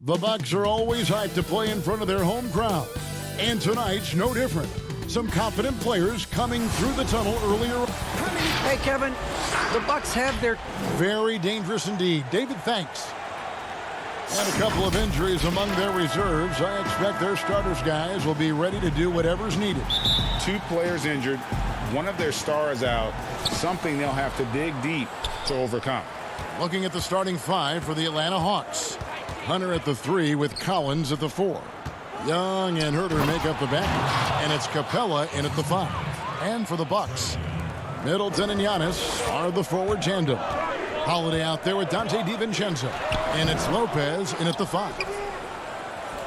The Bucks are always hyped to play in front of their home crowd. And tonight's no different. Some confident players coming through the tunnel earlier. Hey, Kevin, the Bucks have their... Very dangerous indeed. David, thanks. And a couple of injuries among their reserves. I expect their starters guys will be ready to do whatever's needed. 2 players injured, one of their stars out, something they'll have to dig deep to overcome. Looking at the starting 5 for the Atlanta Hawks. Hunter at the 3 with Collins at the 4. Young and Herter make up the back, and it's Capella in at the 5. And for the Bucks, Middleton and Giannis are the forward tandem. Holiday out there with Dante DiVincenzo, and it's Lopez in at the 5.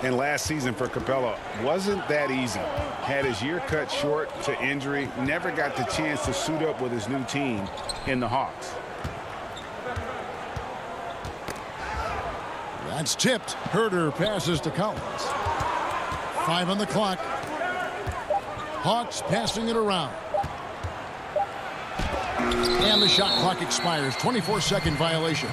And last season for Capella wasn't that easy. Had his year cut short to injury, never got the chance to suit up with his new team in the Hawks. That's tipped. Herter passes to Collins. 5 on the clock. Hawks passing it around. And the shot clock expires. 24-second violation.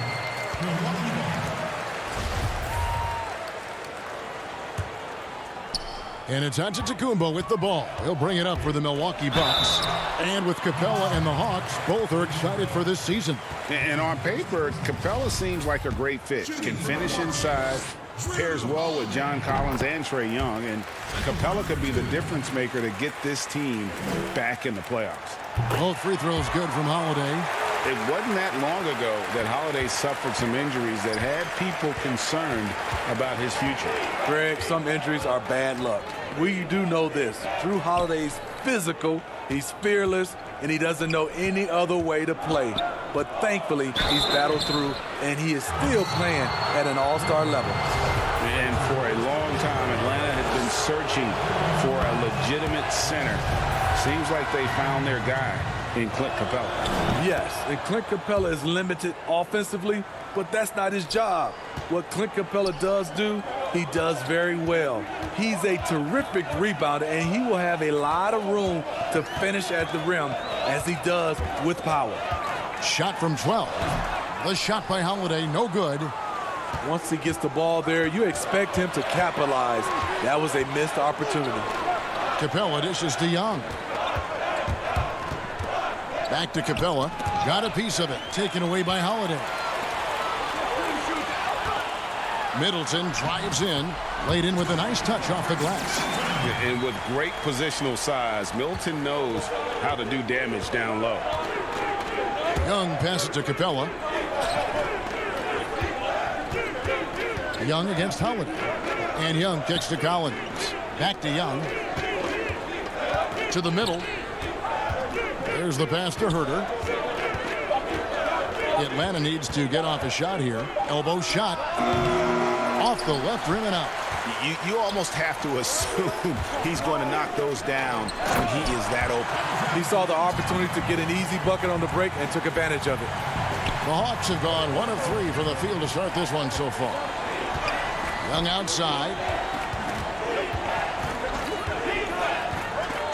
And it's Antetokounmpo with the ball. He'll bring it up for the Milwaukee Bucks. And with Capella and the Hawks, both are excited for this season. And on paper, Capella seems like a great fit. Can finish inside, pairs well with John Collins and Trae Young. And Capella could be the difference maker to get this team back in the playoffs. Both free throws good from Holiday. It wasn't that long ago that Holiday suffered some injuries that had people concerned about his future. Greg, some injuries are bad luck. We do know this. Drew Holiday's physical, he's fearless, and he doesn't know any other way to play. But thankfully, he's battled through, and he is still playing at an all-star level. And for a long time, Atlanta has been searching for a legitimate center. Seems like they found their guy in Clint Capella. Yes, and Clint Capella is limited offensively, but that's not his job. What Clint Capella does do, he does very well. He's a terrific rebounder, and he will have a lot of room to finish at the rim, as he does with power. Shot from 12. The shot by Holiday, no good. Once he gets the ball there, you expect him to capitalize. That was a missed opportunity. Capella dishes to Young. Back to Capella. Got a piece of it. Taken away by Holiday. Middleton drives in. Laid in with a nice touch off the glass. And with great positional size, Middleton knows how to do damage down low. Young passes to Capella. Young against Holiday. And Young kicks to Collins. Back to Young. To the middle. There's the pass to Herter. Atlanta needs to get off a shot here. Elbow shot. Off the left rim and out. You almost have to assume he's going to knock those down when he is that open. He saw the opportunity to get an easy bucket on the break and took advantage of it. The Hawks have gone 1 of 3 from the field to start this one so far. Young outside.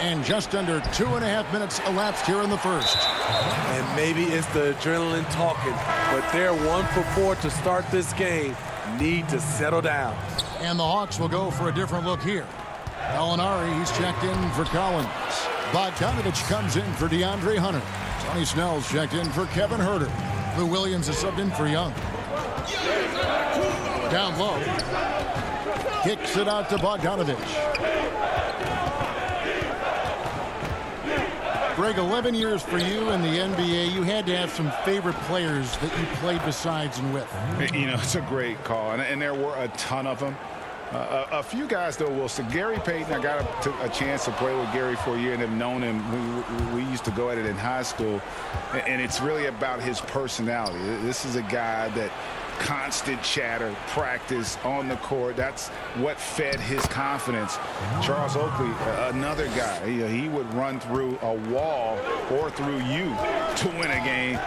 And just under 2.5 minutes elapsed here in the first. And maybe it's the adrenaline talking, but they're 1 for 4 to start this game. Need to settle down. And the Hawks will go for a different look here. Gallinari, he's checked in for Collins. Bogdanovich comes in for DeAndre Hunter. Tony Snell's checked in for Kevin Herter. Lou Williams is subbed in for Young. Down low. Kicks it out to Bogdanovich. Greg, 11 years for you in the NBA. You had to have some favorite players that you played besides and with. You know, it's a great call, and there were a ton of them. A few guys, though, will say. Gary Payton, I got a chance to play with Gary for a year and have known him. We used to go at it in high school, and it's really about his personality. This is a guy that constant chatter, practice on the court. That's what fed his confidence. Charles Oakley, another guy, he would run through a wall or through you to win a game.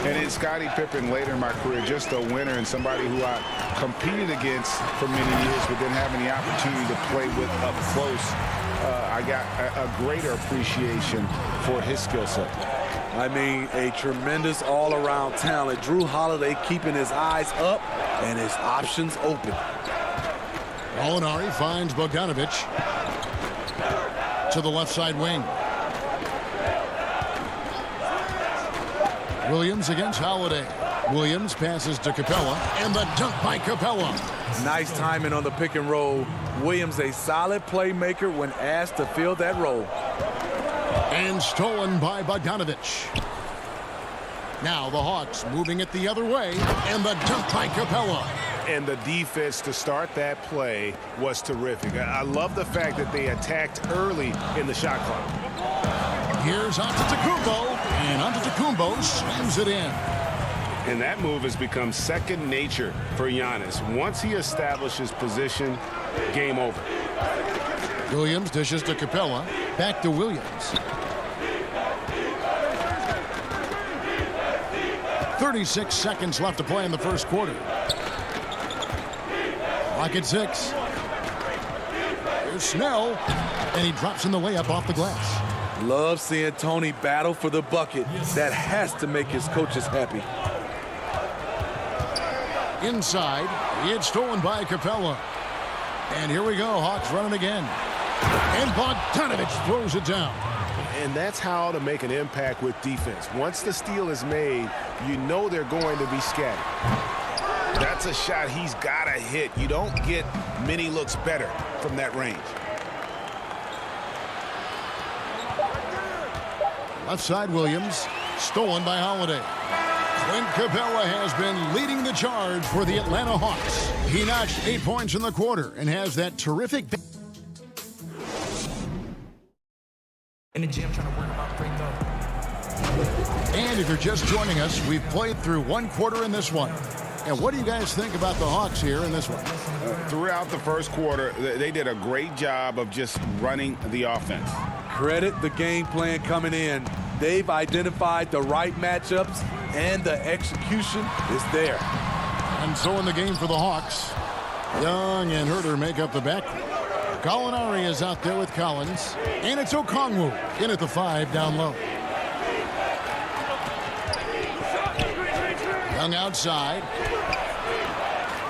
And then Scottie Pippen later in my career, just a winner and somebody who I competed against for many years, but then having the opportunity to play with up close, I got a greater appreciation for his skill set. I mean, a tremendous all-around talent. Drew Holiday keeping his eyes up and his options open. Molinari finds Bogdanovich to the left side wing. Williams against Holiday. Williams passes to Capella, and the dunk by Capella. Nice timing on the pick and roll. Williams a solid playmaker when asked to fill that role. And stolen by Bogdanovich. Now the Hawks moving it the other way, and the dunk by Capella. And the defense to start that play was terrific. I love the fact that they attacked early in the shot clock. Here's Antetokounmpo, and Antetokounmpo slams it in. And that move has become second nature for Giannis. Once he establishes position, game over. Williams dishes to Capella. Back to Williams. 36 seconds left to play in the first quarter. Clock at 6. Here's Snell, and he drops in the layup off the glass. Love seeing Tony battle for the bucket. That has to make his coaches happy. Inside, it's stolen by Capella. And here we go, Hawks running again. And Bogdanovich throws it down. And that's how to make an impact with defense. Once the steal is made, you know they're going to be scattered. That's a shot he's got to hit. You don't get many looks better from that range. Left side, Williams. Stolen by Holiday. Clint Capella has been leading the charge for the Atlanta Hawks. He notched 8 points in the quarter and has that terrific... in the gym trying to work about free throw. And if you're just joining us, we've played through one quarter in this one. And what do you guys think about the Hawks here in this one? Throughout the first quarter, they did a great job of just running the offense. Credit the game plan coming in. They've identified the right matchups, and the execution is there. And so in the game for the Hawks, Young and Herter make up the backcourt. Gallinari is out there with Collins, and it's Okongwu in at the 5 down low. Young outside.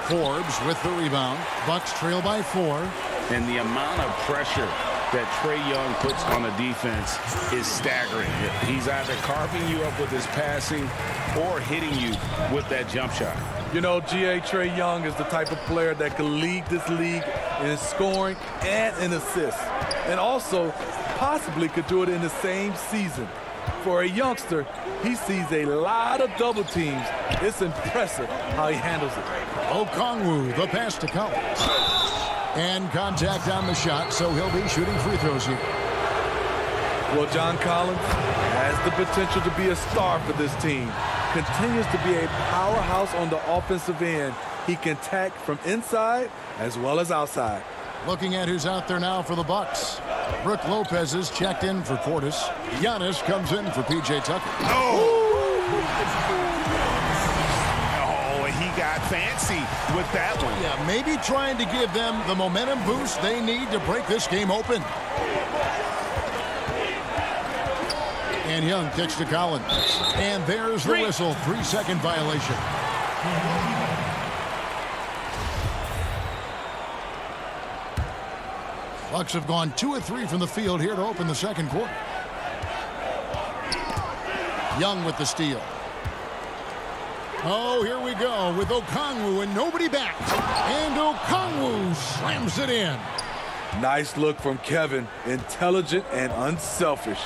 Forbes with the rebound. Bucks trail by 4. And the amount of pressure that Trae Young puts on the defense is staggering. He's either carving you up with his passing or hitting you with that jump shot. You know, Trae Young is the type of player that can lead this league in scoring and in assists, and also possibly could do it in the same season. For a youngster, he sees a lot of double teams. It's impressive how he handles it. Okongwu, the pass to Collins. And contact on the shot, so he'll be shooting free throws here. Well, John Collins has the potential to be a star for this team. Continues to be a powerhouse on the offensive end. He can attack from inside as well as outside. Looking at who's out there now for the Bucks. Brook Lopez is checked in for Portis. Giannis comes in for P.J. Tucker. He got fancy with that one. Yeah, maybe trying to give them the momentum boost they need to break this game open. And Young kicks to Collins. And there's the whistle. 3-second violation. Bucks have gone 2 of 3 from the field here to open the second quarter. Young with the steal. Oh, here we go with Okongwu and nobody back. And Okongwu slams it in. Nice look from Kevin. Intelligent and unselfish.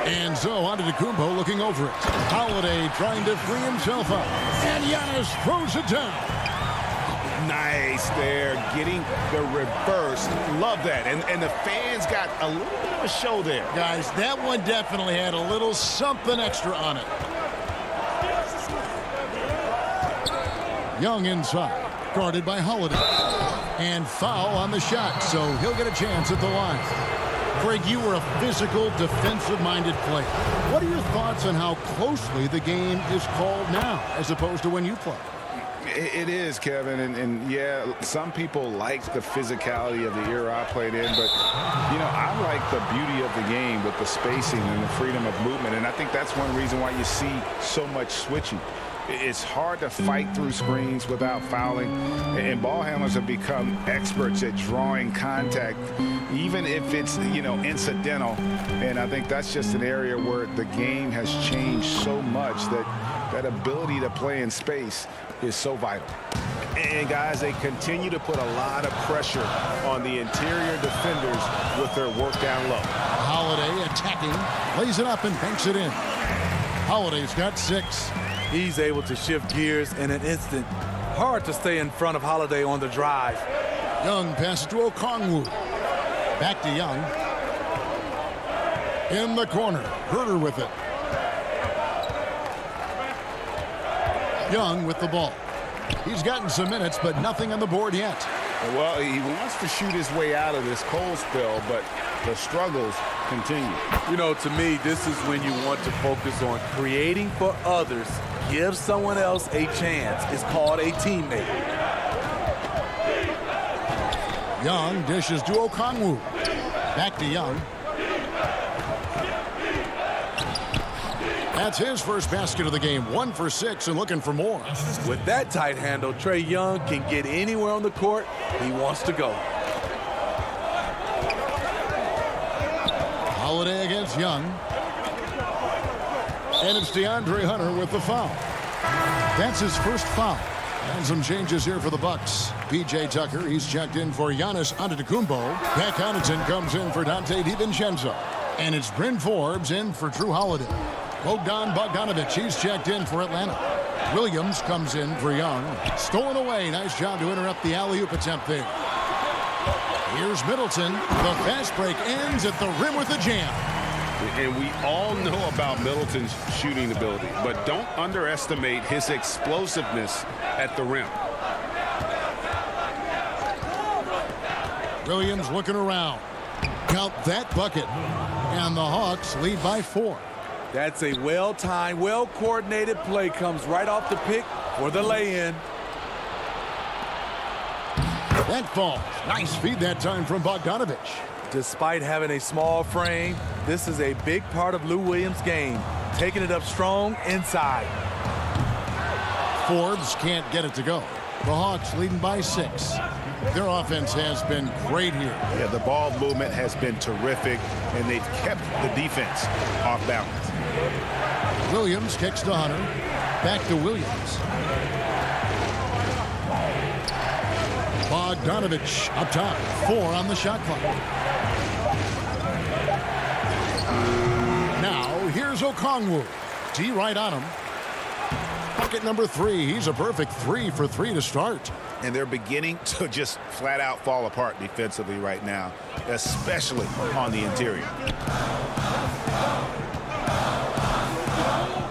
And so Antetokounmpo looking over it. Holiday trying to free himself up. And Giannis throws it down. Nice there, getting the reverse. Love that. And the fans got a little bit of a show there. Guys, that one definitely had a little something extra on it. Young inside, guarded by Holiday. And foul on the shot, so he'll get a chance at the line. Craig, you were a physical, defensive-minded player. What are your thoughts on how closely the game is called now as opposed to when you played? It is, Kevin, and yeah, some people like the physicality of the era I played in, but, you know, I like the beauty of the game with the spacing and the freedom of movement, and I think that's one reason why you see so much switching. It's hard to fight through screens without fouling, and ball handlers have become experts at drawing contact, even if it's, incidental. And I think that's just an area where the game has changed so much that ability to play in space is so vital. And guys, they continue to put a lot of pressure on the interior defenders with their work down low. Holiday attacking, lays it up and banks it in. Holiday's got 6. He's able to shift gears in an instant. Hard to stay in front of Holiday on the drive. Young passes to Okongwu. Back to Young. In the corner, Herder with it. Young with the ball. He's gotten some minutes, but nothing on the board yet. Well, he wants to shoot his way out of this cold spell, but the struggles continue. To me, this is when you want to focus on creating for others. Give someone else a chance. It's called a teammate. Young dishes to Okongwu. Back to Young. That's his first basket of the game. 1 for 6 and looking for more. With that tight handle, Trae Young can get anywhere on the court he wants to go. Holiday against Young. And it's DeAndre Hunter with the foul. That's his first foul. And some changes here for the Bucks. P.J. Tucker, he's checked in for Giannis Antetokounmpo. Pat Connaughton comes in for Dante DiVincenzo. And it's Bryn Forbes in for Drew Holiday. Bogdan Bogdanovic, he's checked in for Atlanta. Williams comes in for Young. Stolen away. Nice job to interrupt the alley-oop attempt there. Here's Middleton. The fast break ends at the rim with a jam. And we all know about Middleton's shooting ability, but don't underestimate his explosiveness at the rim. Williams looking around. Count that bucket. And the Hawks lead by 4. That's a well-timed, well-coordinated play. Comes right off the pick for the lay-in. That falls. Nice feed that time from Bogdanovic. Despite having a small frame, this is a big part of Lou Williams' game. Taking it up strong inside. Forbes can't get it to go. The Hawks leading by 6. Their offense has been great here. Yeah, the ball movement has been terrific, and they've kept the defense off balance. Williams kicks to Hunter. Back to Williams. Bogdanovic up top. 4 on the shot clock. Now, here's Okongwu. D right on him. Bucket number 3. He's a perfect 3 for 3 to start. And they're beginning to just flat out fall apart defensively right now, especially on the interior.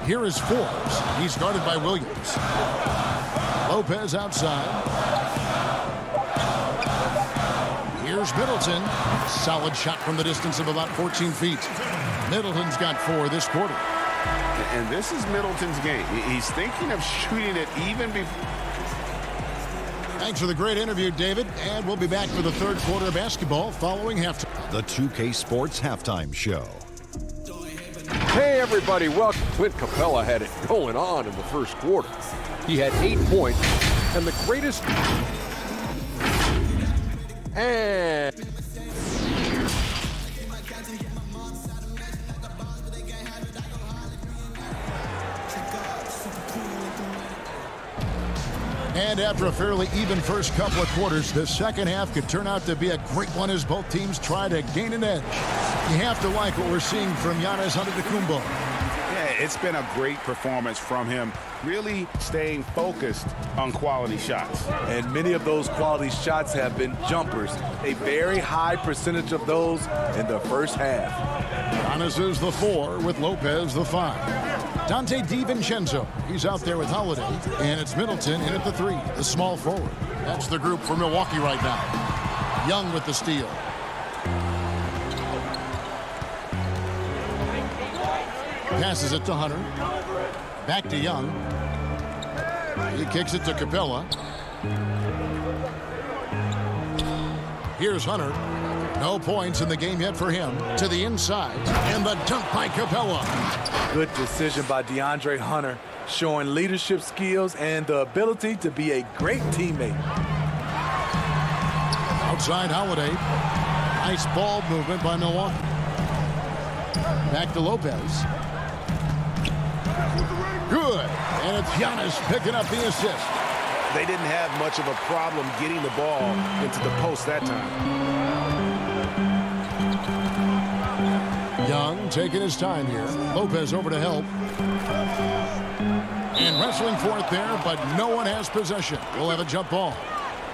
Here is Forbes. He's guarded by Williams. Lopez outside. Here's Middleton. Solid shot from the distance of about 14 feet. Middleton's got 4 this quarter. And this is Middleton's game. He's thinking of shooting it even before. Thanks for the great interview, David. And we'll be back for the third quarter of basketball following halftime. The 2K Sports Halftime Show. Hey, everybody. Welcome. Clint Capella had it going on in the first quarter. He had 8 points and the greatest. And after a fairly even first couple of quarters, the second half could turn out to be a great one as both teams try to gain an edge. You have to like what we're seeing from Giannis Antetokounmpo. Yeah, it's been a great performance from him, really staying focused on quality shots. And many of those quality shots have been jumpers. A very high percentage of those in the first half. Giannis is the 4 with Lopez the 5. Dante DiVincenzo, he's out there with Holiday, and it's Middleton in at the 3, the small forward. That's the group for Milwaukee right now. Young with the steal. Passes it to Hunter. Back to Young. He kicks it to Capella. Here's Hunter. No points in the game yet for him. To the inside. And the dunk by Capella. Good decision by DeAndre Hunter. showing leadership skills and the ability to be a great teammate. Outside Holiday. Nice ball movement by Milwaukee. Back to Lopez. Good. And it's Giannis picking up the assist. They didn't have much of a problem getting the ball into the post that time. Young taking his time here. Lopez over to help. And wrestling for it there, but no one has possession. We'll have a jump ball.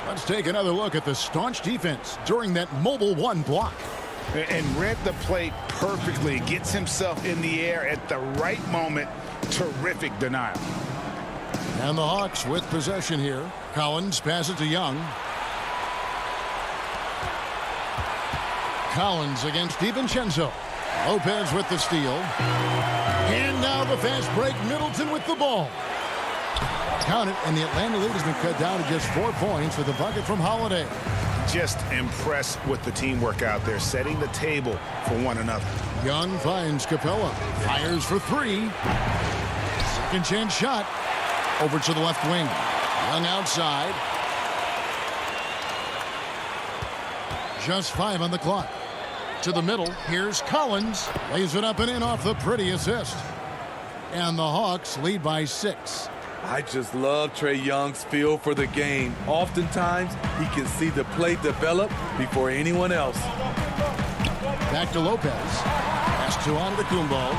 Let's take another look at the staunch defense during that mobile one block. And read the play perfectly. Gets himself in the air at the right moment. Terrific denial. And the Hawks with possession here. Collins passes to Young. Collins against DiVincenzo. Lopez with the steal. And now the fast break. Middleton with the ball. Count it, and the Atlanta lead has been cut down to just 4 points with a bucket from Holiday. Just impressed with the teamwork out there, setting the table for one another. Young finds Capella. Fires for three. Second chance shot. Over to the left wing. Young outside. Just 5 on the clock. To the middle. Here's Collins. Lays it up and in off the pretty assist. And the Hawks lead by 6. I just love Trae Young's feel for the game. Oftentimes, he can see the play develop before anyone else. Back to Lopez. Pass to Antetokounmpo.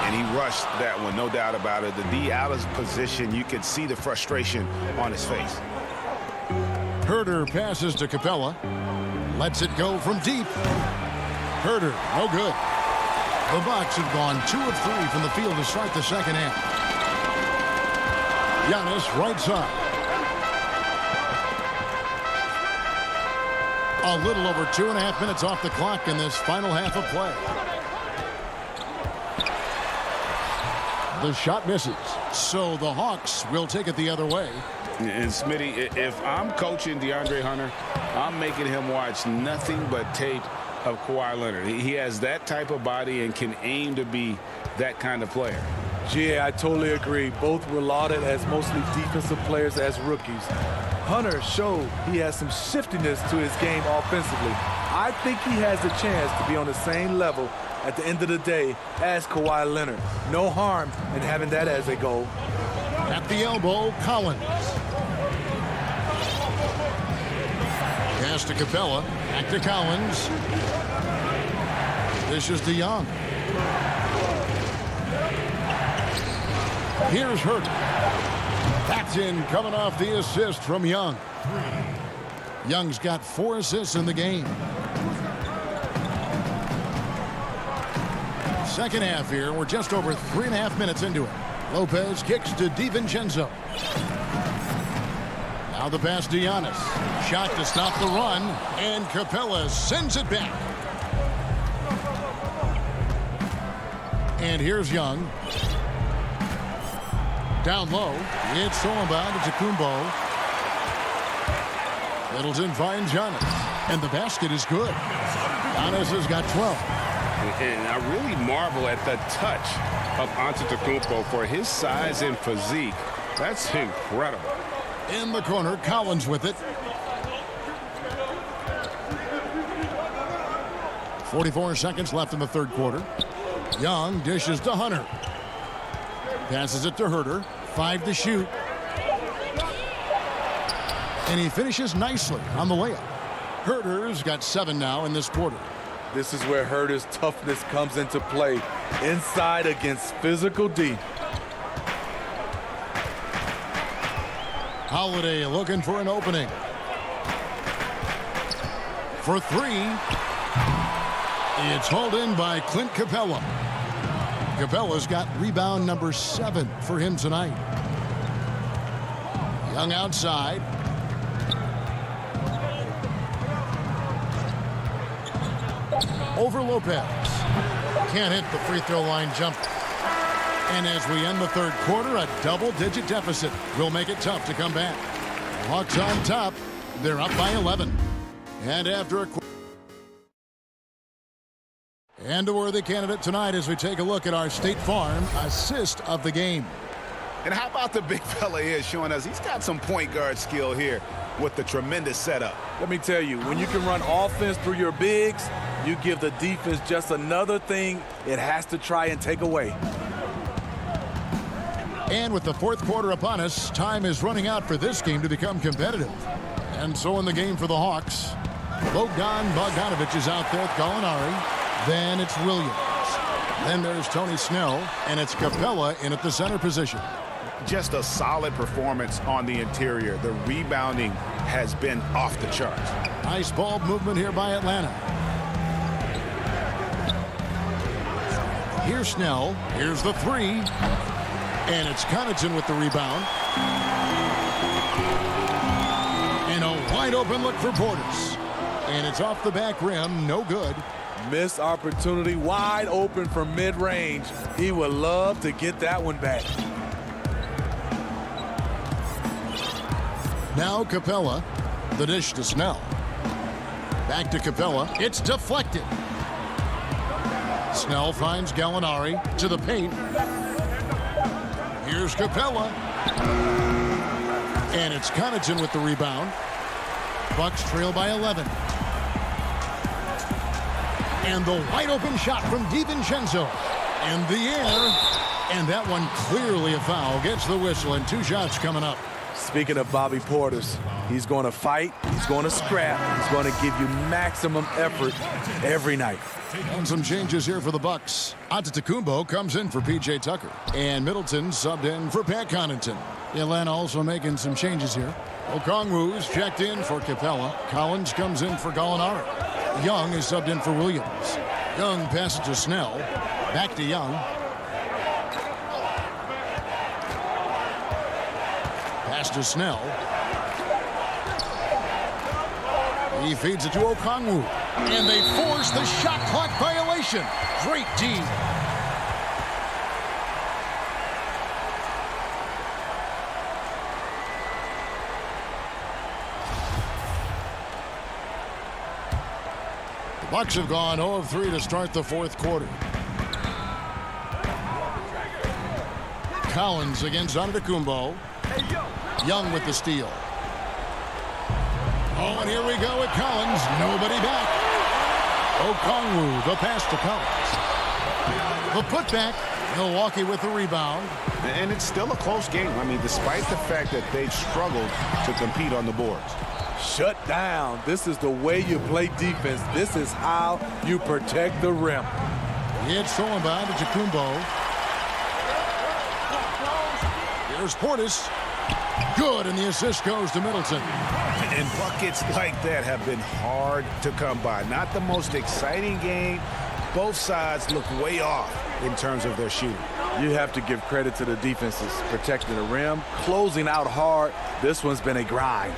And he rushed that one, no doubt about it. The D out of position, you could see the frustration on his face. Herter passes to Capella. Lets it go from deep. Herter, no good. The Bucks have gone 2 of 3 from the field to start the second half. Giannis right side. A little over 2.5 minutes off the clock in this final half of play. The shot misses. So the Hawks will take it the other way. And Smitty, if I'm coaching DeAndre Hunter, I'm making him watch nothing but tape of Kawhi Leonard. He has that type of body and can aim to be that kind of player. Yeah, I totally agree. Both were lauded as mostly defensive players as rookies. Hunter showed he has some shiftiness to his game offensively. I think he has a chance to be on the same level at the end of the day as Kawhi Leonard. No harm in having that as a goal. At the elbow, Collins. Pass to Capella. Back to Collins. This is DeYoung. Here's Hurt. That's in, coming off the assist from Young. Young's got 4 assists in the game. Second half here. We're just over 3.5 minutes into it. Lopez kicks to DiVincenzo. Now the pass to Giannis. Shot to stop the run, and Capella sends it back. And here's Young. Down low. It's stolen by Antetokounmpo. Middleton finds Giannis. And the basket is good. Giannis has got 12. And I really marvel at the touch of Antetokounmpo for his size and physique. That's incredible. In the corner, Collins with it. 44 seconds left in the third quarter. Young dishes to Hunter. Passes it to Herter. 5 to shoot. And he finishes nicely on the layup. Herter's got 7 now in this quarter. This is where Herter's toughness comes into play. Inside against physical D. Holiday looking for an opening. For 3. It's hauled in by Clint Capella. Capella's got rebound number 7 for him tonight. Young outside. Over Lopez. Can't hit the free throw line jumper. And as we end the third quarter, a double-digit deficit will make it tough to come back. Hawks on top. They're up by 11. And after a And a worthy candidate tonight as we take a look at our State Farm assist of the game. And how about the big fella here showing us he's got some point guard skill here with the tremendous setup. Let me tell you, when you can run offense through your bigs, you give the defense just another thing it has to try and take away. And with the fourth quarter upon us, time is running out for this game to become competitive. And so in the game for the Hawks, Bogdan Bogdanovic is out there with Gallinari. Then it's Williams. Then there's Tony Snell, and it's Capella in at the center position. Just a solid performance on the interior. The rebounding has been off the charts. Nice ball movement here by Atlanta. Here's Snell. Here's the three. And it's Connaughton with the rebound. And a wide open look for Portis. And it's off the back rim. No good. Missed opportunity, wide open from mid-range. He would love to get that one back. Now Capella, the dish to Snell. Back to Capella. It's deflected. Snell finds Gallinari to the paint. Here's Capella. And it's Connaughton with the rebound. Bucks trail by 11. And the wide open shot from DiVincenzo. And the air. And that one clearly a foul. Gets the whistle and 2 shots coming up. Speaking of Bobby Portis, he's going to fight, he's going to scrap, he's going to give you maximum effort every night. And some changes here for the Bucks. Antetokounmpo comes in for P.J. Tucker. And Middleton subbed in for Pat Connaughton. Atlanta also making some changes here. Okongwu's checked in for Capella. Collins comes in for Gallinari. Young is subbed in for Williams. Young passes to Snell. Back to Young. Pass to Snell. He feeds it to Okongwu. And they force the shot clock violation. Great D. The Bucks have gone 0 of 3 to start the fourth quarter. Collins against Antetokounmpo. Young with the steal. Oh, and here we go with Collins. Nobody back. Okongwu, the pass to Collins. The putback. Milwaukee with the rebound. And it's still a close game. I mean, despite the fact that they've struggled to compete on the boards. Shut down. This is the way you play defense. This is how you protect the rim. It's thrown by Antetokounmpo. Here's Portis. Good, and the assist goes to Middleton. And buckets like that have been hard to come by. Not the most exciting game. Both sides look way off in terms of their shooting. You have to give credit to the defenses, protecting the rim, closing out hard. This one's been a grind.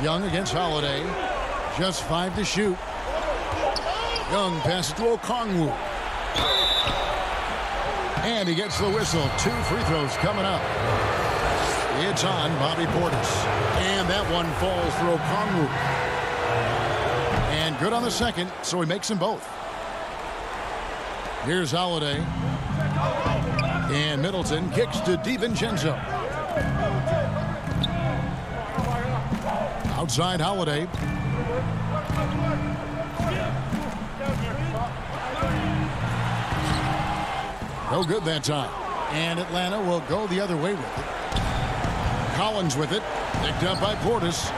Young against Holiday. Just 5 to shoot. Young passes to Okongwu. And he gets the whistle. 2 free throws coming up. It's on Bobby Portis. And that one falls for Okongwu. And good on the second, so he makes them both. Here's Holiday. And Middleton kicks to DiVincenzo. Outside Holiday. No good that time. And Atlanta will go the other way with it. Collins with it. Picked up by Portis.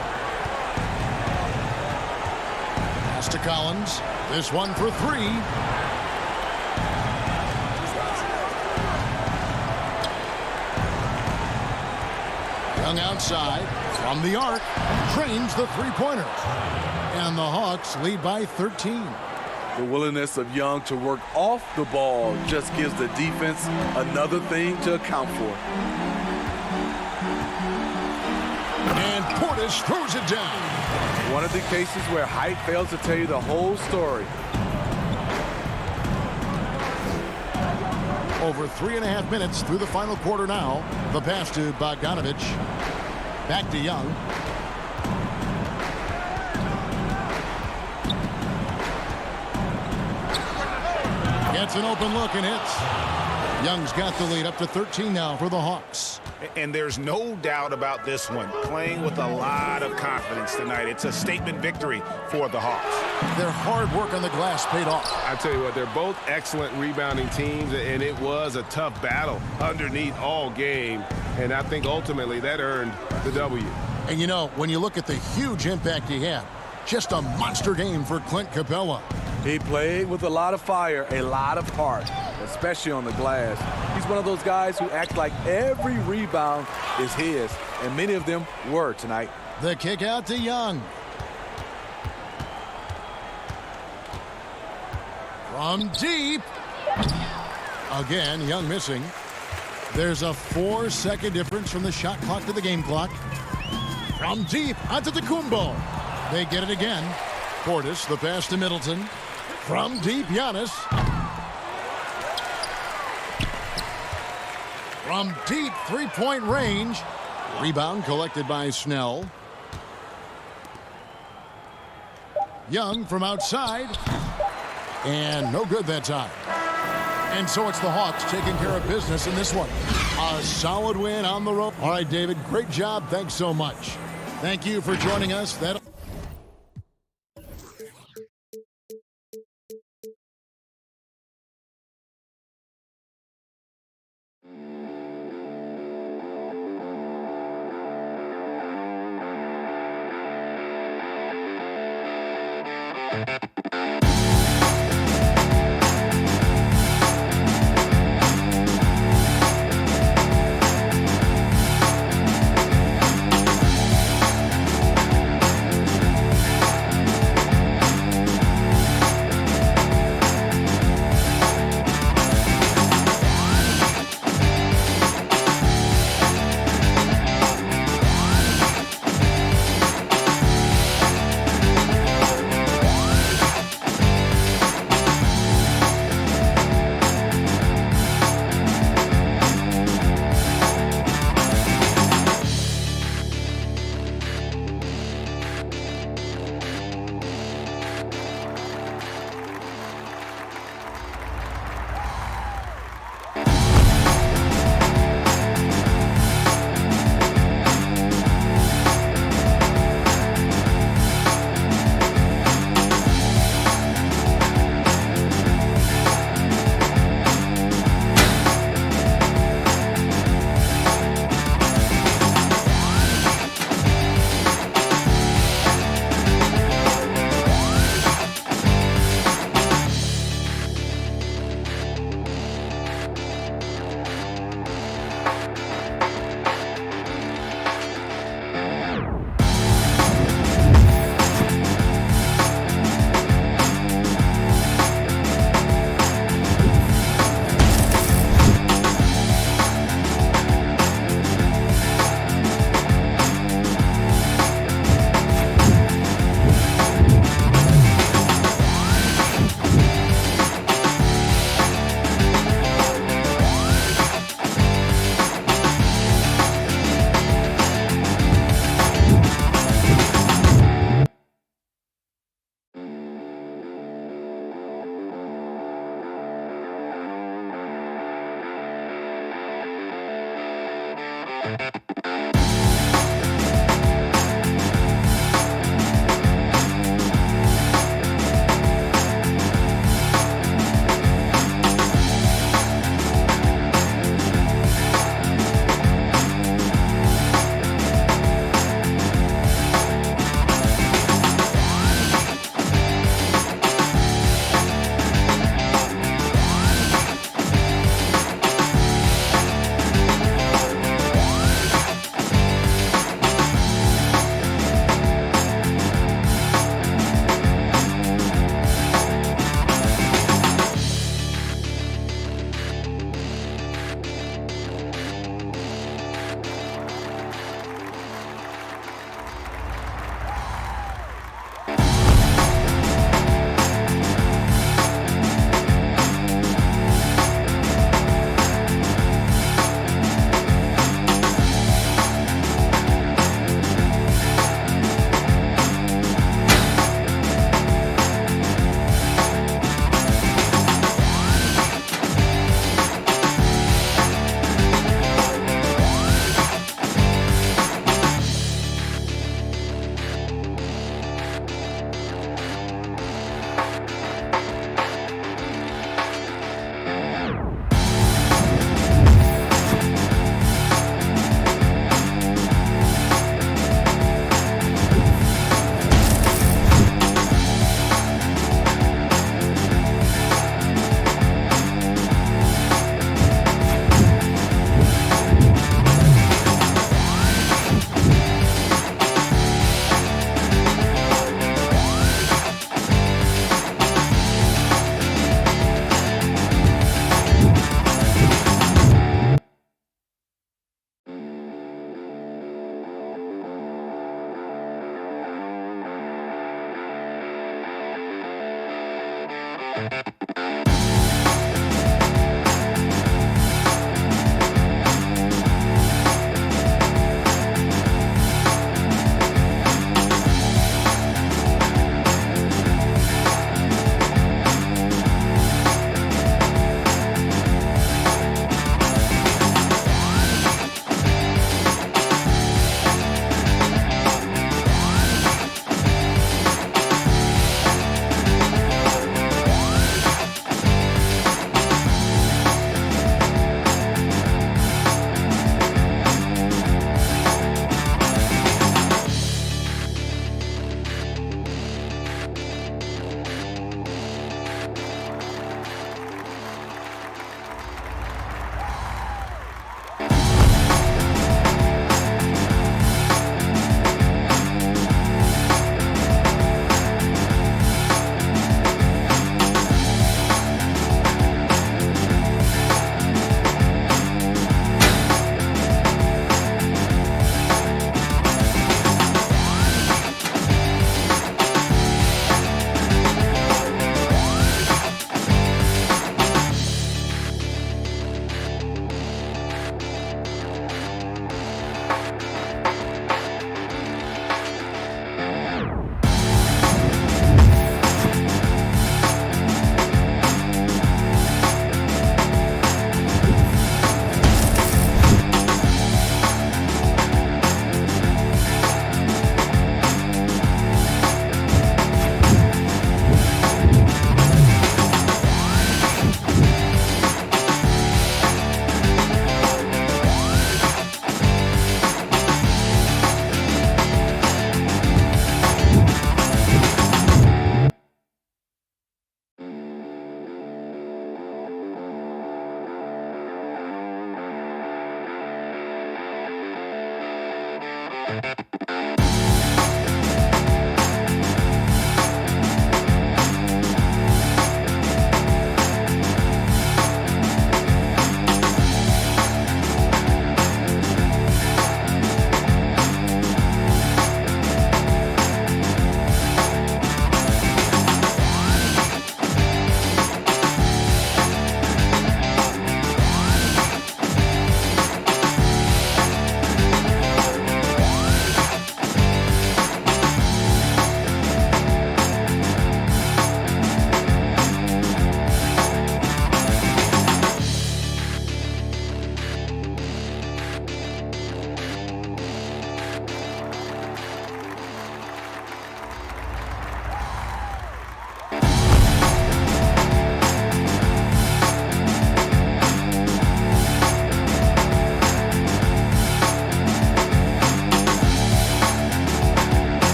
Pass to Collins. This one for 3. Young outside. From the arc. Drains the three-pointer. And the Hawks lead by 13. The willingness of Young to work off the ball just gives the defense another thing to account for. And Portis throws it down. One of the cases where height fails to tell you the whole story. Over 3.5 minutes through the final quarter now. The pass to Bogdanovic. Back to Young. Gets an open look and hits. Young's got the lead up to 13 now for the Hawks. And there's no doubt about this one. Playing with a lot of confidence tonight. It's a statement victory for the Hawks. Their hard work on the glass paid off. I tell you what, they're both excellent rebounding teams, and it was a tough battle underneath all game. And I think ultimately that earned the W. And you know, when you look at the huge impact he had, just a monster game for Clint Capella. He played with a lot of fire, a lot of heart, especially on the glass. He's one of those guys who act like every rebound is his, and many of them were tonight. The kick out to Young. From deep. Again, Young missing. There's a 4-second difference from the shot clock to the game clock. From deep, onto the Kumbo. They get it again. Portis, the pass to Middleton. From deep, Giannis. From deep, three-point range. Rebound collected by Snell. Young from outside. And no good that time. And so it's the Hawks taking care of business in this one. A solid win on the road. All right, David, great job. Thanks so much. Thank you for joining us.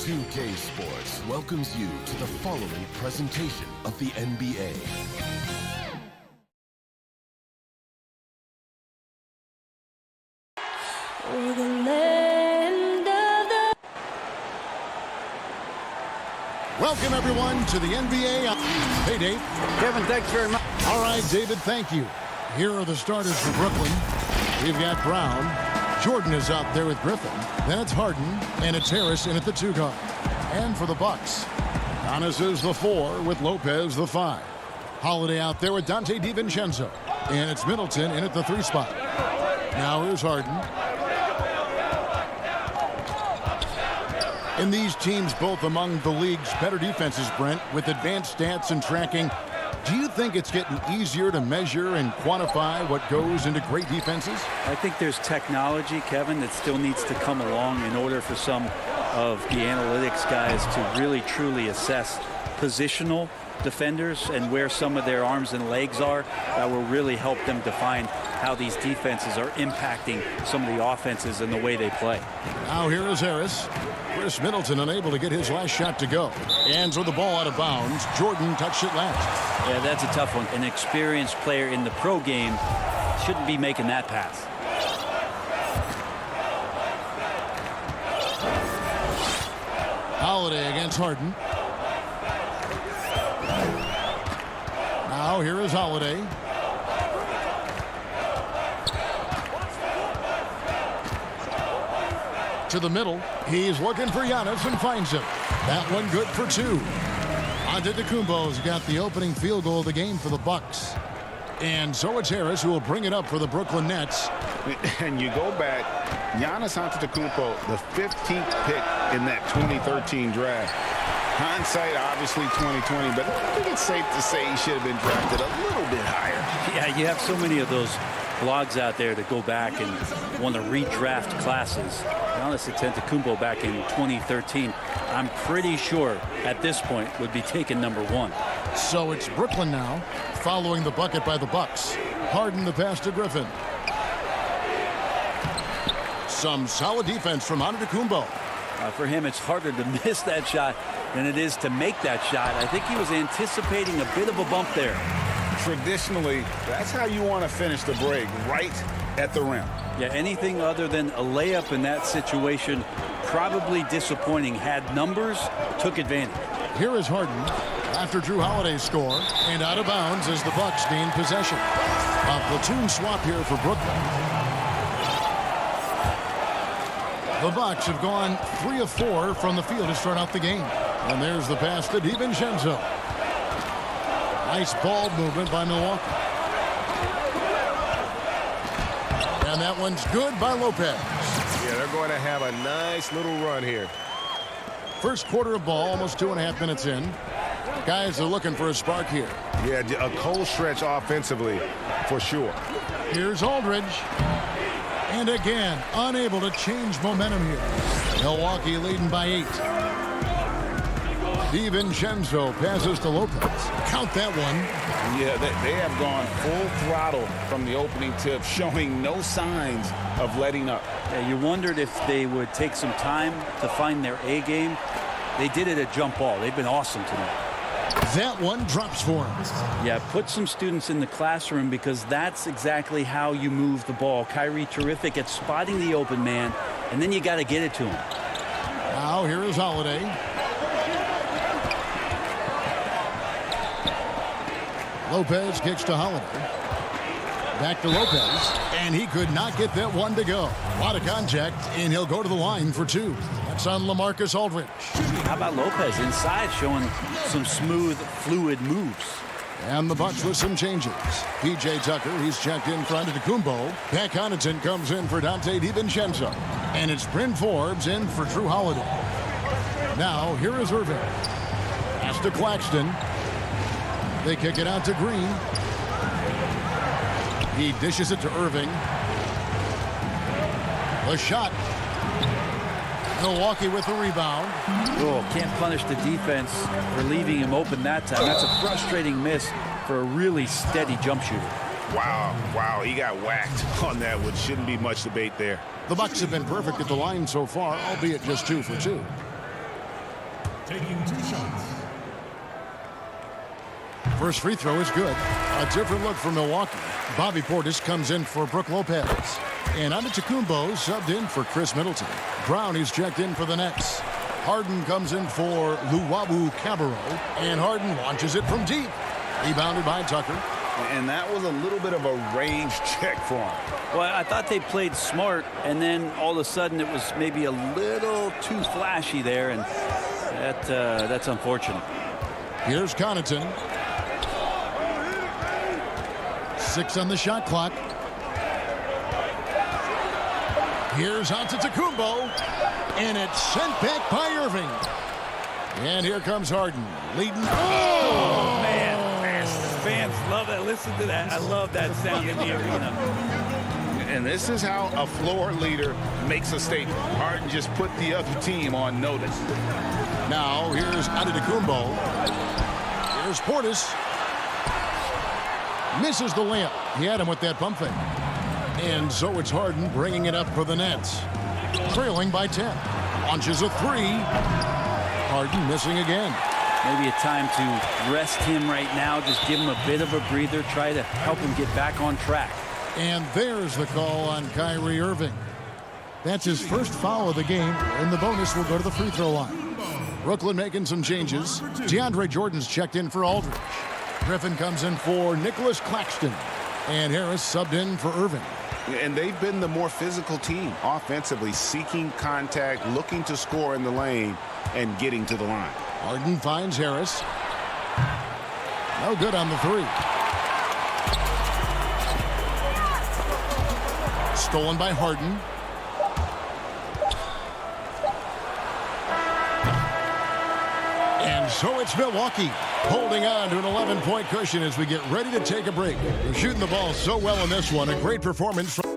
2K Sports welcomes you to the following presentation of the NBA. Welcome, everyone, to the NBA. Hey, Dave. Kevin, thanks very much. All right, David, thank you. Here are the starters for Brooklyn. We've got Brown. Jordan is out there with Griffin. Then it's Harden, and it's Harris in at the 2 guard. And for the Bucks, Giannis is the 4 with Lopez the 5. Holiday out there with Dante DiVincenzo. And it's Middleton in at the 3 spot. Now here's Harden. And these teams both among the league's better defenses, Brent, with advanced stats and tracking. Do you think it's getting easier to measure and quantify what goes into great defenses? I think there's technology, Kevin, that still needs to come along in order for some of the analytics guys to really truly assess positional defenders and where some of their arms and legs are. That will really help them define how these defenses are impacting some of the offenses and the way they play. Now here is Harris. Chris Middleton unable to get his last shot to go. And throw the ball out of bounds. Jordan touched it last. Yeah, that's a tough one. An experienced player in the pro game shouldn't be making that pass. Holiday against Harden. Now here is Holiday. To the middle. He's looking for Giannis and finds him. That one good for 2. Antetokounmpo's got the opening field goal of the game for the Bucks. And so it's Harris who will bring it up for the Brooklyn Nets. And you go back, Giannis Antetokounmpo, the 15th pick in that 2013 draft. Hindsight, obviously 2020, but I think it's safe to say he should have been drafted a little bit higher. Yeah, you have so many of those blogs out there that go back and want to redraft classes. Giannis Antetokounmpo back in 2013, I'm pretty sure at this point would be taken number 1. So it's Brooklyn now, following the bucket by the Bucks. Harden the pass to Griffin. Some solid defense from Antetokounmpo. For him, it's harder to miss that shot than it is to make that shot. I think he was anticipating a bit of a bump there. Traditionally, that's how you want to finish the break, right at the rim. Yeah, anything other than a layup in that situation, probably disappointing. Had numbers, took advantage. Here is Harden after Drew Holiday's score, and out of bounds as the Bucks gain possession. A platoon swap here for Brooklyn. The Bucks have gone 3 of 4 from the field to start out the game. And there's the pass to DiVincenzo. Nice ball movement by Milwaukee. And that one's good by Lopez. Yeah, they're going to have a nice little run here. First quarter of ball, almost 2.5 minutes in. Guys are looking for a spark here. Yeah, a cold stretch offensively, for sure. Here's Aldridge. And again, unable to change momentum here. Milwaukee leading by 8. DiVincenzo passes to Lopez. Count that one. Yeah, they have gone full throttle from the opening tip, showing no signs of letting up. Yeah, you wondered if they would take some time to find their A game. They did it at jump ball. They've been awesome tonight. That one drops for him. Yeah, put some students in the classroom because that's exactly how you move the ball. Kyrie terrific at spotting the open man, and then you got to get it to him. Now here is Holiday. Lopez kicks to Holiday. Back to Lopez, and he could not get that one to go. A lot of contact, and he'll go to the line for 2. That's on LaMarcus Aldridge. How about Lopez inside showing some smooth, fluid moves? And the Bucks with some changes. P.J. Tucker, he's checked in for Antetokounmpo. Pat Connaughton comes in for Dante DiVincenzo. And it's Bryn Forbes in for Drew Holiday. Now, here is Irving. Pass to Claxton. They kick it out to Green. He dishes it to Irving. The shot. Milwaukee with the rebound. Oh, can't punish the defense for leaving him open that time. That's a frustrating miss for a really steady jump shooter. Wow, he got whacked on that one. Shouldn't be much debate there. The Bucks have been perfect at the line so far, albeit just 2 for 2. taking 2 shots. First free throw is good. A different look for Milwaukee. Bobby Portis comes in for Brook Lopez. And Antetokounmpo subbed in for Chris Middleton. Brown is checked in for the Nets. Harden comes in for Luwawu Cabarro. And Harden launches it from deep. Rebounded by Tucker. And that was a little bit of a range check for him. Well, I thought they played smart, and then all of a sudden it was maybe a little too flashy there, and that's unfortunate. Here's Connaughton. 6 on the shot clock. Here's Antetokounmpo, and it's sent back by Irving. And here comes Harden, leading. Oh, man. Fans love that. Listen to that. I love that sound in the arena. And this is how a floor leader makes a statement. Harden just put the other team on notice. Now here's Antetokounmpo. Here's Portis. Misses the layup. He had him with that pump fake. And so it's Harden bringing it up for the Nets. Trailing by 10. Launches a 3. Harden missing again. Maybe a time to rest him right now. Just give him a bit of a breather. Try to help him get back on track. And there's the call on Kyrie Irving. That's his first foul of the game, and the bonus will go to the free throw line. Brooklyn making some changes. DeAndre Jordan's checked in for Aldridge. Griffin comes in for Nicholas Claxton. And Harris subbed in for Irving. And they've been the more physical team offensively, seeking contact, looking to score in the lane, and getting to the line. Harden finds Harris. No good on the 3. Stolen by Harden. And so it's Milwaukee holding on to an 11-point cushion as we get ready to take a break. They're shooting the ball so well in this one. A great performance from...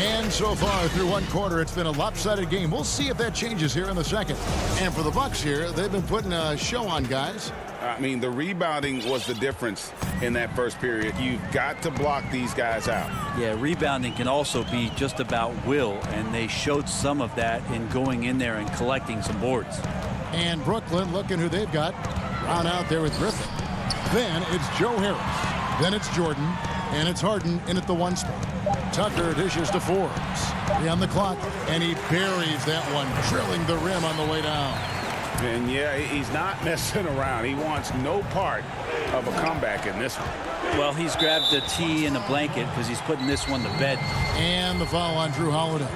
And so far through one quarter, it's been a lopsided game. We'll see if that changes here in the second. And for the Bucks here, they've been putting a show on, guys. I mean, the rebounding was the difference in that first period. You've got to block these guys out. Yeah, rebounding can also be just about will, and they showed some of that in going in there and collecting some boards. And Brooklyn looking who they've got. Brown out there with Griffin. Then it's Joe Harris. Then it's Jordan. And it's Harden in at the 1 spot. Tucker dishes to Forbes. 3 on the clock. And he buries that one, drilling the rim on the way down. And yeah, he's not messing around. He wants no part of a comeback in this one. Well, he's grabbed a tee and a blanket because he's putting this one to bed. And the foul on Drew Holiday.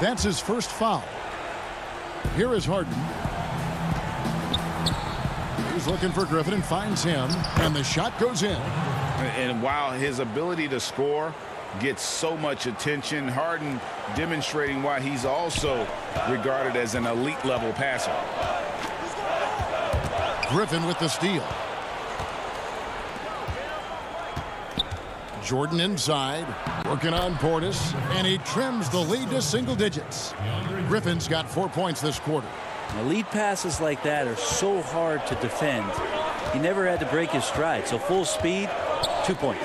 That's his first foul. Here is Harden. He's looking for Griffin and finds him. And the shot goes in. And while his ability to score gets so much attention, Harden demonstrating why he's also regarded as an elite level passer. Griffin with the steal. Jordan inside, working on Portis, and he trims the lead to single digits. Griffin's got 4 points this quarter. Now, lead passes like that are so hard to defend. He never had to break his stride, so full speed, 2 points.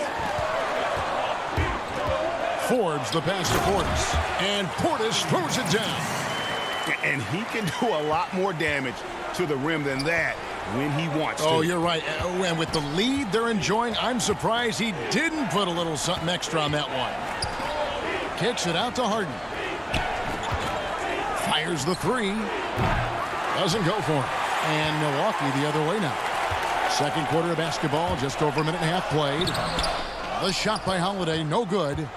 Forbes the pass to Portis, and Portis throws it down. And he can do a lot more damage to the rim than that when he wants to. Oh, you're right. And with the lead they're enjoying, I'm surprised he didn't put a little something extra on that one. Kicks it out to Harden. Fires the 3. Doesn't go for it. And Milwaukee the other way now. Second quarter of basketball, just over a minute and a half played. The shot by Holiday, no good.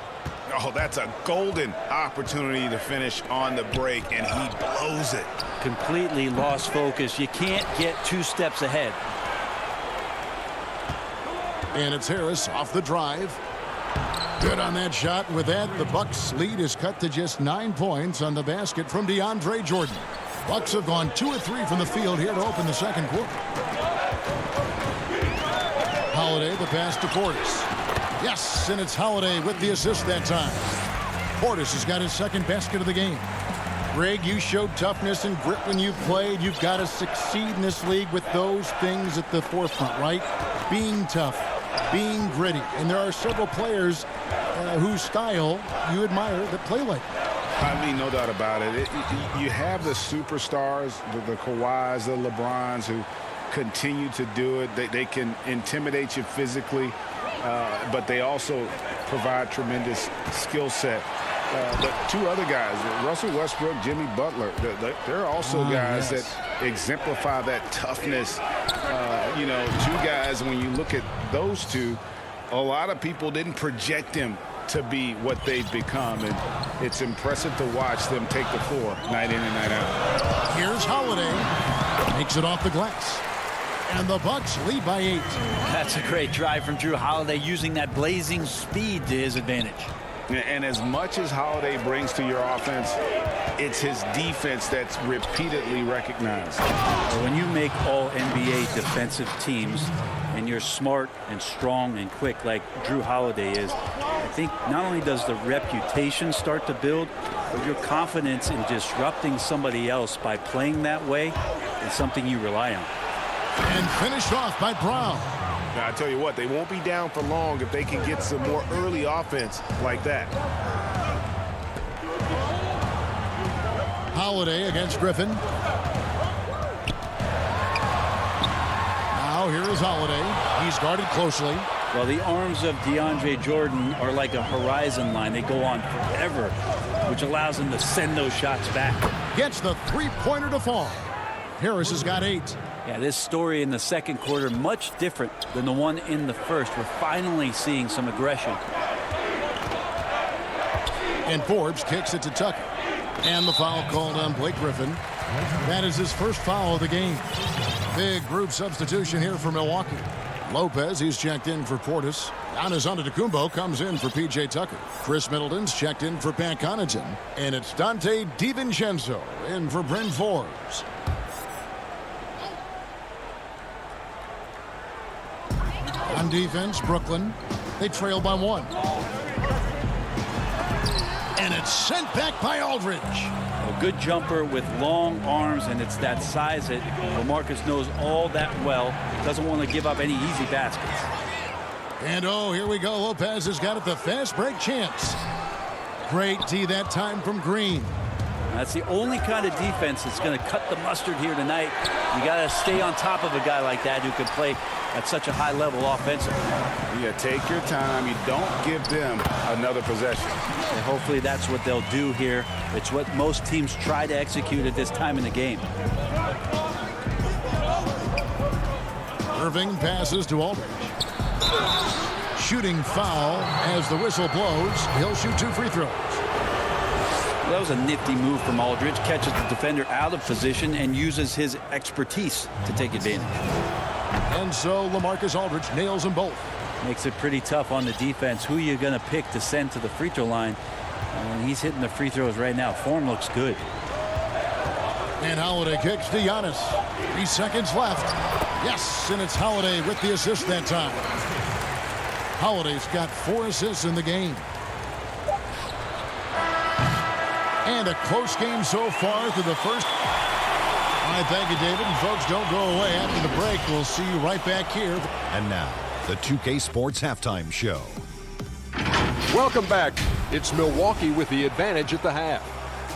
Oh, that's a golden opportunity to finish on the break, and he blows it. Completely lost focus. You can't get 2 steps ahead. And it's Harris off the drive. Good on that shot. With that, the Bucks lead is cut to just 9 points on the basket from DeAndre Jordan. Bucks have gone 2 of 3 from the field here to open the second quarter. Holiday, the pass to Portis. Yes, and it's Holiday with the assist that time. Portis has got his second basket of the game. Greg, you showed toughness and grit when you played. You've got to succeed in this league with those things at the forefront, right? Being tough, being gritty. And there are several players whose style you admire that play like that. I mean, no doubt about it. You have the superstars, the Kawhis, the LeBrons, who continue to do it. They can intimidate you physically, but they also provide tremendous skill set. But two other guys, Russell Westbrook, Jimmy Butler, they're also guys that exemplify that toughness. You know, two guys, when you look at those two, a lot of people didn't project them to be what they've become, and it's impressive to watch them take the floor night in and night out. Here's Holiday, makes it off the glass, and the Bucks lead by 8. That's a great drive from Drew Holiday, using that blazing speed to his advantage. And as much as Holiday brings to your offense, it's his defense that's repeatedly recognized. When you make all NBA defensive teams and you're smart and strong and quick like Drew Holiday is, I think not only does the reputation start to build, but your confidence in disrupting somebody else by playing that way is something you rely on. And finished off by Brown. Now, I tell you what, they won't be down for long if they can get some more early offense like that. Holiday against Griffin. Now here is Holiday. He's guarded closely. Well, the arms of DeAndre Jordan are like a horizon line. They go on forever, which allows him to send those shots back. Gets the three-pointer to fall. Harris has got 8. Yeah, this story in the second quarter, much different than the one in the first. We're finally seeing some aggression. And Forbes kicks it to Tucker. And the foul called on Blake Griffin. That is his first foul of the game. Big group substitution here for Milwaukee. Lopez, he's checked in for Portis. Giannis Antetokounmpo comes in for P.J. Tucker. Chris Middleton's checked in for Pat Connaughton. And it's Dante DiVincenzo in for Bryn Forbes. On defense, Brooklyn. They trail by 1. And it's sent back by Aldridge. A good jumper with long arms, and it's that size that LaMarcus knows all that well. Doesn't want to give up any easy baskets. And oh, here we go. Lopez has got it, the fast break chance. Great D that time from Green. That's the only kind of defense that's going to cut the mustard here tonight. You got to stay on top of a guy like that who can play at such a high level offensively. Yeah, take your time. You don't give them another possession. And hopefully that's what they'll do here. It's what most teams try to execute at this time in the game. Irving passes to Aldridge. Shooting foul as the whistle blows. He'll shoot 2 free throws. That was a nifty move from Aldridge. Catches the defender out of position and uses his expertise to take advantage. And so LaMarcus Aldridge nails them both. Makes it pretty tough on the defense. Who are you going to pick to send to the free throw line? And he's hitting the free throws right now. Form looks good. And Holiday kicks to Giannis. 3 seconds left. Yes, and it's Holiday with the assist that time. Holiday's got 4 assists in the game. And a close game so far through the first. All right, thank you, David. And folks, don't go away after the break. We'll see you right back here. And now, the 2K Sports Halftime Show. Welcome back. It's Milwaukee with the advantage at the half.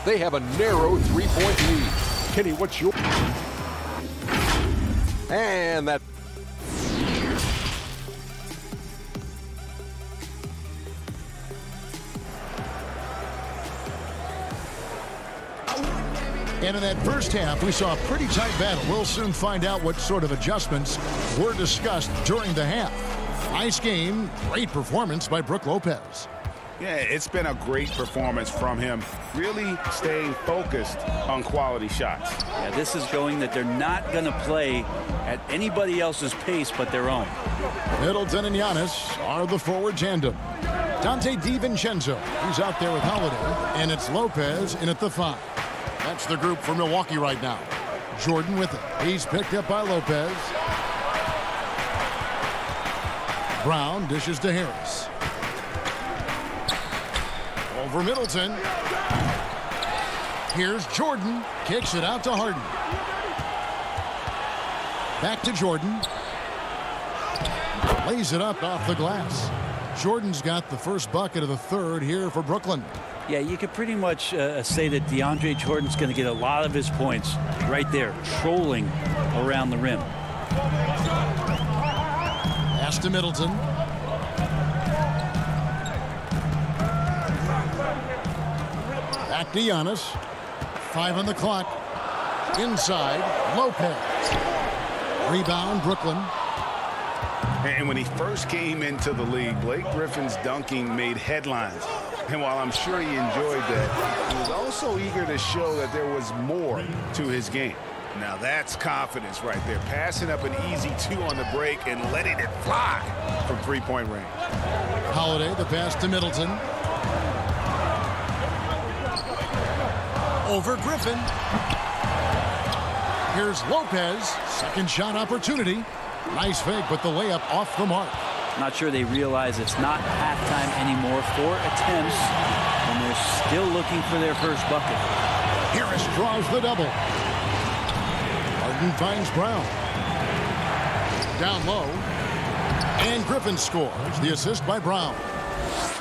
They have a narrow 3-point lead. Kenny, what's your... And that... And in that first half, we saw a pretty tight battle. We'll soon find out what sort of adjustments were discussed during the half. Nice game, great performance by Brook Lopez. Yeah, it's been a great performance from him. Really staying focused on quality shots. Yeah, this is showing that they're not going to play at anybody else's pace but their own. Middleton and Giannis are the forward tandem. Dante DiVincenzo, he's out there with Holiday, and it's Lopez in at the 5. That's the group for Milwaukee right now. Jordan with it. He's picked up by Lopez. Brown dishes to Harris. Over Middleton. Here's Jordan. Kicks it out to Harden. Back to Jordan. lays it up off the glass. Jordan's got the first bucket of the third here for Brooklyn. Yeah, you could pretty much say that DeAndre Jordan's going to get a lot of his points right there, trolling around the rim. Pass to Middleton. Back to Giannis. 5 on the clock. Inside, Lopez. Rebound, Brooklyn. And when he first came into the league, Blake Griffin's dunking made headlines. And while I'm sure he enjoyed that, he was also eager to show that there was more to his game. Now that's confidence right there. Passing up an easy 2 on the break and letting it fly from three-point range. Holiday, the pass to Middleton. Over Griffin. Here's Lopez. Second shot opportunity. Nice fake, but the layup off the mark. Not sure they realize it's not halftime anymore. 4 attempts, and they're still looking for their first bucket. Harris draws the double. Harden finds Brown. Down low. And Griffin scores. The assist by Brown.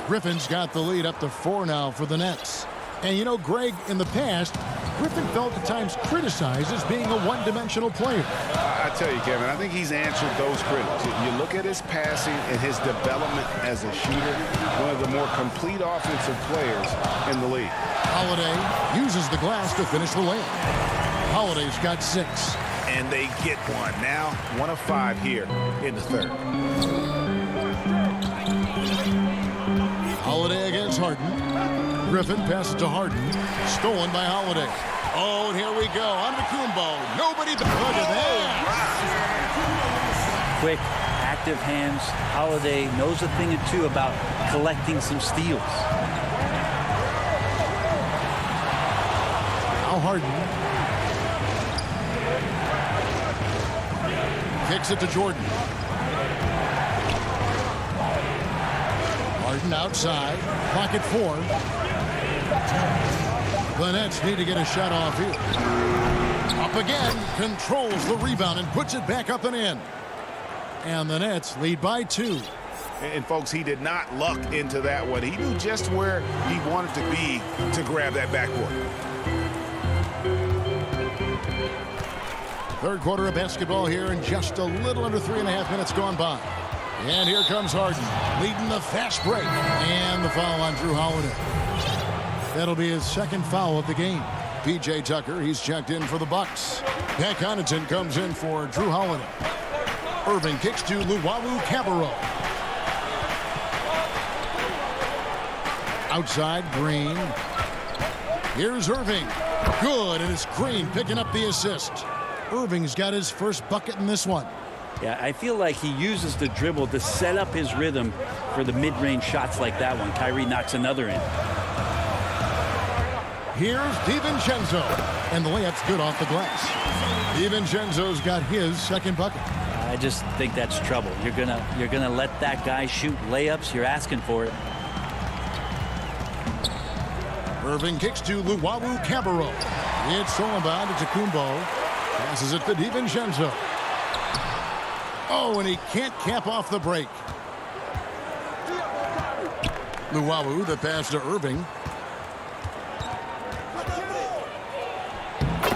Griffin's got the lead up to 4 now for the Nets. And you know, Greg, in the past, Griffin felt at times criticized as being a one-dimensional player. I tell you, Kevin, I think he's answered those critics. You look at his passing and his development as a shooter, one of the more complete offensive players in the league. Holiday uses the glass to finish the layup. Holiday's got 6. And they get one. Now 1 of 5 here in the third. Holiday against Harden. Griffin passes to Harden. Stolen by Holiday. Oh, and here we go. Antetokounmpo. Nobody but look at that. Quick, active hands. Holiday knows a thing or two about collecting some steals. Now Harden. Kicks it to Jordan. Harden outside. Pocket 4. The Nets need to get a shot off here. Up again. Controls the rebound and puts it back up and in. And the Nets lead by 2. And folks, he did not luck into that one. He knew just where he wanted to be to grab that backboard. Third quarter of basketball here, and just a little under 3.5 minutes gone by. And here comes Harden, leading the fast break. And the foul on Drew Holiday. That'll be his second foul of the game. P.J. Tucker, he's checked in for the Bucks. Pat Connaughton comes in for Drew Holiday. Irving kicks to Luwawu-Cabarrot. Outside, Green. Here's Irving. Good, and it's Green picking up the assist. Irving's got his first bucket in this one. Yeah, I feel like he uses the dribble to set up his rhythm for the mid-range shots like that one. Kyrie knocks another in. Here's DiVincenzo, and the layup's good off the glass. DiVincenzo's got his second bucket. I just think that's trouble. You're gonna let that guy shoot layups. You're asking for it. Irving kicks to Luwawu-Cabarrot. It's stolen by Antetokounmpo. Passes it to DiVincenzo. Oh, and he can't cap off the break. Luwawu, the pass to Irving.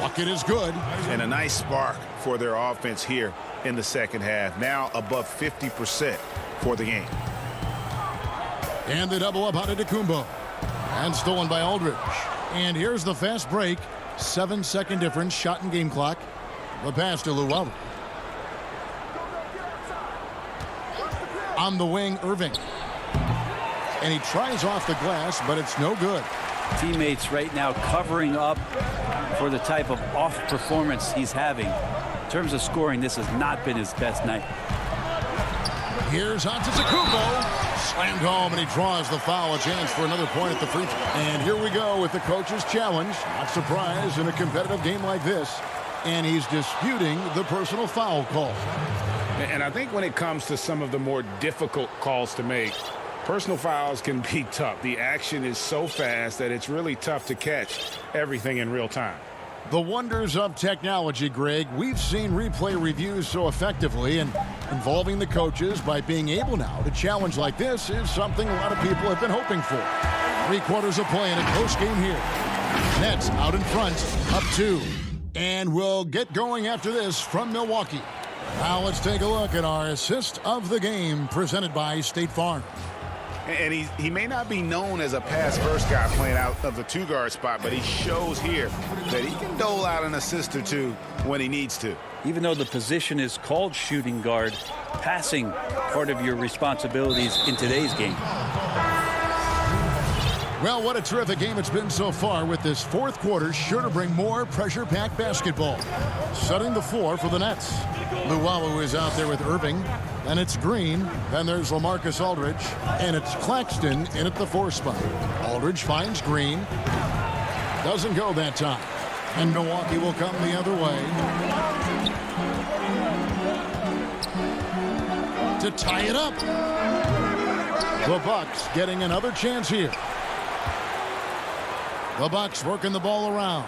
Bucket is good. And a nice spark for their offense here in the second half. Now above 50% for the game. And the double up on Antetokounmpo. And stolen by Aldridge. And here's the fast break. 7-second difference, shot and game clock. The pass to Luwawu. On the wing, Irving. And he tries off the glass, but it's no good. Teammates right now covering up for the type of off performance he's having. In terms of scoring, this has not been his best night. Here's Antetokounmpo. Slammed home, and he draws the foul. A chance for another point at the free throw. And here we go with the coach's challenge. Not surprised in a competitive game like this. And he's disputing the personal foul call. And I think when it comes to some of the more difficult calls to make, personal fouls can be tough. The action is so fast that it's really tough to catch everything in real time. The wonders of technology, Greg. We've seen replay reviews so effectively, and Involving the coaches by being able now to challenge like this is something a lot of people have been hoping for. 3 quarters of play in a close game here. Nets out in front, up 2. And we'll get going after this from Milwaukee. Now let's take a look at our assist of the game presented by State Farm. And he may not be known as a pass-first guy playing out of the 2-guard spot, but he shows here that he can dole out an assist or 2 when he needs to. Even though the position is called shooting guard, passing part of your responsibilities in today's game. Well, what a terrific game it's been so far, with this 4th quarter sure to bring more pressure-packed basketball. Setting the floor for the Nets. Luwawu is out there with Irving. Then it's Green. Then there's LaMarcus Aldridge. And it's Claxton in at the 4 spot. Aldridge finds Green. Doesn't go that time. And Milwaukee will come the other way. To tie it up. The Bucks getting another chance here. The Bucks working the ball around.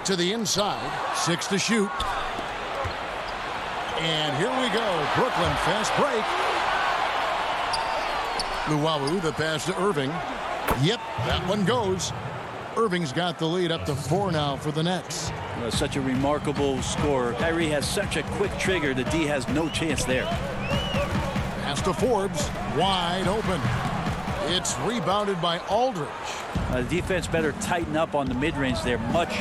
To the inside. 6 to shoot. And here we go. Brooklyn fast break. Luwawu, the pass to Irving. Yep, that one goes. Irving's got the lead up to 4 now for the Nets. Such a remarkable scorer. Kyrie has such a quick trigger. The D has no chance there. Pass to Forbes. Wide open. It's rebounded by Aldridge. The defense better tighten up on the mid-range there. Much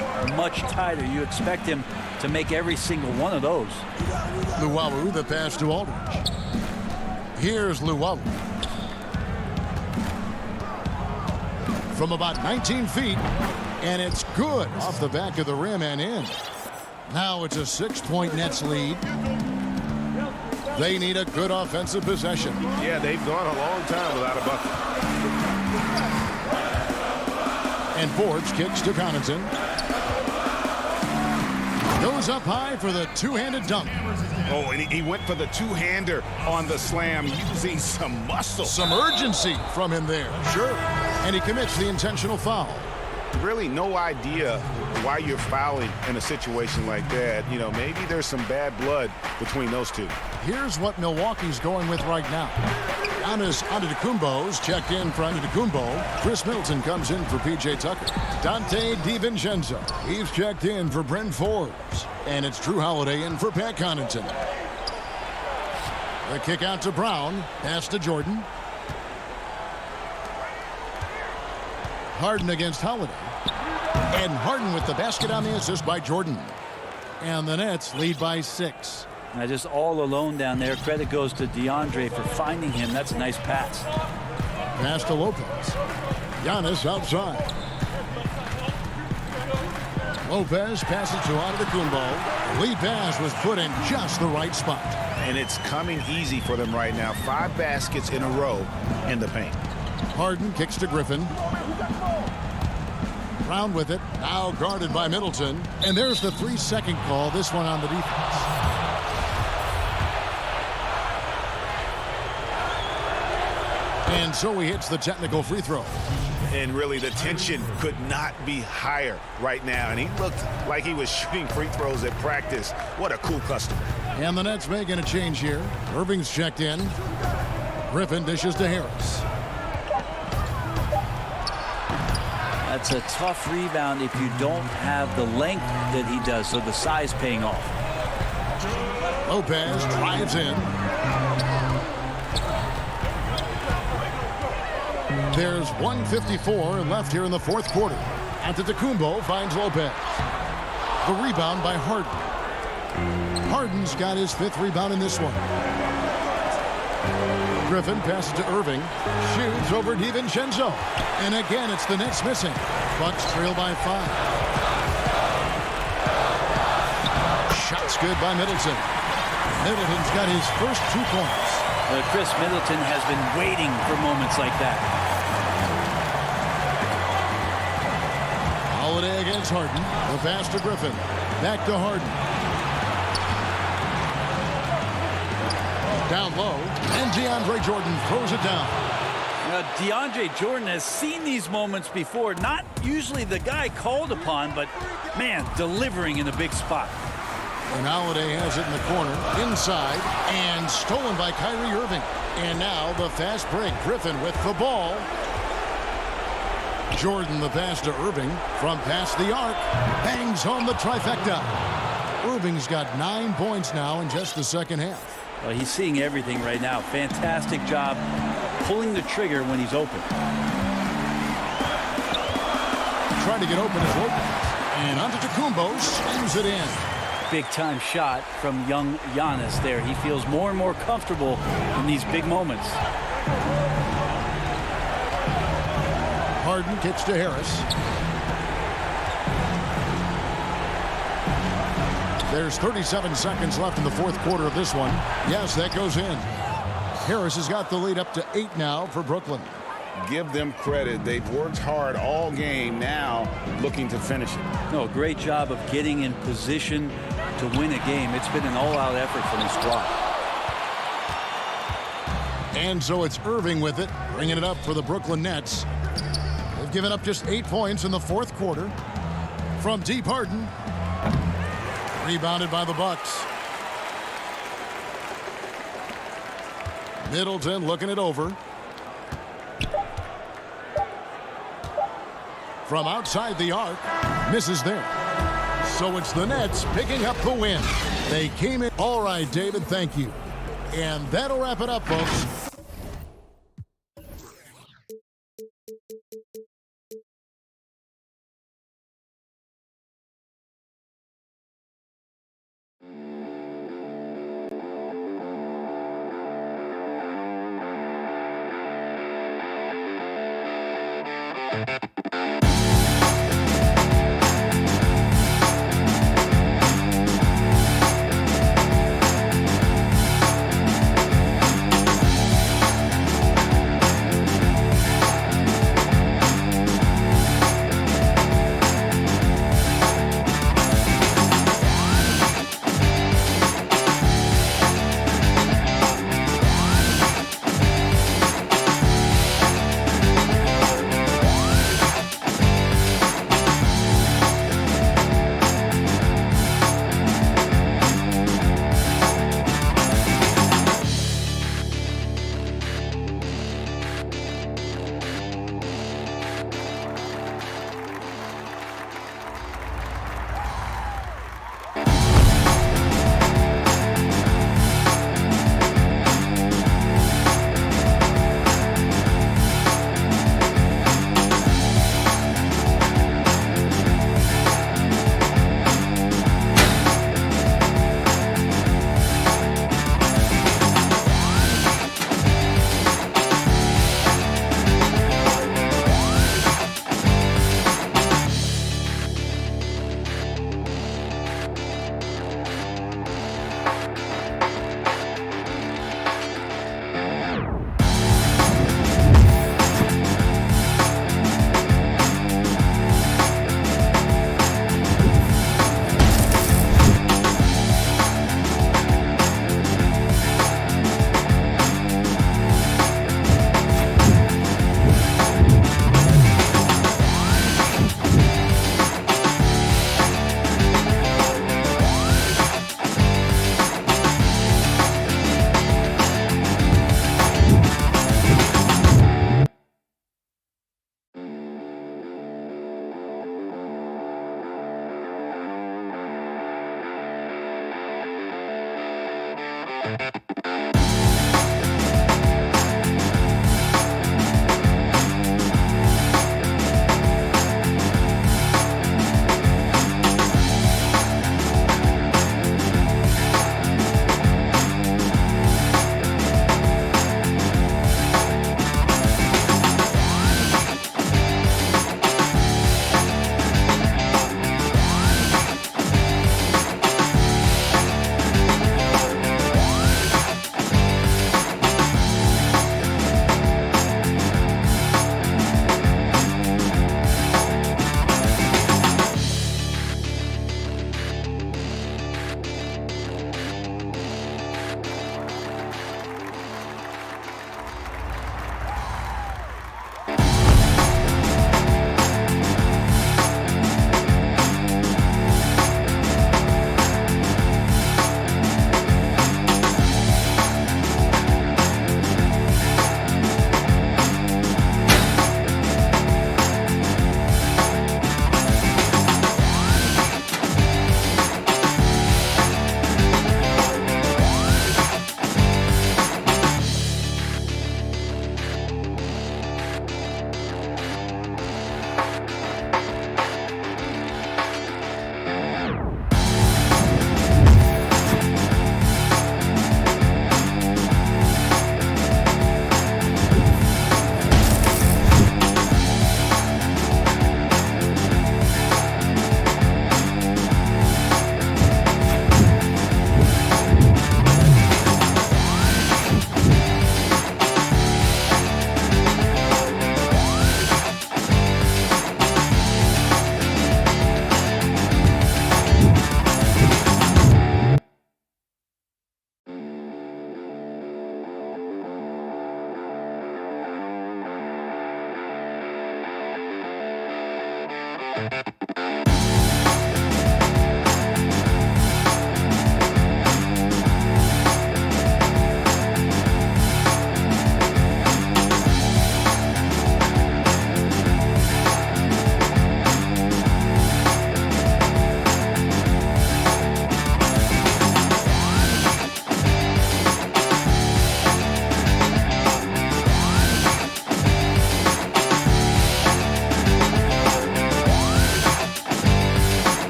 tighter. You expect him to make every single one of those. Luwawu, the pass to Aldridge. Here's Luwawu. From about 19 feet, and it's good off the back of the rim and in. Now it's a 6-point Nets lead. They need a good offensive possession. Yeah, they've gone a long time without a bucket. And Forbes kicks to Connaughton. Goes up high for the 2-handed dunk. Oh, and he went for the 2-hander on the slam, using some muscle. Some urgency from him there. Sure. And he commits the intentional foul. Really no idea why you're fouling in a situation like that. You know, maybe there's some bad blood between those two. Here's what Milwaukee's going with right now. Giannis Antetokounmpo's checked in for Antetokounmpo. Chris Middleton comes in for P.J. Tucker. Dante DiVincenzo, he's checked in for Bryn Forbes. And it's Drew Holiday in for Pat Connaughton. The kick out to Brown. Pass to Jordan. Harden against Holiday. And Harden with the basket on the assist by Jordan. And the Nets lead by 6. Now just all alone down there. Credit goes to DeAndre for finding him. That's a nice pass. Pass to Lopez. Giannis outside. Lopez passes to Antetokounmpo. Lead pass was put in just the right spot. And it's coming easy for them right now. 5 baskets in a row in the paint. Harden kicks to Griffin. Brown with it. Now guarded by Middleton. And there's the 3-second call. This one on the defense. And so he hits the technical free throw. And really, the tension could not be higher right now. And he looked like he was shooting free throws at practice. What a cool customer. And the Nets making a change here. Irving's checked in. Griffin dishes to Harris. That's a tough rebound if you don't have the length that he does, so the size paying off. Lopez drives in. There's 1:54 left here in the 4th quarter. Antetokounmpo finds Lopez. The rebound by Harden. Harden's got his 5th rebound in this one. Griffin passes to Irving. Shoots over DiVincenzo. And again, it's the Nets missing. Bucks trail by 5. Shots good by Middleton. Middleton's got his first 2 points. Chris Middleton has been waiting for moments like that. Holiday against Harden. The pass to Griffin. Back to Harden. Down low. And DeAndre Jordan throws it down. DeAndre Jordan has seen these moments before. Not usually the guy called upon, but, man, delivering in a big spot. And Holiday has it in the corner, inside, and stolen by Kyrie Irving. And now the fast break. Griffin with the ball. Jordan the pass to Irving from past the arc. Bangs home the trifecta. Irving's got 9 points now in just the second half. Well, he's seeing everything right now. Fantastic job pulling the trigger when he's open. Trying to get open as Lopez. And Antetokounmpo slams it in. Big-time shot from young Giannis there. He feels more and more comfortable in these big moments. Harden kicks to Harris. There's 37 seconds left in the fourth quarter of this one. Yes, that goes in. Harris has got the lead up to 8 now for Brooklyn. Give them credit. They've worked hard all game, now looking to finish it. No, great job of getting in position to win a game. It's been an all-out effort from the squad. And so it's Irving with it, bringing it up for the Brooklyn Nets. They've given up just 8 points in the fourth quarter. From deep, Harden. Rebounded by the Bucks. Middleton looking it over. From outside the arc, misses there. So it's the Nets picking up the win. They came in. All right, David, thank you. And that'll wrap it up, folks.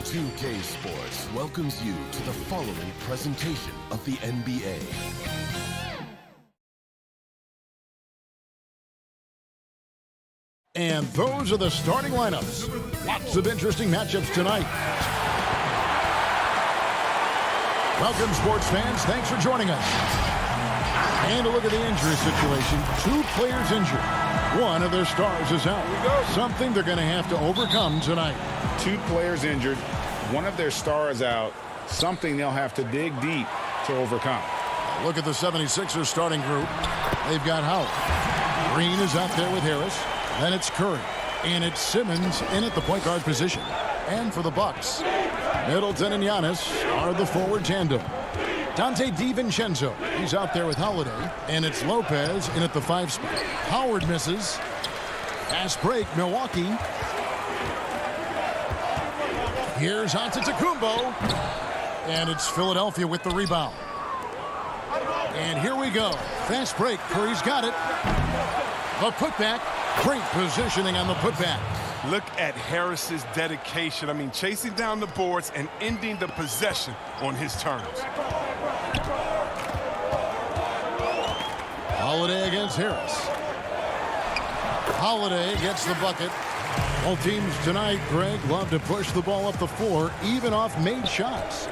2K Sports welcomes you to the following presentation of the NBA. And those are the starting lineups. Lots of interesting matchups tonight. Welcome, sports fans. Thanks for joining us. And a look at the injury situation. 2 players injured. One of their stars is out. Something they're going to have to overcome tonight. 2 players injured. One of their stars out. Something they'll have to dig deep to overcome. Look at the 76ers starting group. They've got Howard. Green is out there with Harris. Then it's Curry. And it's Simmons in at the point guard position. And for the Bucks, Middleton and Giannis are the forward tandem. Dante DiVincenzo, he's out there with Holiday. And it's Lopez in at the 5 spot. Howard misses. Fast break, Milwaukee. Here's Antetokounmpo. And it's Philadelphia with the rebound. And here we go. Fast break. Curry's got it. The putback. Great positioning on the putback. Look at Harris's dedication. I mean, chasing down the boards and ending the possession on his terms. Holiday against Harris. Holiday gets the bucket. Both teams tonight, Greg, love to push the ball up the floor, even off made shots.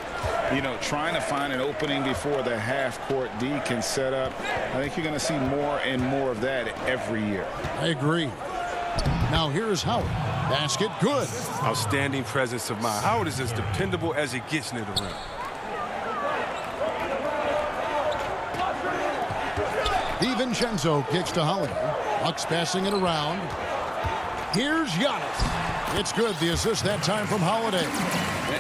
You know, trying to find an opening before the half-court D can set up. I think you're going to see more and more of that every year. I agree. Now here's Howard. Basket good. Outstanding presence of mind. Howard is as dependable as it gets near the rim. DiVincenzo kicks to Holiday. Bucks passing it around. Here's Giannis. It's good. The assist that time from Holiday.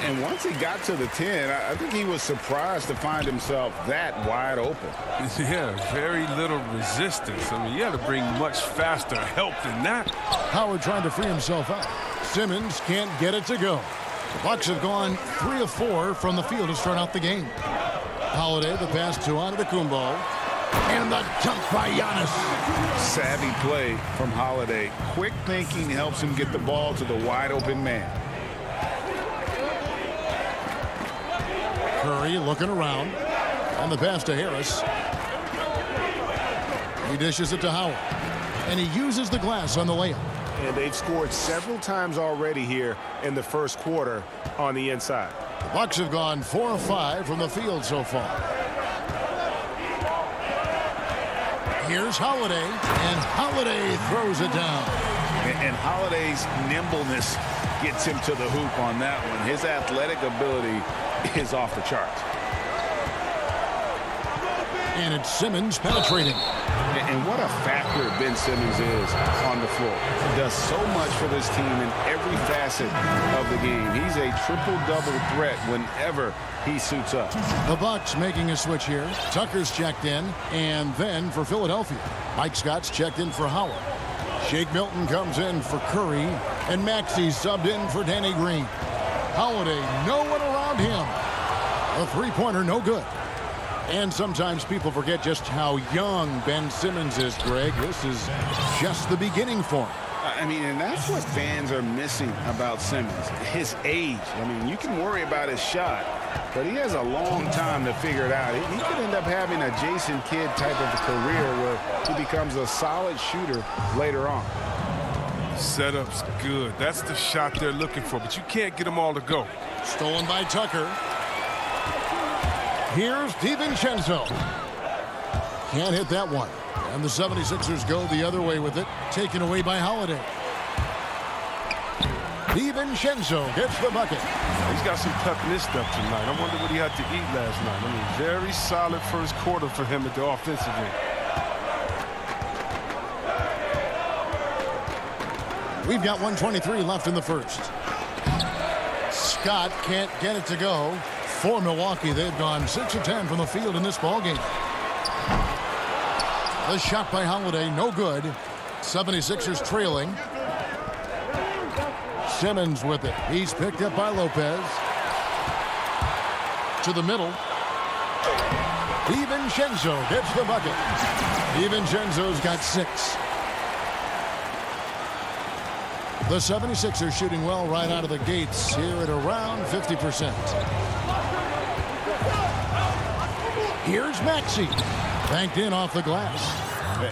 And once he got to the 10, I think he was surprised to find himself that wide open. Yeah, very little resistance. I mean, you had to bring much faster help than that. Howard trying to free himself up. Simmons can't get it to go. The Bucks have gone 3 of 4 from the field to start out the game. Holiday, the pass to Antetokounmpo. And the dunk by Giannis. Savvy play from Holiday. Quick thinking helps him get the ball to the wide open man. Curry looking around. And the pass to Harris. He dishes it to Howard. And he uses the glass on the layup. And they've scored several times already here in the first quarter on the inside. The Bucks have gone 4 of 5 from the field so far. Here's Holiday, and Holiday throws it down. And Holiday's nimbleness gets him to the hoop on that one. His athletic ability is off the charts. And it's Simmons penetrating. And what a factor Ben Simmons is on the floor. He does so much for this team in every facet of the game. He's a triple-double threat whenever he suits up. The Bucks making a switch here. Tucker's checked in. And then for Philadelphia, Mike Scott's checked in for Howard. Shake Milton comes in for Curry. And Maxey subbed in for Danny Green. Holiday, no one around him. A three-pointer, no good. And sometimes people forget just how young Ben Simmons is, Greg. This is just the beginning for him. I mean, and that's what fans are missing about Simmons, his age. I mean, you can worry about his shot, but he has a long time to figure it out. He could end up having a Jason Kidd type of career where he becomes a solid shooter later on. Setup's good. That's the shot they're looking for, but you can't get them all to go. Stolen by Tucker. Here's DiVincenzo. Can't hit that one. And the 76ers go the other way with it. Taken away by Holiday. DiVincenzo gets the bucket. He's got some pep in his step tonight. I wonder what he had to eat last night. I mean, very solid first quarter for him at the offensive end. We've got 1:23 left in the first. Scott can't get it to go. For Milwaukee, they've gone 6 of 10 from the field in this ballgame. The shot by Holiday, no good. 76ers trailing. Simmons with it. He's picked up by Lopez. To the middle. DiVincenzo gets the bucket. DiVincenzo's got 6. The 76ers shooting well right out of the gates here at around 50%. Here's Maxey. Banked in off the glass.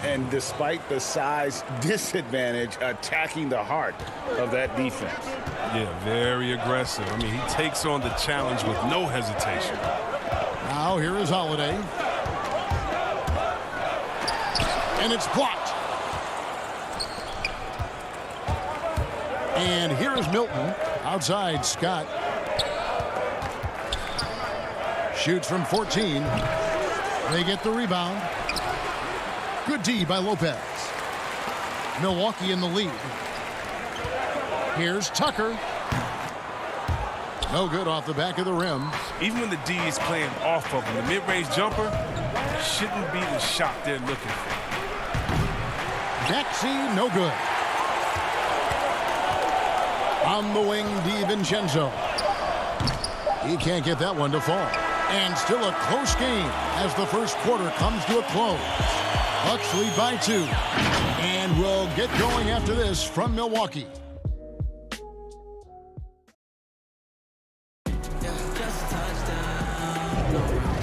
And despite the size disadvantage, attacking the heart of that defense. Yeah, very aggressive. I mean, he takes on the challenge with no hesitation. Now here is Holiday. And it's blocked. And here is Milton. Outside, Scott. Shoots from 14. They get the rebound. Good D by Lopez. Milwaukee in the lead. Here's Tucker. No good off the back of the rim. Even when the D is playing off of him, the mid-range jumper shouldn't be the shot they're looking for. Maxey, no good. On the wing, DiVincenzo. He can't get that one to fall. And still a close game as the first quarter comes to a close. Bucks lead by 2. And we'll get going after this from Milwaukee.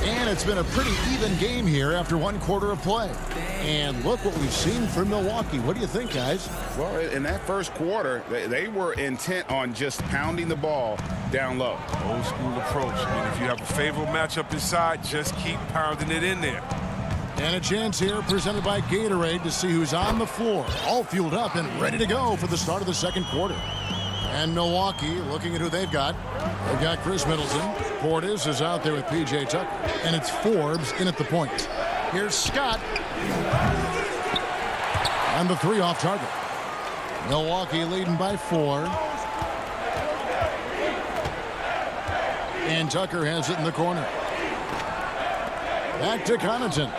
And it's been a pretty even game here after one quarter of play. And look what we've seen from Milwaukee. What do you think, guys? Well, in that first quarter, they were intent on just pounding the ball down low. Old school approach. I mean, if you have a favorable matchup inside, just keep pounding it in there. And a chance here presented by Gatorade to see who's on the floor. All fueled up and ready to go for the start of the second quarter. And Milwaukee looking at who they've got. They've got Chris Middleton. Portis is out there with P.J. Tucker. And it's Forbes in at the point. Here's Scott. And the 3 off target. Milwaukee leading by 4. And Tucker has it in the corner. Back to Connaughton.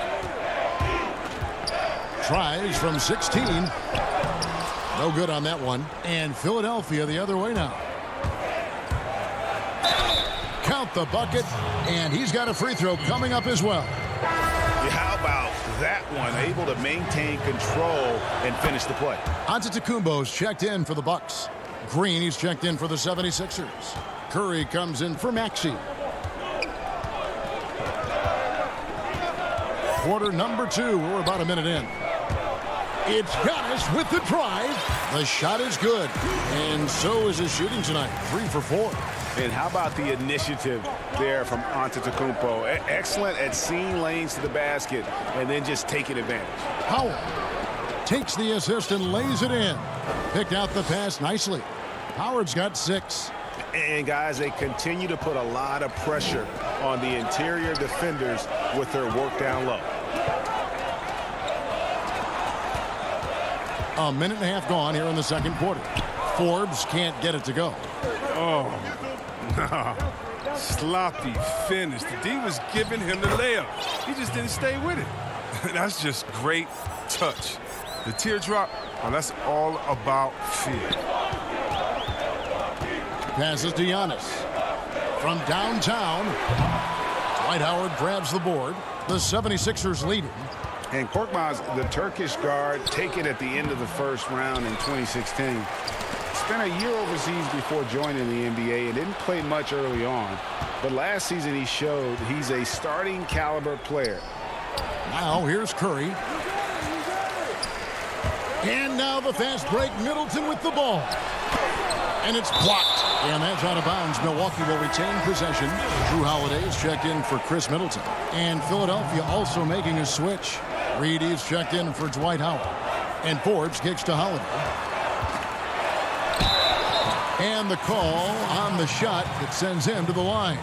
Tries from 16. No good on that one. And Philadelphia the other way now. Count the bucket. And he's got a free throw coming up as well. How about that one? Able to maintain control and finish the play. Antetokounmpo's checked in for the Bucks. Green, he's checked in for the 76ers. Curry comes in for Maxey. Quarter number 2. We're about a minute in. It's Giannis with the drive. The shot is good. And so is his shooting tonight. 3 for 4. And how about the initiative there from Antetokounmpo? Excellent at seeing lanes to the basket and then just taking advantage. Howard takes the assist and lays it in. Picked out the pass nicely. Howard's got 6. And guys, they continue to put a lot of pressure on the interior defenders with their work down low. A minute and a half gone here in the second quarter. Forbes can't get it to go. Oh, no. Sloppy finish. The D was giving him the layup. He just didn't stay with it. That's just great touch. The teardrop, well, that's all about fear. Passes to Giannis. From downtown, Dwight Howard grabs the board. The 76ers lead him. And Korkmaz, the Turkish guard, taken at the end of the first round in 2016. Spent a year overseas before joining the NBA and didn't play much early on. But last season he showed he's a starting caliber player. Now here's Curry. And now the fast break. Middleton with the ball. And it's blocked. And that's out of bounds. Milwaukee will retain possession. Drew Holiday is checked in for Chris Middleton. And Philadelphia also making a switch. Reed is checked in for Dwight Howard. And Forbes kicks to Holiday. And the call on the shot that sends him to the line.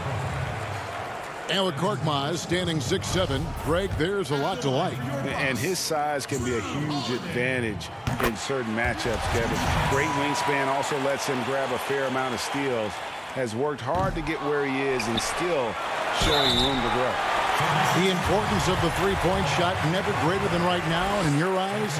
Alec Korkmaz standing 6'7". Greg, there's a lot to like. And his size can be a huge advantage in certain matchups, Kevin. Great wingspan also lets him grab a fair amount of steals. Has worked hard to get where he is and still showing room to grow. The importance of the three-point shot never greater than right now. And in your eyes,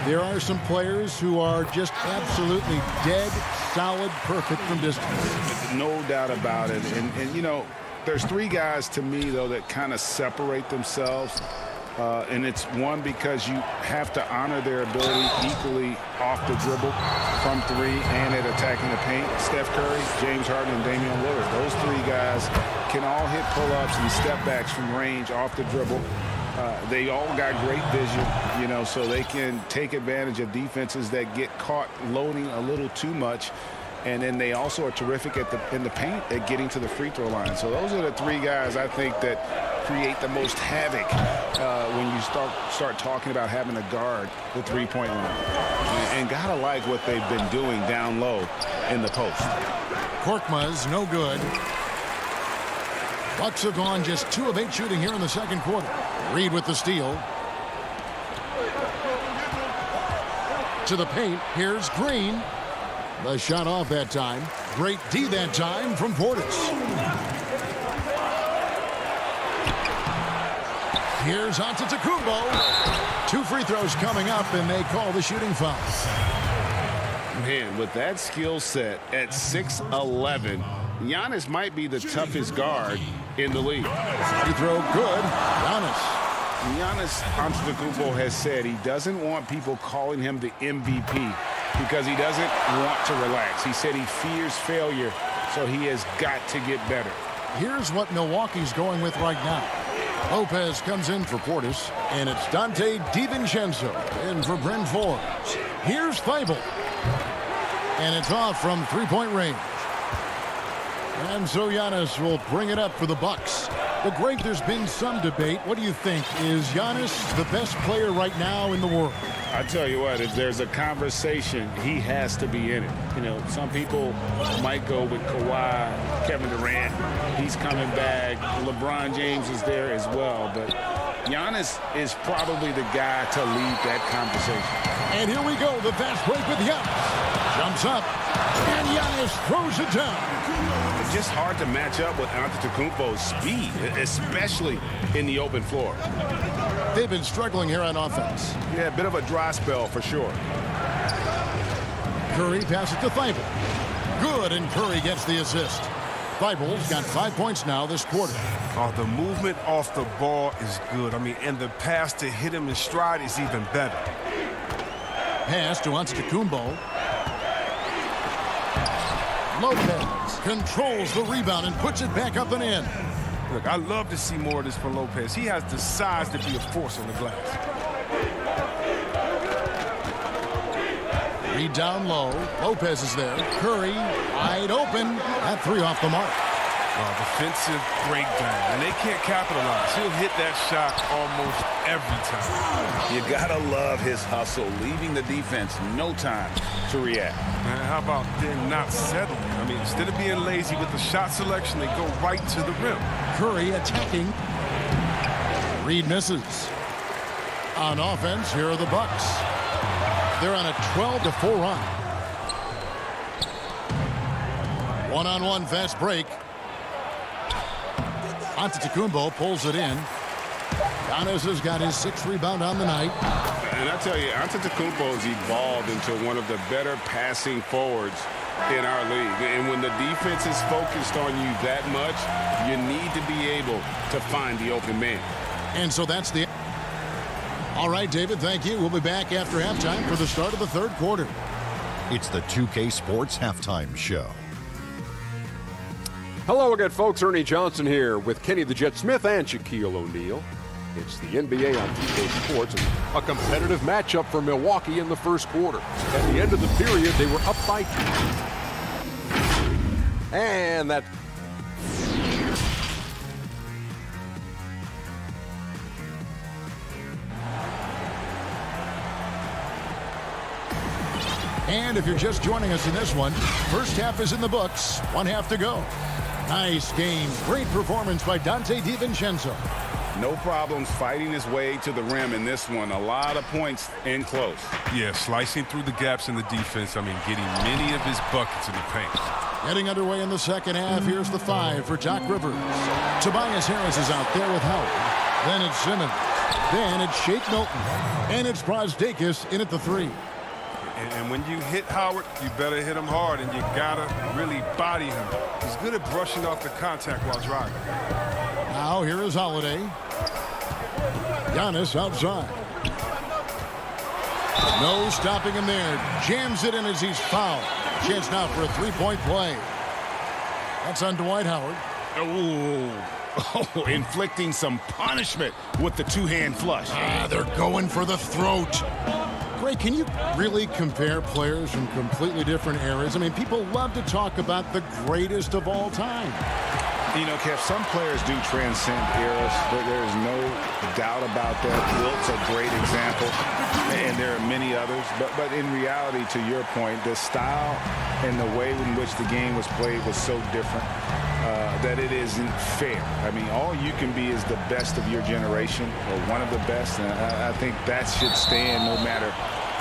there are some players who are just absolutely dead, solid, perfect from distance. No doubt about it. And you know, there's 3 guys to me, though, that kind of separate themselves. And it's one because you have to honor their ability equally off the dribble from three and at attacking the paint. Steph Curry, James Harden, and Damian Lillard. Those three guys can all hit pull-ups and step-backs from range off the dribble. They all got great vision, you know, so they can take advantage of defenses that get caught loading a little too much. And then they also are terrific in the paint at getting to the free throw line. So those are the three guys I think that create the most havoc when you start talking about having a guard the three-point line. And gotta like what they've been doing down low in the post. Korkmaz no good. Bucks have gone just 2 of 8 shooting here in the second quarter. Reed with the steal. To the paint. Here's Green. The shot off that time. Great D that time from Portis. Here's Antetokounmpo. 2 free throws coming up, and they call the shooting foul. Man, with that skill set at 6'11", Giannis might be the toughest guard in the league. Free throw good. Giannis Antetokounmpo has said he doesn't want people calling him the MVP because he doesn't want to relax. He said he fears failure, so he has got to get better. Here's what Milwaukee's going with right now. Lopez comes in for Portis, and it's Dante DiVincenzo in for Bryn Forbes. Here's Thibault, and it's off from three-point range. And so Giannis will bring it up for the Bucks. Well, Greg, there's been some debate. What do you think? Is Giannis the best player right now in the world? I tell you what, if there's a conversation, he has to be in it. You know, some people might go with Kawhi, Kevin Durant. He's coming back. LeBron James is there as well. But Giannis is probably the guy to lead that conversation. And here we go, the fast break with Giannis. Jumps up, and Giannis throws it down. It's just hard to match up with Antetokounmpo's speed, especially in the open floor. They've been struggling here on offense. Yeah, a bit of a dry spell for sure. Curry passes to Thibault. Good, and Curry gets the assist. Thibault's got 5 points now this quarter. Oh, the movement off the ball is good. I mean, and the pass to hit him in stride is even better. Pass to Antetokounmpo. Lopez controls the rebound and puts it back up and in. Look, I love to see more of this from Lopez. He has the size to be a force on the glass. Reed down low. Lopez is there. Curry wide open. That 3 off the mark. Defensive breakdown, and they can't capitalize. He'll hit that shot almost every time. You gotta love his hustle, leaving the defense no time to react. Man, how about them not settling? I mean, instead of being lazy with the shot selection, they go right to the rim. Curry attacking. Reed misses. On offense, here are the Bucks. They're on a 12-4 run. One-on-one fast break. Antetokounmpo pulls it in. Giannis has got his 6th rebound on the night. And I tell you, Antetokounmpo has evolved into one of the better passing forwards in our league. And when the defense is focused on you that much, you need to be able to find the open man. And so that's the... All right, David, thank you. We'll be back after halftime for the start of the third quarter. It's the 2K Sports Halftime Show. Hello again, folks. Ernie Johnson here with Kenny the Jet Smith and Shaquille O'Neal. It's the NBA on 2K Sports, and a competitive matchup for Milwaukee in the first quarter. At the end of the period, they were up by 2. And that... And if you're just joining us in this one, first half is in the books. 1 half to go. Nice game. Great performance by Dante DiVincenzo. No problems fighting his way to the rim in this one. A lot of points in close. Yeah, slicing through the gaps in the defense. I mean, getting many of his buckets in the paint. Getting underway in the second half. Here's the 5 for Doc Rivers. Tobias Harris is out there with Howard. Then it's Simmons. Then it's Shake Milton. And it's Brazdeikis in at the 3. And when you hit Howard, you better hit him hard, and you gotta really body him. He's good at brushing off the contact while driving. Now here is Holiday. Giannis outside. No stopping him there. Jams it in as he's fouled. Chance now for a three-point play. That's on Dwight Howard. Oh, inflicting some punishment with the two-hand flush. They're going for the throat. Gray, can you really compare players from completely different eras? I mean, people love to talk about the greatest of all time. You know, Kev, some players do transcend eras. There's no doubt about that. Wilt's a great example, and there are many others. But in reality, to your point, the style and the way in which the game was played was so different that it isn't fair. I mean, all you can be is the best of your generation, or one of the best, and I think that should stand no matter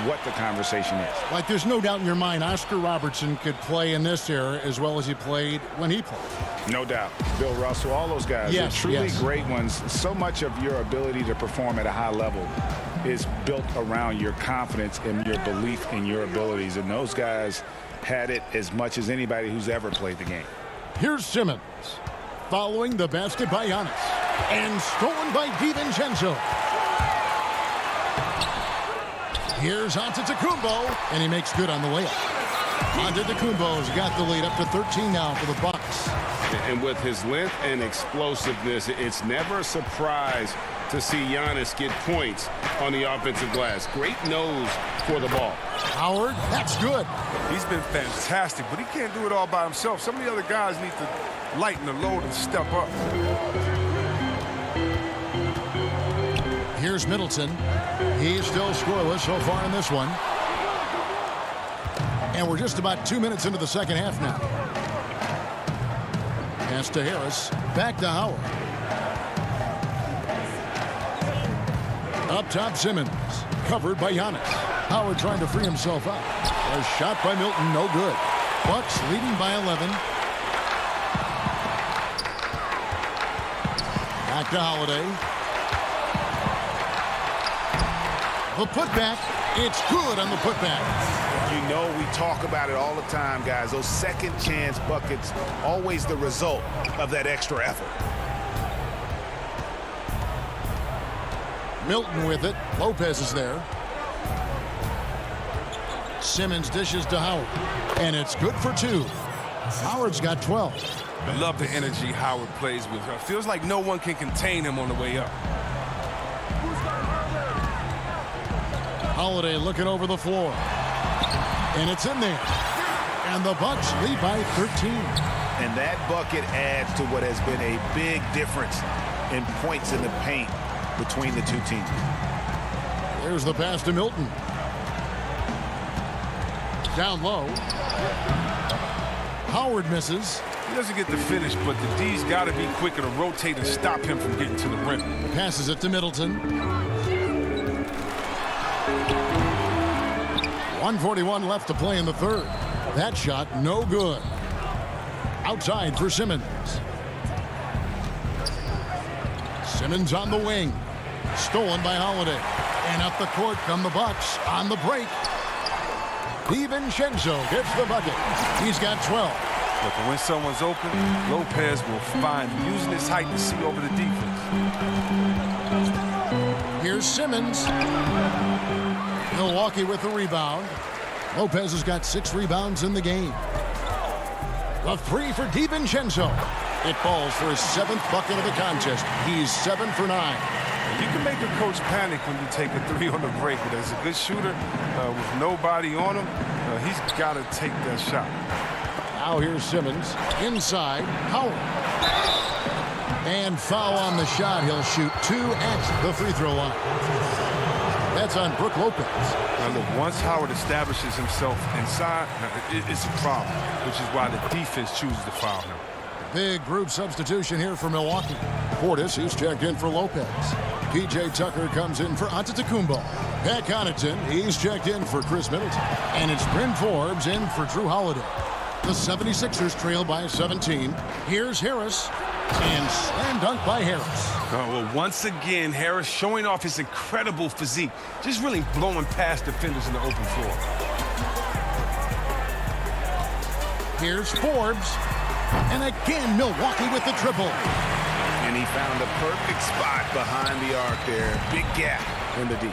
what the conversation is. Like, there's no doubt in your mind Oscar Robertson could play in this era as well as he played when he played. No doubt. Bill Russell, all those guys, they're truly great ones. So much of your ability to perform at a high level is built around your confidence and your belief in your abilities, and those guys had it as much as anybody who's ever played the game. Here's Simmons following the basket by Giannis and stolen by DiVincenzo. Here's Antetokounmpo, and he makes good on the layup. Antetokounmpo's got the lead up to 13 now for the Bucks. And with his length and explosiveness, it's never a surprise to see Giannis get points on the offensive glass. Great nose for the ball. Howard, that's good. He's been fantastic, but he can't do it all by himself. Some of the other guys need to lighten the load and step up. Here's Middleton. He's still scoreless so far in this one. And we're just about 2 minutes into the second half now. Pass to Harris. Back to Howard. Up top, Simmons. Covered by Giannis. Howard trying to free himself up. A shot by Milton, no good. Bucks leading by 11. Back to Holiday. The putback. It's good on the putback. You know, we talk about it all the time, guys. Those second chance buckets, always the result of that extra effort. Milton with it. Lopez is there. Simmons dishes to Howard. And it's good for two. Howard's got 12. I love the energy Howard plays with. It feels like no one can contain him on the way up. Holiday looking over the floor. And it's in there. And the Bucks lead by 13. And that bucket adds to what has been a big difference in points in the paint between the two teams. There's the pass to Milton. Down low. Howard misses. He doesn't get the finish, but the D's got to be quicker to rotate and stop him from getting to the rim. Passes it to Middleton. 1:41 left to play in the third. That shot, no good. Outside for Simmons. Simmons on the wing. Stolen by Holiday. And up the court come the Bucks on the break. DiVincenzo gets the bucket. He's got 12. Look, when someone's open, Lopez will find using his height to see over the defense. Here's Simmons. Milwaukee with the rebound. Lopez has got 6 rebounds in the game. A three for DiVincenzo. It falls for his 7th bucket of the contest. He's 7 for 9. You can make a coach panic when you take a 3 on the break, but as a good shooter with nobody on him, he's got to take that shot. Now here's Simmons. Inside, Howard. And foul on the shot. He'll shoot 2 at the free throw line. That's on Brook Lopez. Now look, once Howard establishes himself inside, it's a problem, which is why the defense chooses to foul him. Big group substitution here for Milwaukee. Portis, he's checked in for Lopez. P.J. Tucker comes in for Antetokounmpo. Pat Connaughton, he's checked in for Chris Middleton. And it's Bryn Forbes in for Drew Holiday. The 76ers trail by 17. Here's Harris. And slam dunk by Harris. Well, once again, Harris showing off his incredible physique. Just really blowing past defenders in the open floor. Here's Forbes. And again, Milwaukee with the triple. And he found the perfect spot behind the arc there. Big gap in the D.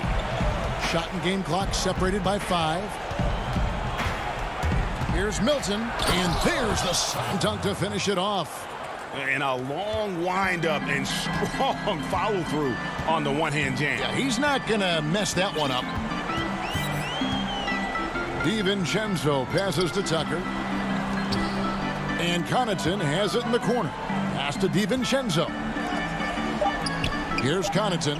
Shot and game clock separated by 5. Here's Milton, and there's the slam dunk to finish it off. And a long windup and strong follow through on the one-hand jam. Yeah, he's not going to mess that one up. DiVincenzo passes to Tucker. And Connaughton has it in the corner. Pass to DiVincenzo. Here's Connaughton.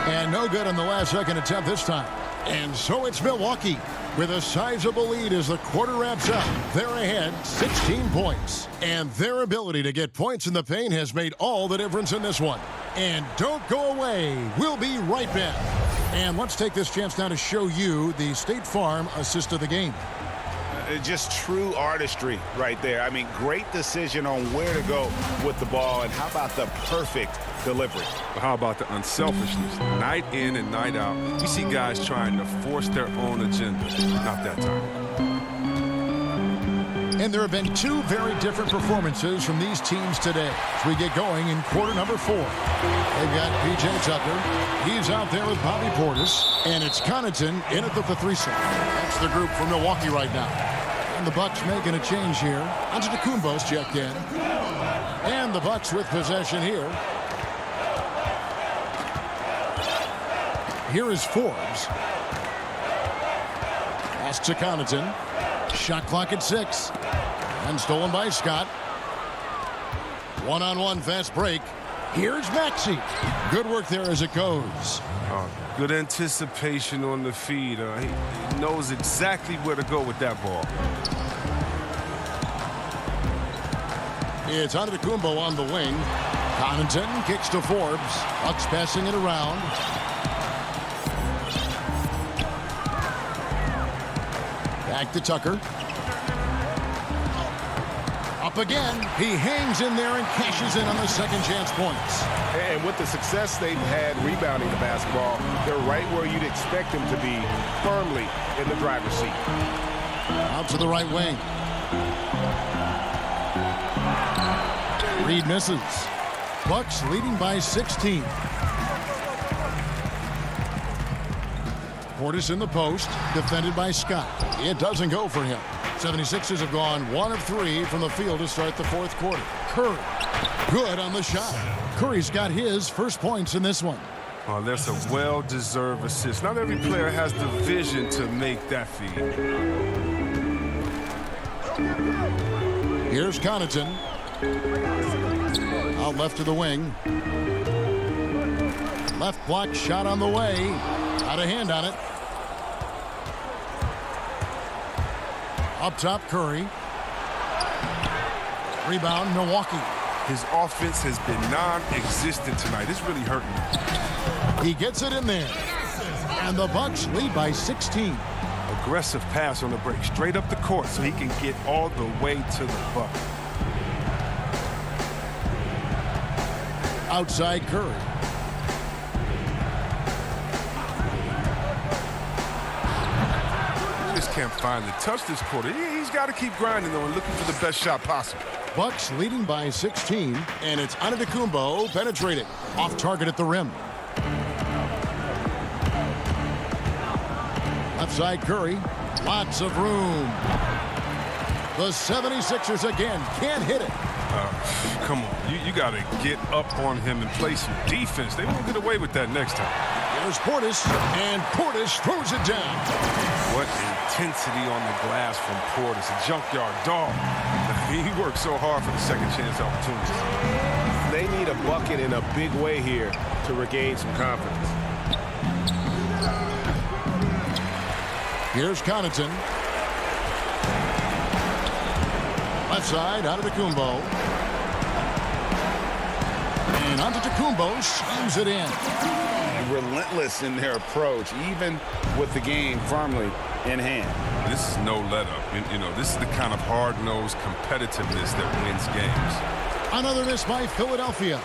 And no good on the last second attempt this time. And so it's Milwaukee with a sizable lead as the quarter wraps up. They're ahead 16 points. And their ability to get points in the paint has made all the difference in this one. And don't go away. We'll be right back. And let's take this chance now to show you the State Farm assist of the game. Just true artistry right there. I mean, great decision on where to go with the ball, and how about the perfect delivery? How about the unselfishness? Night in and night out, you see guys trying to force their own agenda. Not that time. And there have been 2 very different performances from these teams today as we get going in quarter number 4. They've got P.J. Tucker. He's out there with Bobby Portis. And it's Connaughton in at the threesome. That's the group for Milwaukee right now. And the Bucks making a change here. Antetokounmpo's checked in. And the Bucks with possession here. Here is Forbes. Pass to Connaughton. Shot clock at 6. And stolen by Scott. One-on-one fast break. Here's Maxey. Good work there as it goes. Good anticipation on the feed. He knows exactly where to go with that ball. It's Antetokounmpo on the wing. Connaughton kicks to Forbes. Bucks passing it around. Back to Tucker. Up again. He hangs in there and cashes in on the second chance points. And with the success they've had rebounding the basketball, they're right where you'd expect them to be, firmly in the driver's seat. Out to the right wing. Reed misses. Bucks leading by 16. Portis in the post, defended by Scott. It doesn't go for him. 76ers have gone 1 of 3 from the field to start the 4th quarter. Curry, good on the shot. Curry's got his first points in this one. Oh, that's a well-deserved assist. Not every player has the vision to make that feed. Here's Connaughton. Out left to the wing. Left block shot on the way. Out of hand on it. Up top, Curry. Rebound, Milwaukee. His offense has been non-existent tonight. It's really hurting him. He gets it in there. And the Bucks lead by 16. Aggressive pass on the break, straight up the court so he can get all the way to the bucket. Outside Curry. Just can't find the touch this quarter. He's got to keep grinding, though, and looking for the best shot possible. Bucks leading by 16, and it's Antetokounmpo penetrating. Off target at the rim. Left side Curry. Lots of room. The 76ers again can't hit it. Come on. You got to get up on him and play some defense. They won't get away with that next time. There's Portis, and Portis throws it down. What intensity on the glass from Portis, a junkyard dog. He worked so hard for the second chance opportunities. They need a bucket in a big way here to regain some confidence. Here's Connaughton. Left side, Antetokounmpo. And Antetokounmpo slams it in. Relentless in their approach, even with the game firmly in hand. This is no let-up. You know, this is the kind of hard-nosed competitiveness that wins games. Another miss by Philadelphia.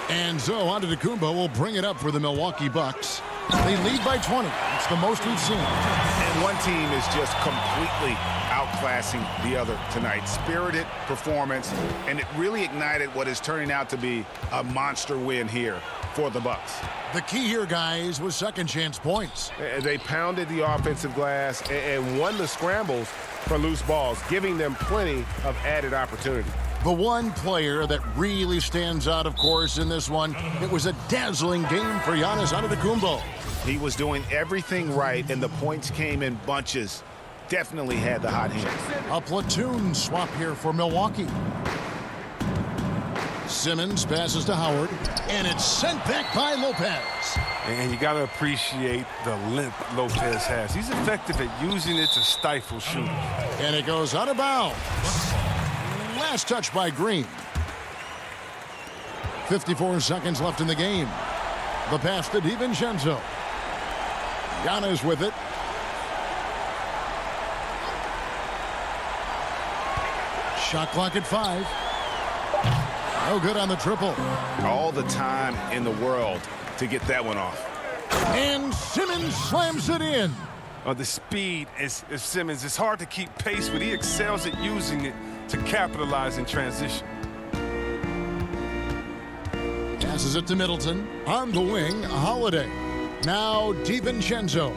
And so Antetokounmpo will bring it up for the Milwaukee Bucks. They lead by 20. It's the most we've seen. And one team is just completely outclassing the other tonight. Spirited performance, and it really ignited what is turning out to be a monster win here for the Bucks. The key here, guys, was second chance points. They pounded the offensive glass and won the scrambles for loose balls, giving them plenty of added opportunity. The one player that really stands out, of course, in this one, it was a dazzling game for Giannis Antetokounmpo. He was doing everything right, and the points came in bunches. Definitely had the hot hand. A platoon swap here for Milwaukee. Simmons passes to Howard, and it's sent back by Lopez. And you got to appreciate the length Lopez has. He's effective at using it to stifle shooters. And it goes out of bounds. Last touch by Green. 54 seconds left in the game. The pass to DiVincenzo. Giannis with it. Shot clock at 5. No good on the triple. All the time in the world to get that one off. And Simmons slams it in. The speed is Simmons. It's hard to keep pace, but he excels at using it to capitalize in transition. Passes it to Middleton. On the wing, Holiday. Now DiVincenzo.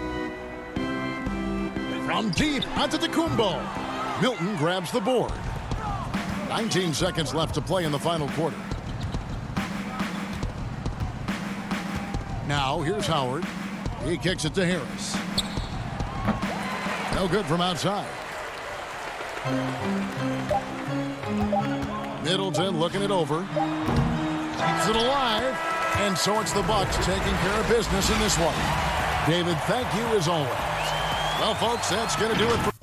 From deep, Antetokounmpo. Milton grabs the board. 19 seconds left to play in the final quarter. Now, here's Howard. He kicks it to Harris. No good from outside. Middleton looking it over. Keeps it alive. And so it's the Bucks taking care of business in this one. David, thank you as always. Well, folks, that's going to do it for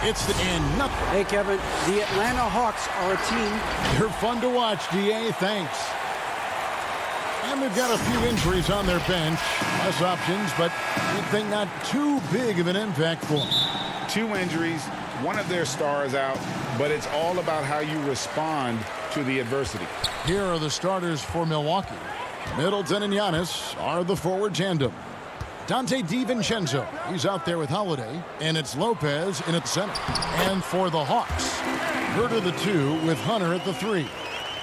It's the end. Nothing. Hey, Kevin, the Atlanta Hawks are a team. They're fun to watch, DA. Thanks. And they've got a few injuries on their bench. Less options, but you'd think not too big of an impact for them. 2 injuries, one of their stars out, but it's all about how you respond to the adversity. Here are the starters for Milwaukee. Middleton and Giannis are the forward tandem. Dante DiVincenzo. He's out there with Holiday. And it's Lopez in at the center. And for the Hawks, Herter the 2 with Hunter at the 3.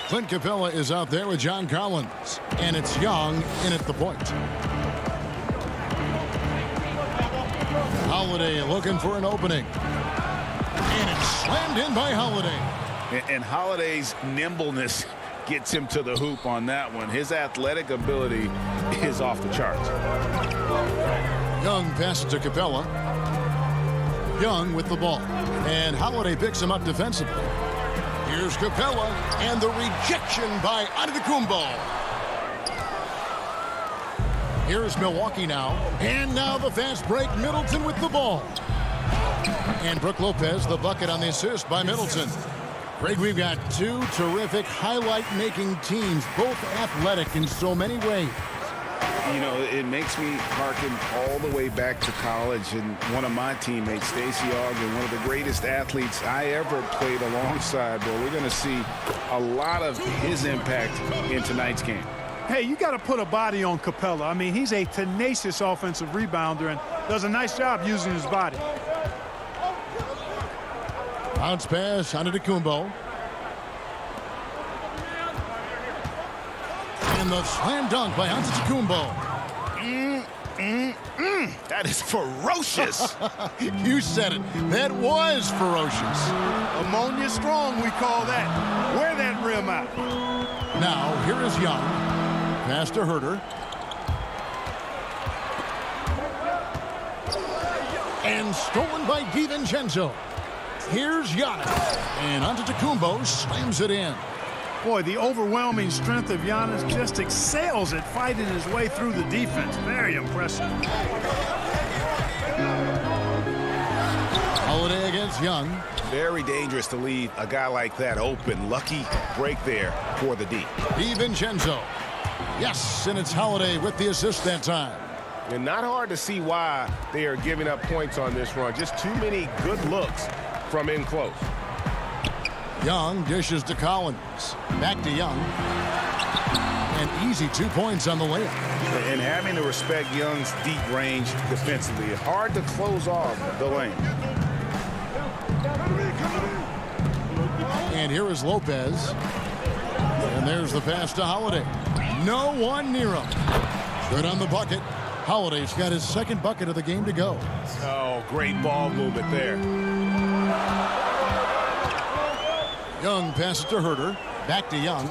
Clint Capella is out there with John Collins. And it's Young in at the point. Holiday looking for an opening. And it's slammed in by Holiday. And Holiday's nimbleness gets him to the hoop on that one. His athletic ability is off the charts. Young passes to Capella. Young with the ball. And Holiday picks him up defensively. Here's Capella, and the rejection by Antetokounmpo. Here's Milwaukee now. And now the fast break, Middleton with the ball. And Brook Lopez, the bucket on the assist by Middleton. Greg, we've got two terrific highlight-making teams, both athletic in so many ways. You know, it makes me harken all the way back to college, and one of my teammates, Stacey Ogden, one of the greatest athletes I ever played alongside. But we're going to see a lot of his impact in tonight's game. Hey, you got to put a body on Capella. I mean, he's a tenacious offensive rebounder and does a nice job using his body. Bounce pass, Antetokounmpo. And the slam dunk by Antetokounmpo. That is ferocious. You said it. That was ferocious. Ammonia strong, we call that. Wear that rim out. Now, here is Young. Pass to Herter. And stolen by DiVincenzo. Here's Giannis. And Antetokounmpo slams it in. Boy, the overwhelming strength of Giannis just excels at fighting his way through the defense. Very impressive. Holiday against Young. Very dangerous to leave a guy like that open. Lucky break there for the D. DiVincenzo. Yes, and it's Holiday with the assist that time. And not hard to see why they are giving up points on this run. Just too many good looks from in close. Young dishes to Collins. Back to Young. And easy 2 points on the layup. And having to respect Young's deep range defensively. Hard to close off the lane. And here is Lopez. And there's the pass to Holiday. No one near him. Good on the bucket. Holiday's got his second bucket of the game to go. Oh, great ball movement there. Young passes to Herter. Back to Young.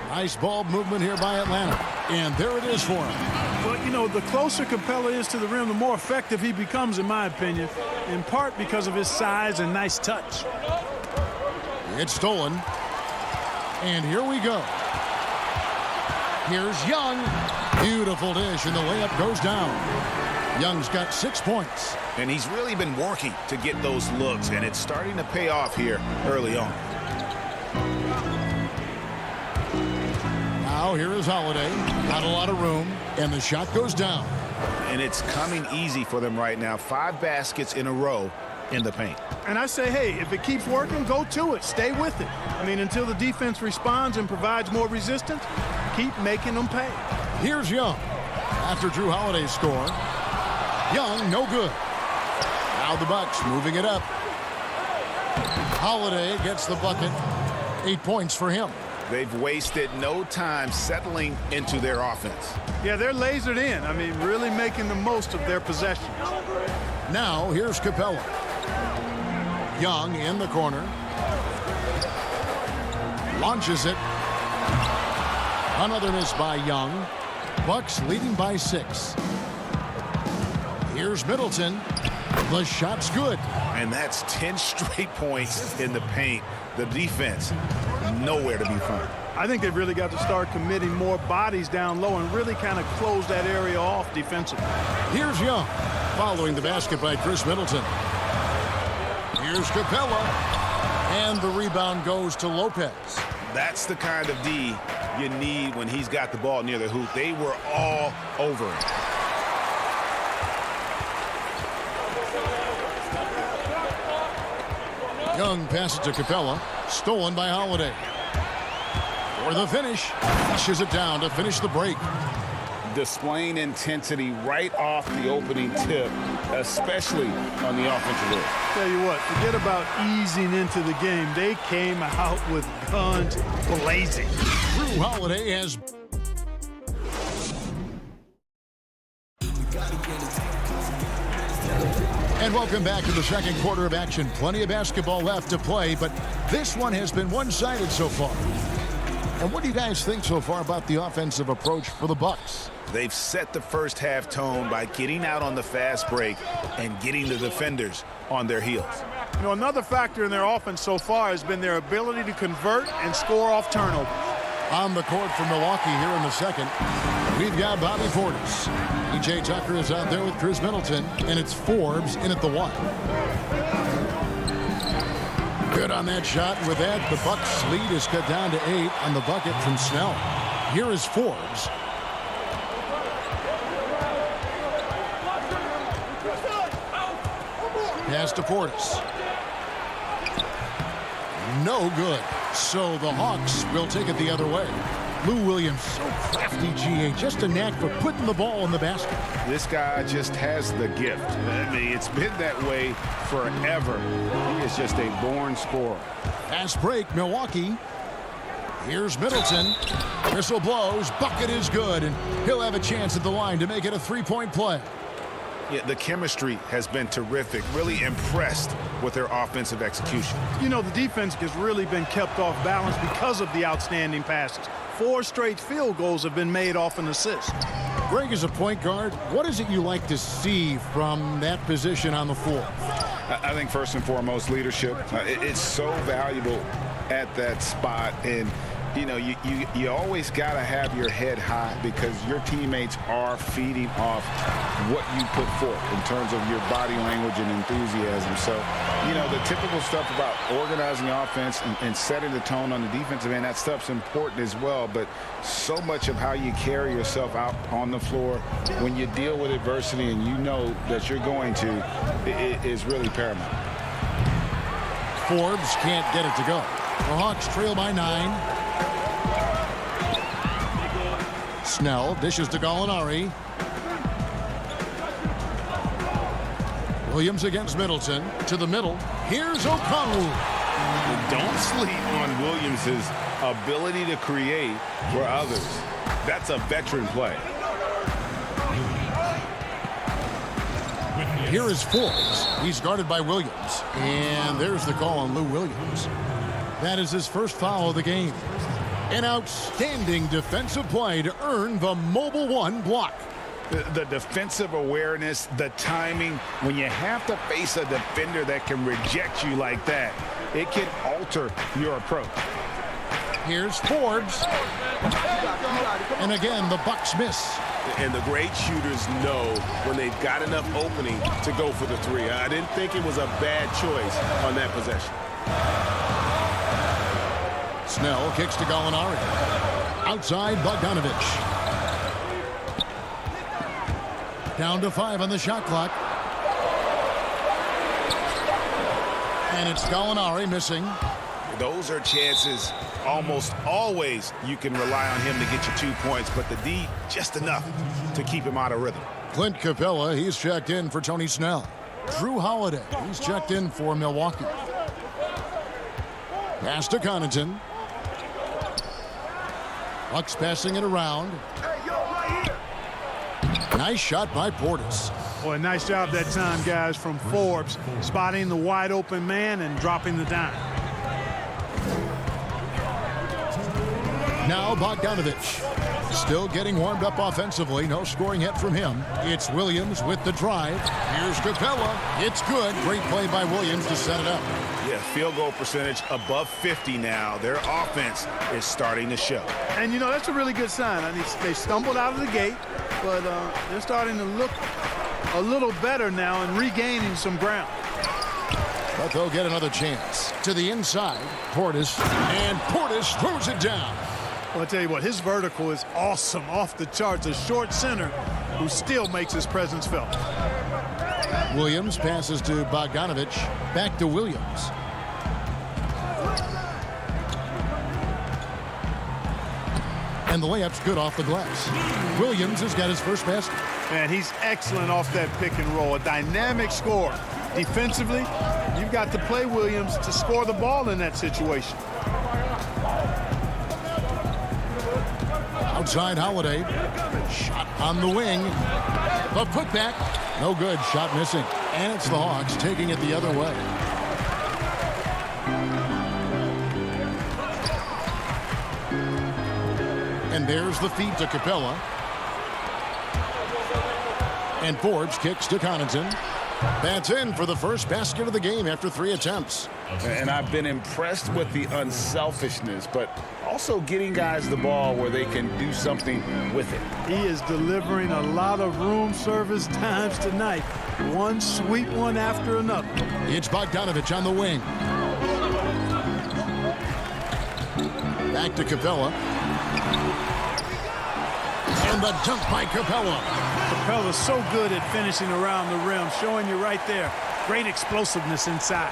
Nice ball movement here by Atlanta. And there it is for him. But, you know, the closer Capella is to the rim, the more effective he becomes, in my opinion, in part because of his size and nice touch. It's stolen. And here we go. Here's Young. Beautiful dish, and the layup goes down. Young's got 6 points. And he's really been working to get those looks, and it's starting to pay off here early on. Now here is Holiday. Not a lot of room, and the shot goes down. And it's coming easy for them right now. 5 baskets in a row in the paint. And I say, hey, if it keeps working, go to it. Stay with it. I mean, until the defense responds and provides more resistance, keep making them pay. Here's Young. After Drew Holiday's score. Young, no good. Now the Bucks moving it up. Holiday gets the bucket. 8 points for him. They've wasted no time settling into their offense. Yeah, they're lasered in. I mean, really making the most of their possessions. Now here's Capella. Young in the corner. Launches it. Another miss by Young. Bucks leading by 6. Here's Middleton. The shot's good. And that's 10 straight points in the paint. The defense, nowhere to be found. I think they've really got to start committing more bodies down low and really kind of close that area off defensively. Here's Young, following the basket by Chris Middleton. Here's Capella, and the rebound goes to Lopez. That's the kind of D you need when he's got the ball near the hoop. They were all over him. Young passes to Capella, stolen by Holiday. For the finish, flushes it down to finish the break. displaying intensity right off the opening tip, especially on the offensive end. Tell you what, forget about easing into the game. They came out with guns blazing. Drew Holiday has... And welcome back to the second quarter of action. Plenty of basketball left to play, but this one has been one-sided so far. And what do you guys think so far about the offensive approach for the Bucks? They've set the first half tone by getting out on the fast break and getting the defenders on their heels. You know, another factor in their offense so far has been their ability to convert and score off turnovers. On the court for Milwaukee here in the second, we've got Bobby Portis. E.J. Tucker is out there with Chris Middleton, and it's Forbes in at the one. Good on that shot. With that, the Bucks' lead is cut down to 8 on the bucket from Snell. Here is Forbes. Pass to Portis. No good. So the Hawks will take it the other way. Lou Williams, so crafty, GA. Just a knack for putting the ball in the basket. This guy just has the gift. I mean, it's been that way forever. He is just a born scorer. Fast break, Milwaukee. Here's Middleton. Whistle blows. Bucket is good, and he'll have a chance at the line to make it a three-point play. Yeah, the chemistry has been terrific. Really impressed with their offensive execution. You know, the defense has really been kept off balance because of the outstanding passes. 4 straight field goals have been made off an assist. Greg, as a point guard, what is it you like to see from that position on the floor? I think first and foremost, leadership. It's so valuable at that spot. And you know, you always got to have your head high because your teammates are feeding off what you put forth in terms of your body language and enthusiasm. So, you know, the typical stuff about organizing the offense and setting the tone on the defensive end, that stuff's important as well. But so much of how you carry yourself out on the floor when you deal with adversity and you know that you're going to is really paramount. Forbes can't get it to go. The Hawks trail by 9. Snell dishes to Gallinari. Williams against Middleton. To the middle. Here's O'Connell. Don't sleep on Williams' ability to create for others. That's a veteran play. Here is Forbes. He's guarded by Williams. And there's the call on Lou Williams. That is his first foul of the game. An outstanding defensive play to earn the Mobile One block. The defensive awareness, the timing, when you have to face a defender that can reject you like that, it can alter your approach. Here's Forbes. And again, the Bucks miss. And the great shooters know when they've got enough opening to go for the three. I didn't think it was a bad choice on that possession. Snell kicks to Gallinari. Outside, Bogdanovich. Down to 5 on the shot clock. And it's Gallinari missing. Those are chances almost always you can rely on him to get you 2 points, but the D just enough to keep him out of rhythm. Clint Capella, he's checked in for Tony Snell. Drew Holiday, he's checked in for Milwaukee. Pass to Connaughton. Bucks passing it around. Nice shot by Portis. Boy, nice job that time, guys, from Forbes, spotting the wide open man and dropping the dime. Now Bogdanovich. Still getting warmed up offensively. No scoring yet from him. It's Williams with the drive. Here's Capella. It's good. Great play by Williams to set it up. Yeah, field goal percentage above 50 now. Their offense is starting to show. And, you know, that's a really good sign. I mean, they stumbled out of the gate, but they're starting to look a little better now and regaining some ground. But they'll get another chance. To the inside, Portis. And Portis throws it down. Well, I'll tell you what, his vertical is awesome, off the charts. A short center who still makes his presence felt. Williams passes to Bogdanovich. Back to Williams. And the layup's good off the glass. Williams has got his first basket. Man, he's excellent off that pick and roll. A dynamic scorer. Defensively, you've got to play Williams to score the ball in that situation. Outside Holiday. Shot on the wing. The putback. No good. Shot missing. And it's the Hawks taking it the other way. And there's the feed to Capella. And Forbes kicks to Connaughton. That's in for the first basket of the game after 3 attempts. And I've been impressed with the unselfishness, but also getting guys the ball where they can do something with it. He is delivering a lot of room service times tonight. One sweet one after another. It's Bogdanovich on the wing. Back to Capella. And the dunk by Capella. Capella's so good at finishing around the rim, showing you right there. Great explosiveness inside.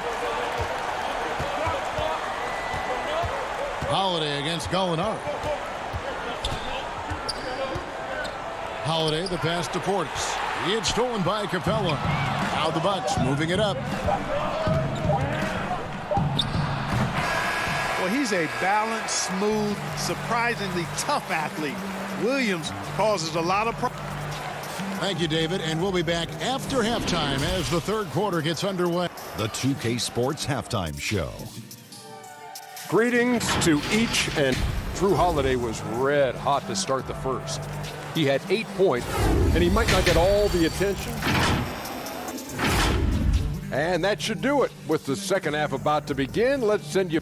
Holiday against Gallinari. Holiday, the pass to Portis. It's stolen by Capella. Now the Bucks moving it up. Well, he's a balanced, smooth, surprisingly tough athlete. Williams causes a lot of problems. Thank you, David, and we'll be back after halftime as the third quarter gets underway. The 2K Sports Halftime Show. Greetings to each and Drew Holiday was red hot to start the first. He had 8 points, and he might not get all the attention. And that should do it. With the second half about to begin, let's send you.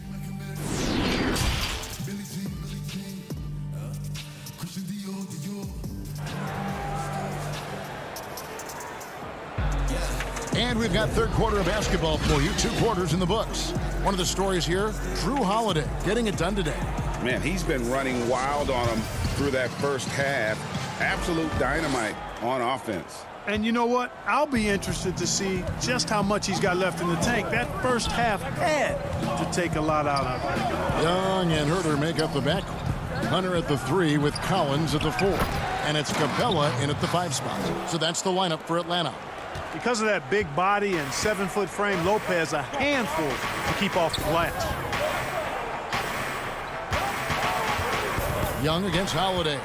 And we've got third quarter of basketball for you. 2 quarters in the books. One of the stories here, Drew Holiday getting it done today. Man, he's been running wild on them through that first half. Absolute dynamite on offense. And you know what? I'll be interested to see just how much he's got left in the tank. That first half had to take a lot out of it. Young and Herter make up the backcourt. Hunter at the 3 with Collins at the 4. And it's Capella in at the 5 spot. So that's the lineup for Atlanta. Because of that big body and 7-foot frame, Lopez a handful to keep off the glass. Young against Holiday.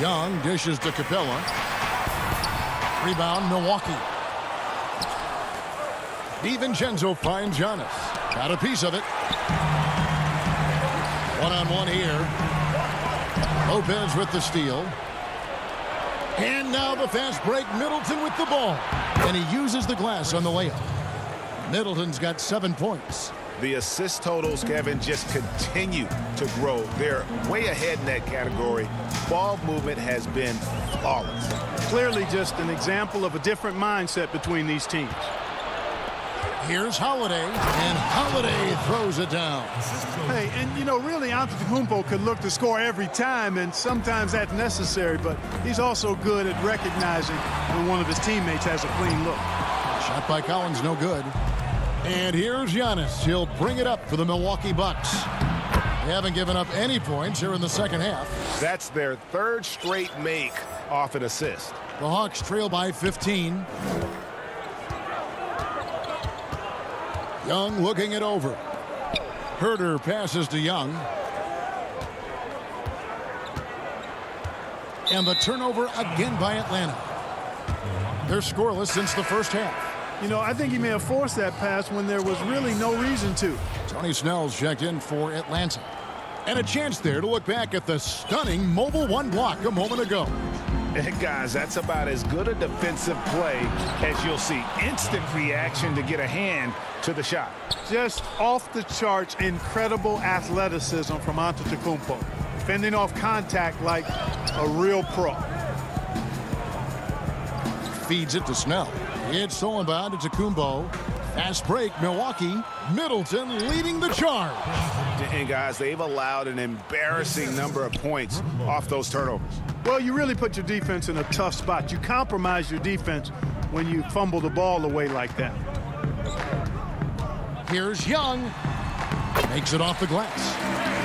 Young dishes to Capella. Rebound, Milwaukee. DiVincenzo finds Giannis. Got a piece of it. One-on-one here. Lopez with the steal. And now the fast break. Middleton with the ball. And he uses the glass on the layup. Middleton's got 7 points. The assist totals, Kevin, just continue to grow. They're way ahead in that category. Ball movement has been flawless. Clearly just an example of a different mindset between these teams. Here's Holiday, and Holiday throws it down. Hey, and you know, really, Antetokounmpo could look to score every time, and sometimes that's necessary, but he's also good at recognizing when one of his teammates has a clean look. Shot by Collins, no good. And here's Giannis. He'll bring it up for the Milwaukee Bucks. They haven't given up any points here in the second half. That's their 3rd straight make off an assist. The Hawks trail by 15. Young looking it over. Herter passes to Young. And the turnover again by Atlanta. They're scoreless since the first half. You know, I think he may have forced that pass when there was really no reason to. Tony Snell's checked in for Atlanta. And a chance there to look back at the stunning mobile 1 block a moment ago. And guys, that's about as good a defensive play as you'll see. Instant reaction to get a hand to the shot. Just off the charts, incredible athleticism from Antetokounmpo. Fending off contact like a real pro. Feeds it to Snell. It's stolen by Antetokounmpo. Fast break, Milwaukee. Middleton leading the charge. And guys, they've allowed an embarrassing number of points off those turnovers. Well, you really put your defense in a tough spot. You compromise your defense when you fumble the ball away like that. Here's Young. Makes it off the glass.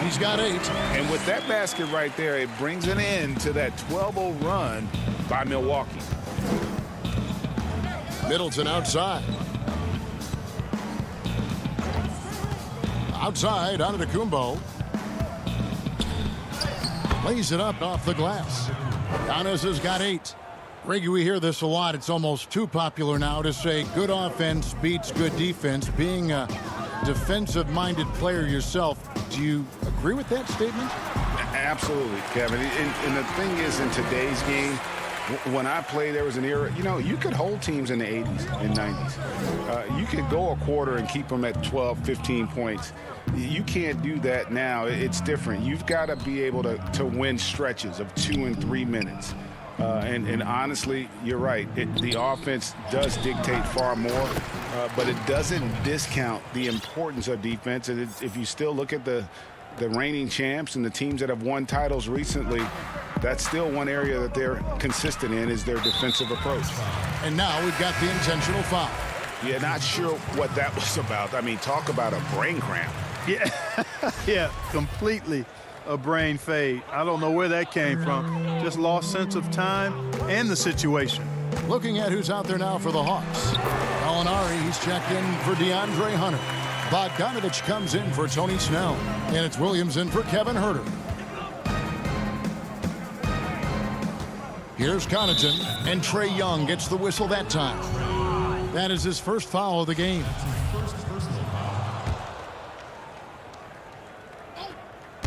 He's got 8. And with that basket right there, it brings an end to that 12-0 run by Milwaukee. Middleton outside. Outside, Antetokounmpo. Lays it up off the glass. Giannis has got 8. Reggie, we hear this a lot. It's almost too popular now to say good offense beats good defense. Being a defensive-minded player yourself, do you agree with that statement? Absolutely, Kevin. And the thing is, in today's game, when I played, there was an era, you could hold teams in the 80s and 90s. You could go a quarter and keep them at 12, 15 points. You can't do that now. It's different. You've got to be able to win stretches of 2 and 3 minutes. And honestly, you're right. The offense does dictate far more, but it doesn't discount the importance of defense. And if you still look at the reigning champs and the teams that have won titles recently, that's still one area that they're consistent in, is their defensive approach. And now we've got the intentional foul. Yeah, not sure what that was about. I mean, talk about a brain cramp. Yeah, yeah, completely a brain fade. I don't know where that came from. Just lost sense of time and the situation. Looking at who's out there now for the Hawks. Gallinari, he's checked in for DeAndre Hunter. Bogdanovich comes in for Tony Snell. And it's Williams in for Kevin Huerter. Here's Connaughton, and Trae Young gets the whistle that time. That is his first foul of the game.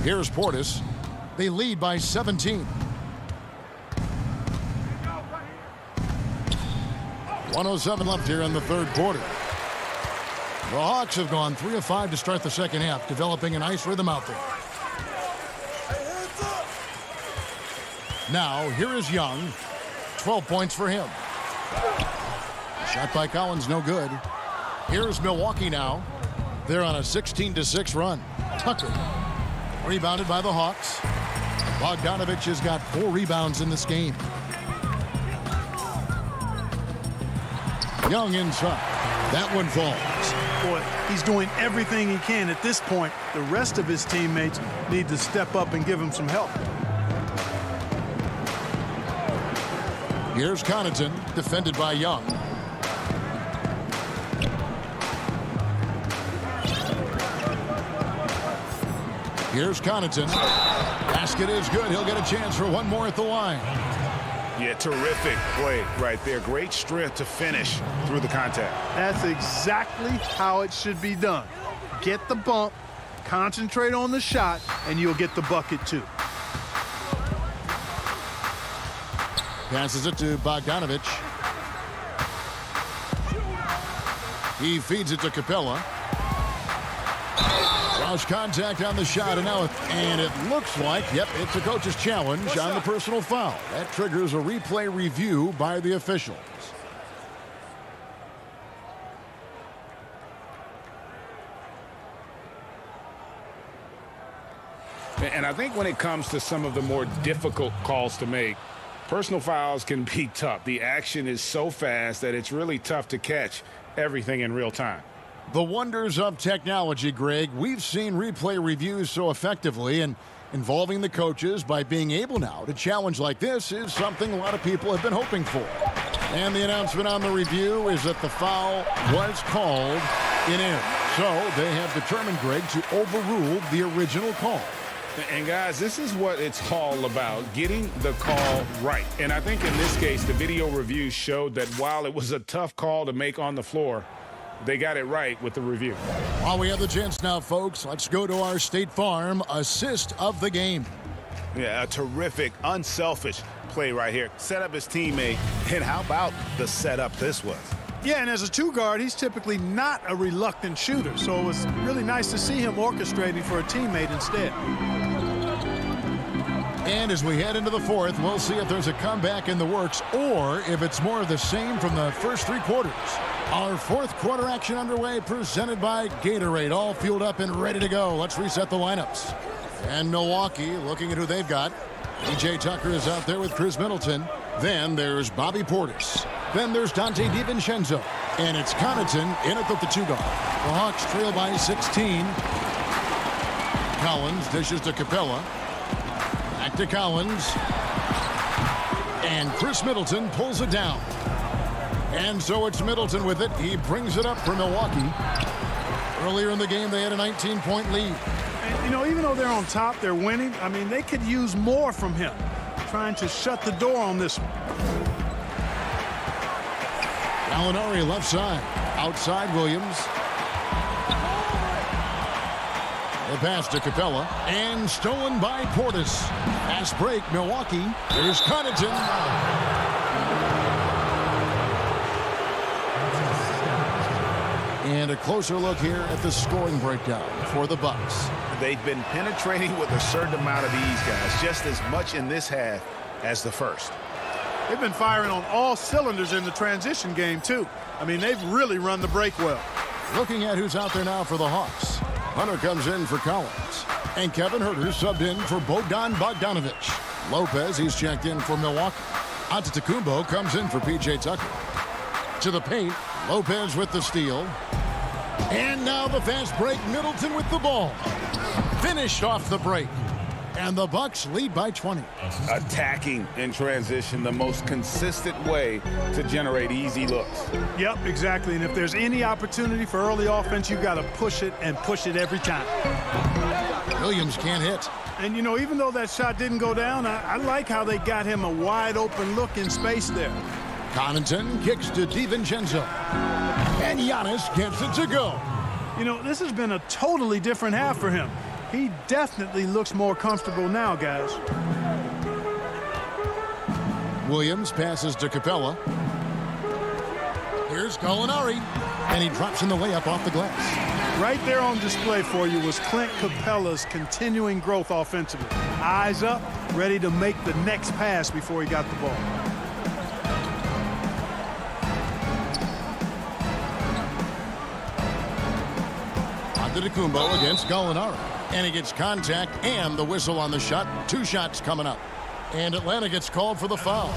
Here's Portis. They lead by 17. 1:07 left here in the third quarter. The Hawks have gone 3 of 5 to start the second half, developing a nice rhythm out there. Now, here is Young. 12 points for him. Shot by Collins, no good. Here's Milwaukee now. They're on a 16-6 run. Tucker. Rebounded by the Hawks. Bogdanovich has got 4 rebounds in this game. Young inside. That one falls. Boy, he's doing everything he can at this point. The rest of his teammates need to step up and give him some help. Here's Connaughton, defended by Young. Here's Connaughton. Basket is good. He'll get a chance for one more at the line. Yeah, terrific play right there. Great strength to finish through the contact. That's exactly how it should be done. Get the bump, concentrate on the shot, and you'll get the bucket too. Passes it to Bogdanovich. He feeds it to Capella. Draws contact on the shot, and it looks like, yep, it's a coach's challenge on the personal foul. That triggers a replay review by the officials. And I think when it comes to some of the more difficult calls to make, personal fouls can be tough. The action is so fast that it's really tough to catch everything in real time. The wonders of technology, Greg. We've seen replay reviews so effectively, and involving the coaches by being able now to challenge like this is something a lot of people have been hoping for. And the announcement on the review is that the foul was called in error. So they have determined, Greg, to overrule the original call. And guys, this is what it's all about, getting the call right. And I think in this case, the video review showed that while it was a tough call to make on the floor, they got it right with the review. While we have the chance now, folks, let's go to our State Farm assist of the game. Yeah, a terrific, unselfish play right here. Set up his teammate, and how about the setup this was? Yeah, and as a two guard, he's typically not a reluctant shooter, so it was really nice to see him orchestrating for a teammate instead. And as we head into the fourth, we'll see if there's a comeback in the works or if it's more of the same from the first 3 quarters. Our fourth quarter action underway, presented by Gatorade, all fueled up and ready to go. Let's reset the lineups. And Milwaukee looking at who they've got. P.J. Tucker is out there with Chris Middleton. Then there's Bobby Portis. Then there's Dante DiVincenzo. And it's Connaughton in at the 2 guard. The Hawks trail by 16. Collins dishes to Capella. Back to Collins. And Chris Middleton pulls it down. And so it's Middleton with it. He brings it up for Milwaukee. Earlier in the game, they had a 19-point lead. And, you know, even though they're on top, they're winning. I mean, they could use more from him. Trying to shut the door on this one. Gallinari left side. Outside Williams. The pass to Capella. And stolen by Portis. Fast break, Milwaukee. Here's Connaughton. And a closer look here at the scoring breakdown for the Bucks. They've been penetrating with a certain amount of ease, guys, just as much in this half as the first. They've been firing on all cylinders in the transition game, too. I mean, they've really run the break well. Looking at who's out there now for the Hawks. Hunter comes in for Collins. And Kevin Huerter subbed in for Bogdan Bogdanovic. Lopez, he's checked in for Milwaukee. Antetokounmpo comes in for P.J. Tucker. To the paint, Lopez with the steal. And now the fast break, Middleton with the ball. Finished off the break. And the Bucks lead by 20. Attacking in transition, the most consistent way to generate easy looks. Yep, exactly. And if there's any opportunity for early offense, you've got to push it and push it every time. Williams can't hit. And, you know, even though that shot didn't go down, I like how they got him a wide open look in space there. Connaughton kicks to DiVincenzo. And Giannis gets it to go. You know, this has been a totally different half for him. He definitely looks more comfortable now, guys. Williams passes to Capella. Here's Gallinari. And he drops in the layup off the glass. Right there on display for you was Clint Capella's continuing growth offensively. Eyes up, ready to make the next pass before he got the ball. Antetokounmpo against Gallinari. And he gets contact and the whistle on the shot. 2 shots coming up. And Atlanta gets called for the foul.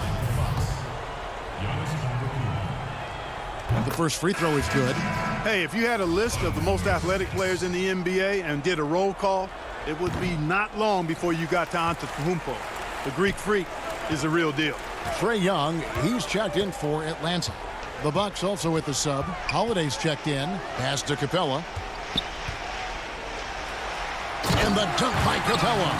The first free throw is good. Hey, if you had a list of the most athletic players in the NBA and did a roll call, it would be not long before you got to Antetokounmpo. The Greek Freak is the real deal. Trae Young, he's checked in for Atlanta. The Bucks also with the sub. Holiday's checked in. Pass to Capella. And the dunk by Capella.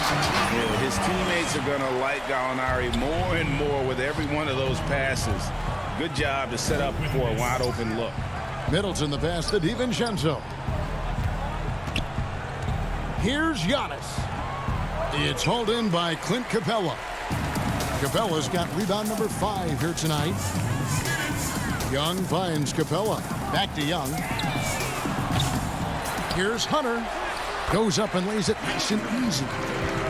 Yeah, his teammates are going to like Gallinari more and more with every one of those passes. Good job to set up for a wide open look. Middleton the pass to DiVincenzo. Here's Giannis. It's hauled in by Clint Capella. Capella's got rebound number 5 here tonight. Young finds Capella. Back to Young. Here's Hunter. Goes up and lays it nice and easy.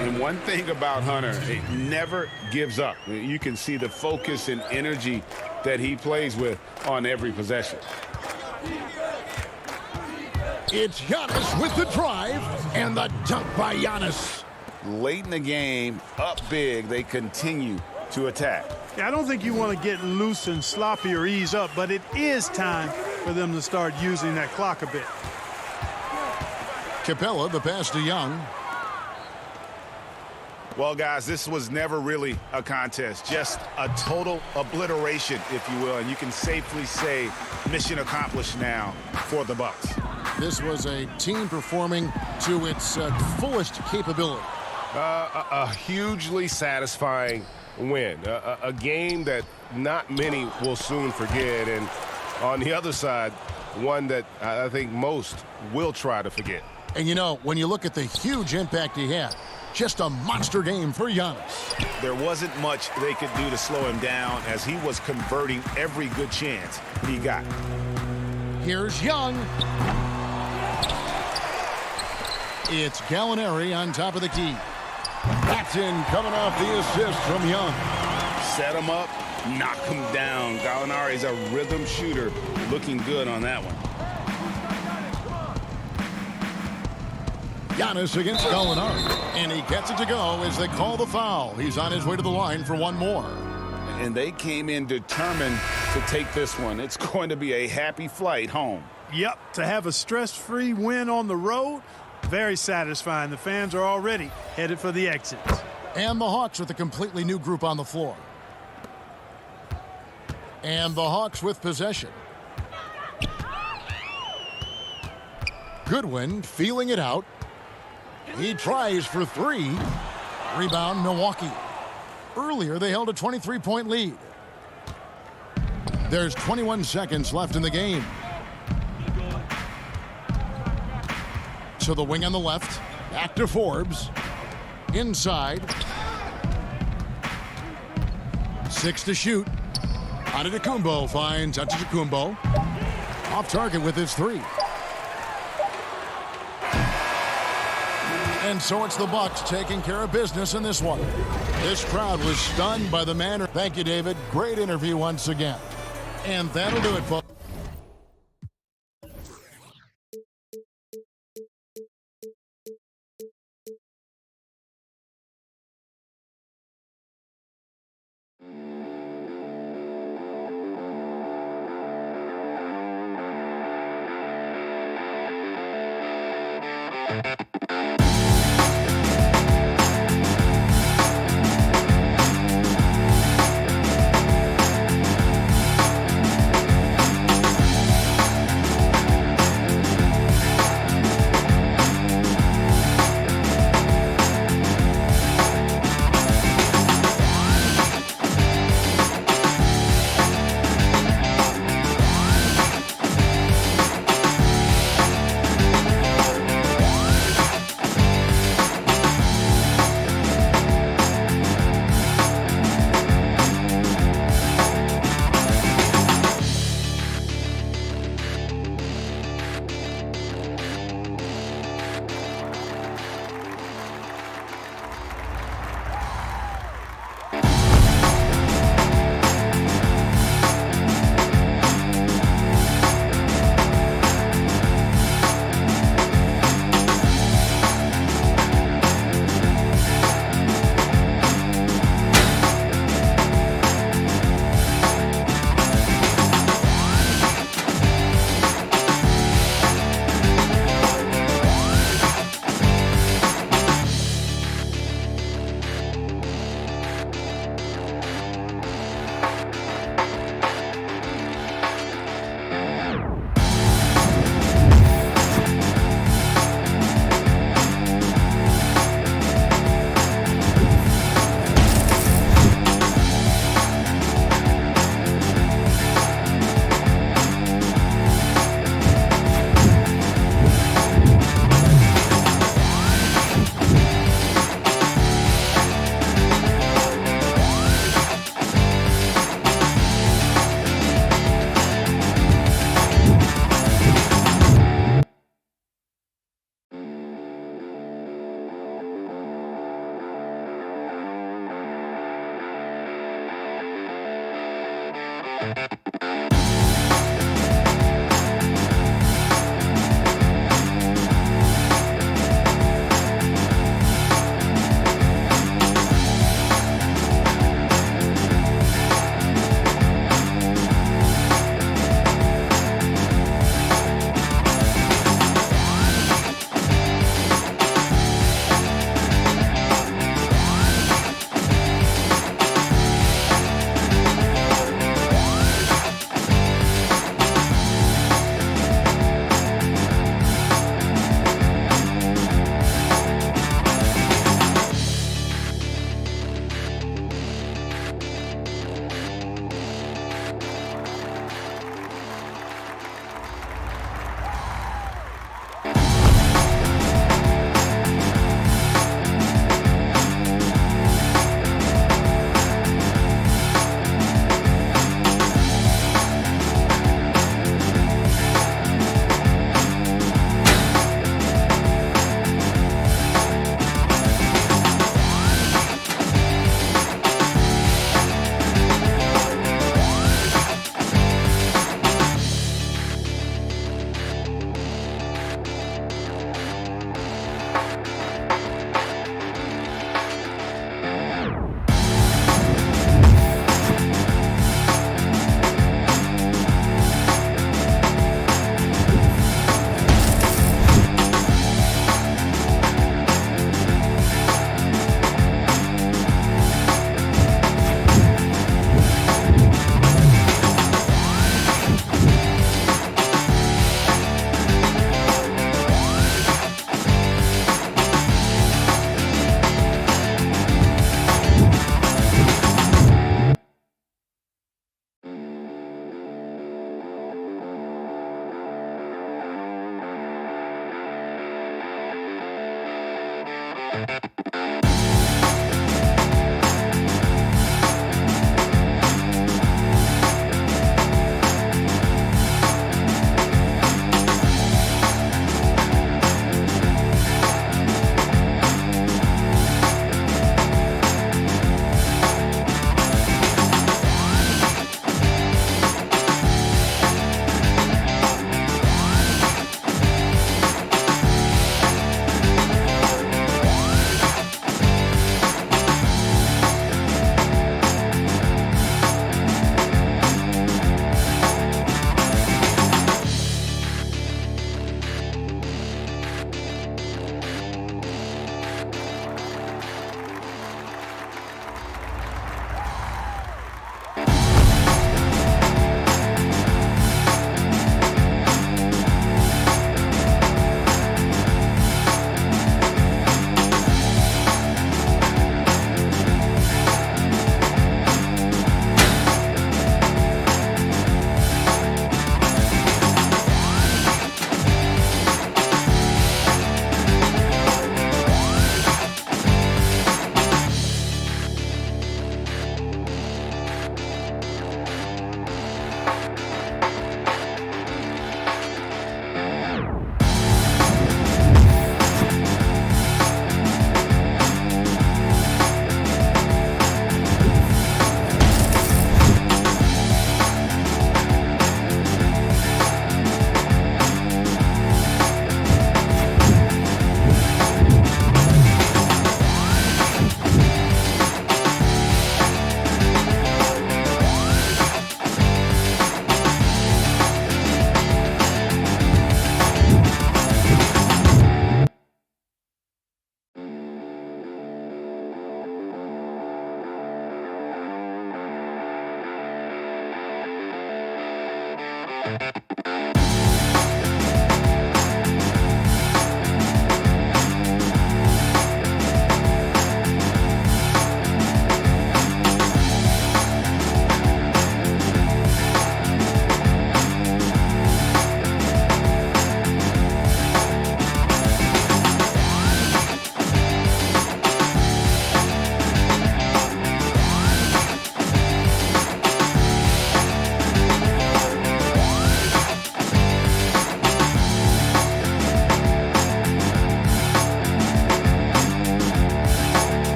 And one thing about Hunter, he never gives up. You can see the focus and energy that he plays with on every possession. It's Giannis with the drive and the dunk by Giannis. Late in the game, up big, they continue to attack. Yeah, I don't think you want to get loose and sloppy or ease up, but it is time for them to start using that clock a bit. Capella, the pass to Young. Well, guys, this was never really a contest, just a total obliteration, if you will, and you can safely say mission accomplished now for the Bucks. This was a team performing to its fullest capability. A hugely satisfying win, a game that not many will soon forget, and on the other side, one that I think most will try to forget. And you know, when you look at the huge impact he had, just a monster game for Giannis. There wasn't much they could do to slow him down as he was converting every good chance he got. Here's Young. It's Gallinari on top of the key. That's in, coming off the assist from Young. Set him up, knock him down. Gallinari's a rhythm shooter, looking good on that one. Giannis against Gallinari, and he gets it to go as they call the foul. He's on his way to the line for one more. And they came in determined to take this one. It's going to be a happy flight home. Yep, to have a stress-free win on the road, Very satisfying. The fans are already headed for the exits. And the Hawks with a completely new group on the floor. And the Hawks with possession. Goodwin feeling it out. He tries for three. Rebound, Milwaukee. Earlier, they held a 23-point lead. There's 21 seconds left in the game. To the wing on the left. Back to Forbes. Inside. 6 to shoot. Antetokounmpo finds Antetokounmpo. Off target with his three. And so it's the Bucks taking care of business in this one. This crowd was stunned by the manner. Thank you, David. Great interview once again. And that'll do it, folks.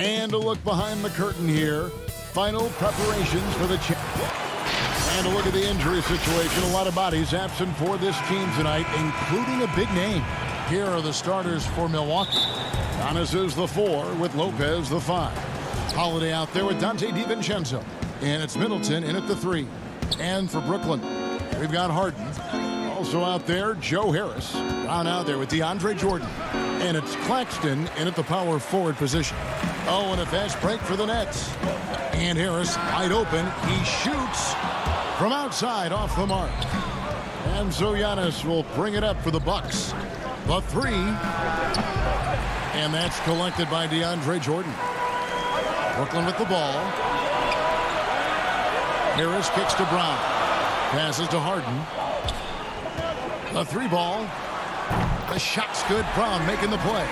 And a look behind the curtain here. Final preparations for the and a look at the injury situation. A lot of bodies absent for this team tonight, including a big name. Here are the starters for Milwaukee. Giannis is the 4 with Lopez the 5. Holiday out there with Dante DiVincenzo. And it's Middleton in at the 3. And for Brooklyn, we've got Harden. Also out there, Joe Harris. Brown out there with DeAndre Jordan. And it's Claxton in at the power forward position. Oh, and a fast break for the Nets. And Harris wide open. He shoots from outside off the mark. And so Giannis will bring it up for the Bucks. The three. And that's collected by DeAndre Jordan. Brooklyn with the ball. Harris kicks to Brown. Passes to Harden. The three ball. The shot's good. Brown making the play.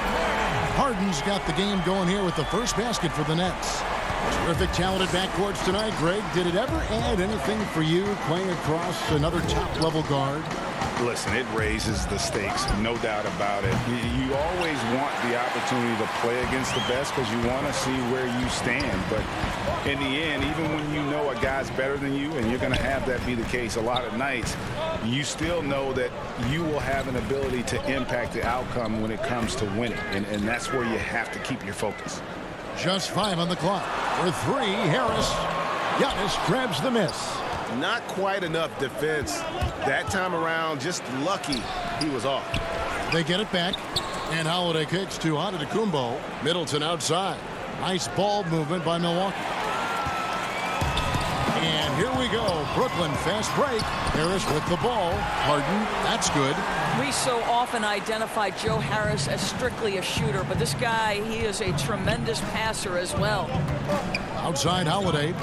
Harden's got the game going here with the first basket for the Nets. Terrific talented backcourts tonight. Greg, did it ever add anything for you playing across another top-level guard? Listen, it raises the stakes, no doubt about it. You always want the opportunity to play against the best because you want to see where you stand. But in the end, even when you know a guy's better than you, and you're going to have that be the case a lot of nights, you still know that you will have an ability to impact the outcome when it comes to winning. And that's where you have to keep your focus. Just 5 on the clock. For 3, Harris. Giannis grabs the miss. Not quite enough defense that time around. Just lucky he was off. They get it back. And Holiday kicks to Antetokounmpo. Middleton outside. Nice ball movement by Milwaukee. And here we go. Brooklyn fast break. Harris with the ball. Harden. That's good. We so often identify Joe Harris as strictly a shooter, but this guy, he is a tremendous passer as well. Outside Holiday.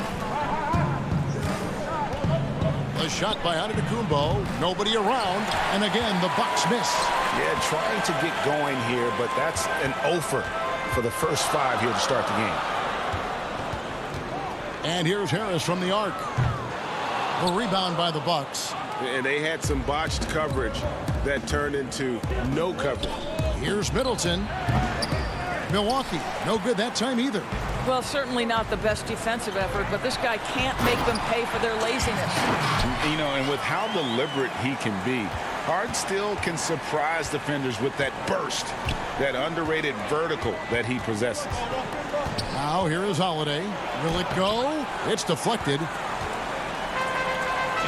The shot by Antetokounmpo. Nobody around. And again, the Bucks miss. Yeah, trying to get going here, but that's an offer for the first 5 here to start the game. And here's Harris from the arc. The rebound by the Bucks. And they had some botched coverage that turned into no coverage. Here's Middleton. Milwaukee, no good that time either. Well, certainly not the best defensive effort, but this guy can't make them pay for their laziness. You know, and with how deliberate he can be, Hart still can surprise defenders with that burst, that underrated vertical that he possesses. Now here is Holiday. Will it go? It's deflected.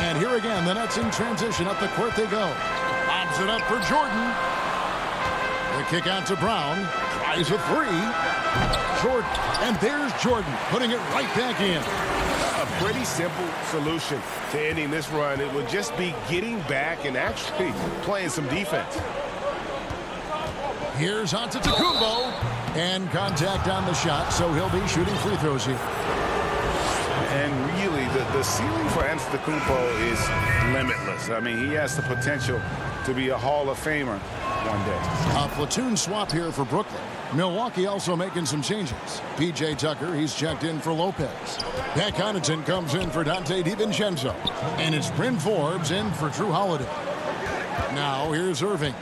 And here again, the Nets in transition. Up the court they go. Lobs it up for Jordan. The kick out to Brown. Tries a 3. Jordan. And there's Jordan putting it right back in. A pretty simple solution to ending this run. It would just be getting back and actually playing some defense. Here's Antetokounmpo. And contact on the shot, so he'll be shooting free throws here. And really, the ceiling for Antetokounmpo is limitless. I mean, he has the potential to be a Hall of Famer one day. A platoon swap here for Brooklyn. Milwaukee also making some changes. P.J. Tucker, he's checked in for Lopez. Pat Connaughton comes in for Dante DiVincenzo. And it's Bryn Forbes in for Drew Holiday. Now here's Irving.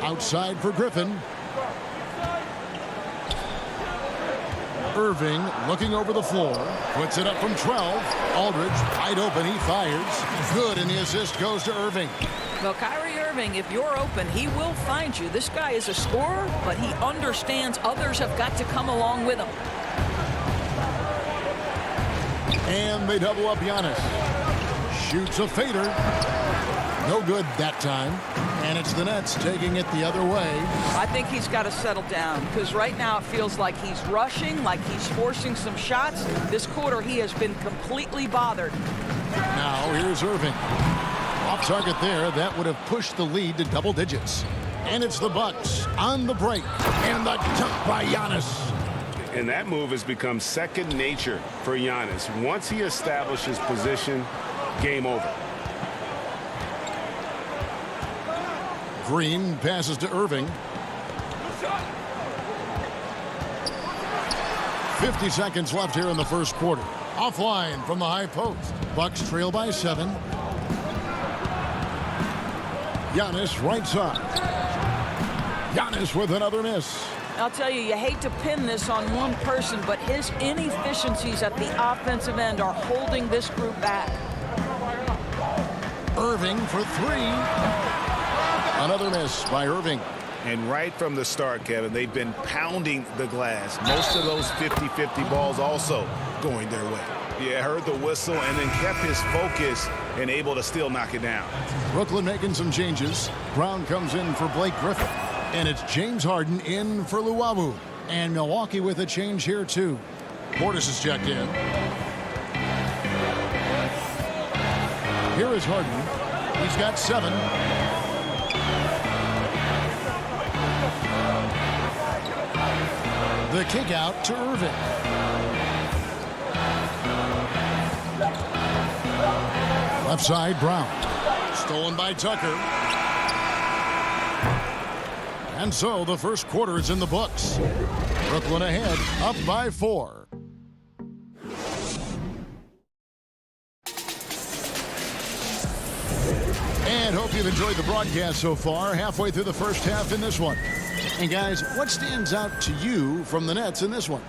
Outside for Griffin. Irving looking over the floor. Puts it up from 12. Aldridge wide open. He fires. Good, and the assist goes to Irving. Well, Kyrie Irving, if you're open, he will find you. This guy is a scorer, but he understands others have got to come along with him. And they double up Giannis. Shoots a fader. No good that time. And it's the Nets taking it the other way. I think he's got to settle down because right now it feels like he's rushing, like he's forcing some shots. This quarter he has been completely bothered. Now here's Irving. Off target there. That would have pushed the lead to double digits. And it's the Bucks on the break. And the dunk by Giannis. And that move has become second nature for Giannis. Once he establishes position, game over. Green passes to Irving. 50 seconds left here in the first quarter. Offline from the high post. Bucks trail by 7. Giannis right side. Giannis with another miss. I'll tell you, you hate to pin this on one person, but his inefficiencies at the offensive end are holding this group back. Irving for 3. Another miss by Irving. And right from the start, Kevin, they've been pounding the glass. Most of those 50-50 balls also going their way. Yeah, heard the whistle and then kept his focus and able to still knock it down. Brooklyn making some changes. Brown comes in for Blake Griffin. And it's James Harden in for Luwawu. And Milwaukee with a change here, too. Portis is checked in. Here is Harden. He's got 7. The kick out to Irving. Left side, Brown. Stolen by Tucker. And so the first quarter is in the books. Brooklyn ahead, up by 4. And hope you've enjoyed the broadcast so far. Halfway through the first half in this one. And guys, what stands out to you from the Nets in this one?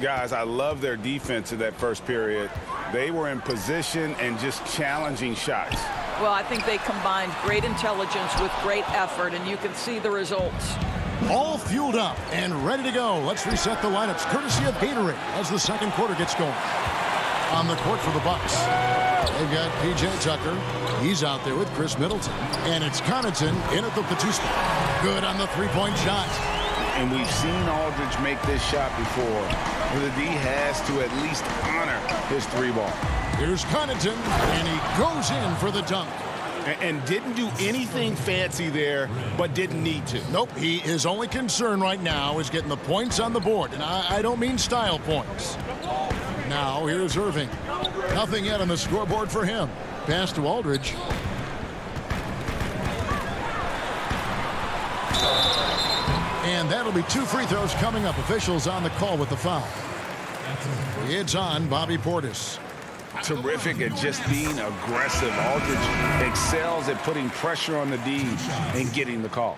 Guys, I love their defense in that first period. They were in position and just challenging shots. Well, I think they combined great intelligence with great effort, and you can see the results. All fueled up and ready to go. Let's reset the lineups courtesy of Gatorade as the second quarter gets going. On the court for the Bucks, they've got P.J. Tucker. He's out there with Chris Middleton. And it's Connaughton in at the 2 spot. Good on the three-point shot. And we've seen Aldridge make this shot before. The D has to at least honor his 3-ball. Here's Connaughton, and he goes in for the dunk. And didn't do anything fancy there, but didn't need to. Nope, his only concern right now is getting the points on the board. And I don't mean style points. Now, here's Irving. Nothing yet on the scoreboard for him. Pass to Aldridge. And that'll be 2 free throws coming up. Officials on the call with the foul. It's on Bobby Portis. Terrific at just being aggressive. Aldridge excels at putting pressure on the D and getting the call.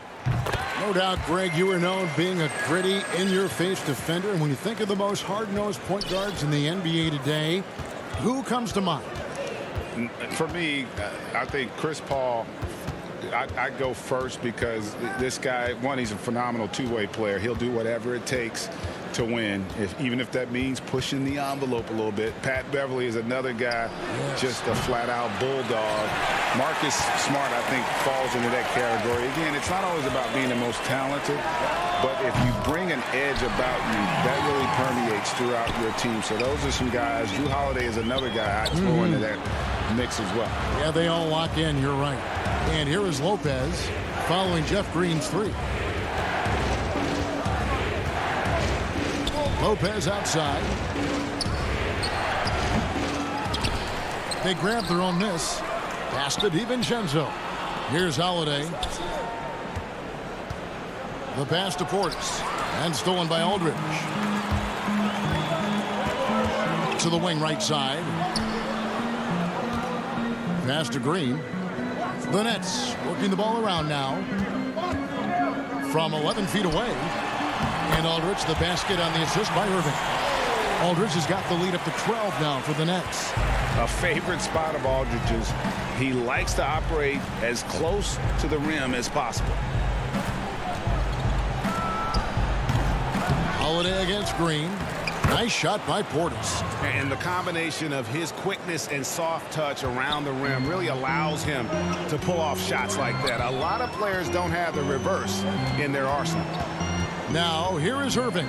No doubt, Greg, you are known being a gritty, in-your-face defender. And when you think of the most hard-nosed point guards in the NBA today, who comes to mind? For me, I think Chris Paul. I go first because this guy, one, he's a phenomenal two-way player. He'll do whatever it takes to win, even if that means pushing the envelope a little bit. Pat Beverly is another guy, just a flat-out bulldog. Marcus Smart, I think, falls into that category. Again, it's not always about being the most talented, but if you bring an edge about you, that really permeates throughout your team. So those are some guys. Jrue Holiday is another guy I'd throw into that mix as well. Yeah, they all lock in. You're right. And here is Lopez following Jeff Green's 3. Lopez outside. They grab their own miss. Pass to DiVincenzo. Here's Holiday. The pass to Portis. And stolen by Aldridge. To the wing right side. Pass to Green. The Nets working the ball around now. From 11 feet away. And Aldridge, the basket on the assist by Irving. Aldridge has got the lead up to 12 now for the Nets. A favorite spot of Aldridge's. He likes to operate as close to the rim as possible. Holiday against Green. Nice shot by Portis. And the combination of his quickness and soft touch around the rim really allows him to pull off shots like that. A lot of players don't have the reverse in their arsenal. Now, here is Irving.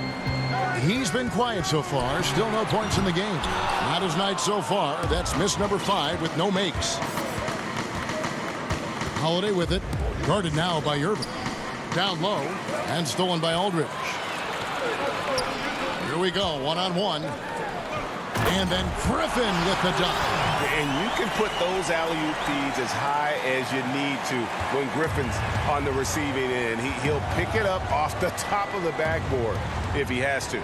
He's been quiet so far. Still no points in the game. Not his night so far. That's miss number 5 with no makes. Holiday with it. Guarded now by Irving. Down low. And stolen by Aldridge. Here we go. One-on-one. And then Griffin with the dunk. And you can put those alley-oop feeds as high as you need to when Griffin's on the receiving end. He'll pick it up off the top of the backboard if he has to.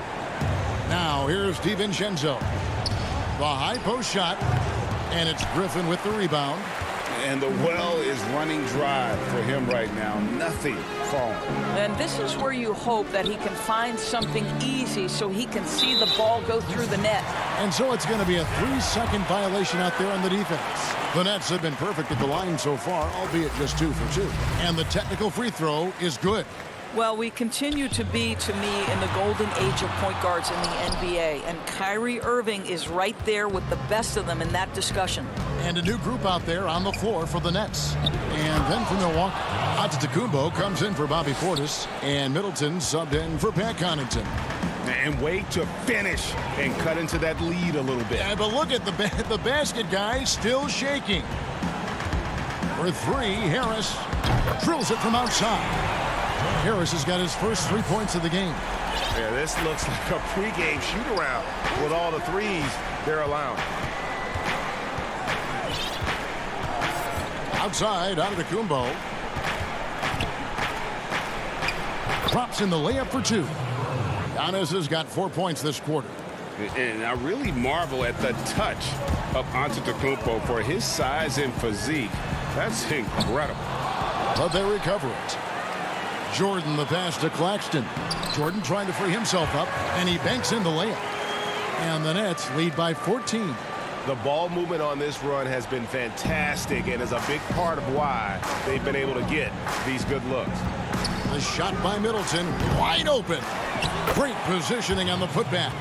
Now here's DiVincenzo. The high post shot. And it's Griffin with the rebound. And the well is running dry for him right now. Nothing falling. And this is where you hope that he can find something easy so he can see the ball go through the net. And so it's going to be a 3-second violation out there on the defense. The Nets have been perfect at the line so far, albeit just 2 for 2. And the technical free throw is good. Well, we continue to be, to me, in the golden age of point guards in the NBA. And Kyrie Irving is right there with the best of them in that discussion. And a new group out there on the floor for the Nets. And then for Milwaukee, Antetokounmpo comes in for Bobby Portis. And Middleton subbed in for Pat Connaughton. And wait to finish and cut into that lead a little bit. Yeah, but look at the basket, guys, still shaking. For three, Harris drills it from outside. Harris has got his first 3 points of the game. Yeah, this looks like a pregame shoot-around with all the threes they're allowing. Outside, Antetokounmpo. Drops in the layup for two. Giannis has got 4 points this quarter. And I really marvel at the touch of Antetokounmpo for his size and physique. That's incredible. But they recover it. Jordan the pass to Claxton. Jordan trying to free himself up, and he banks in the layup. And the Nets lead by 14. The ball movement on this run has been fantastic and is a big part of why they've been able to get these good looks. The shot by Middleton, wide open. Great positioning on the putback.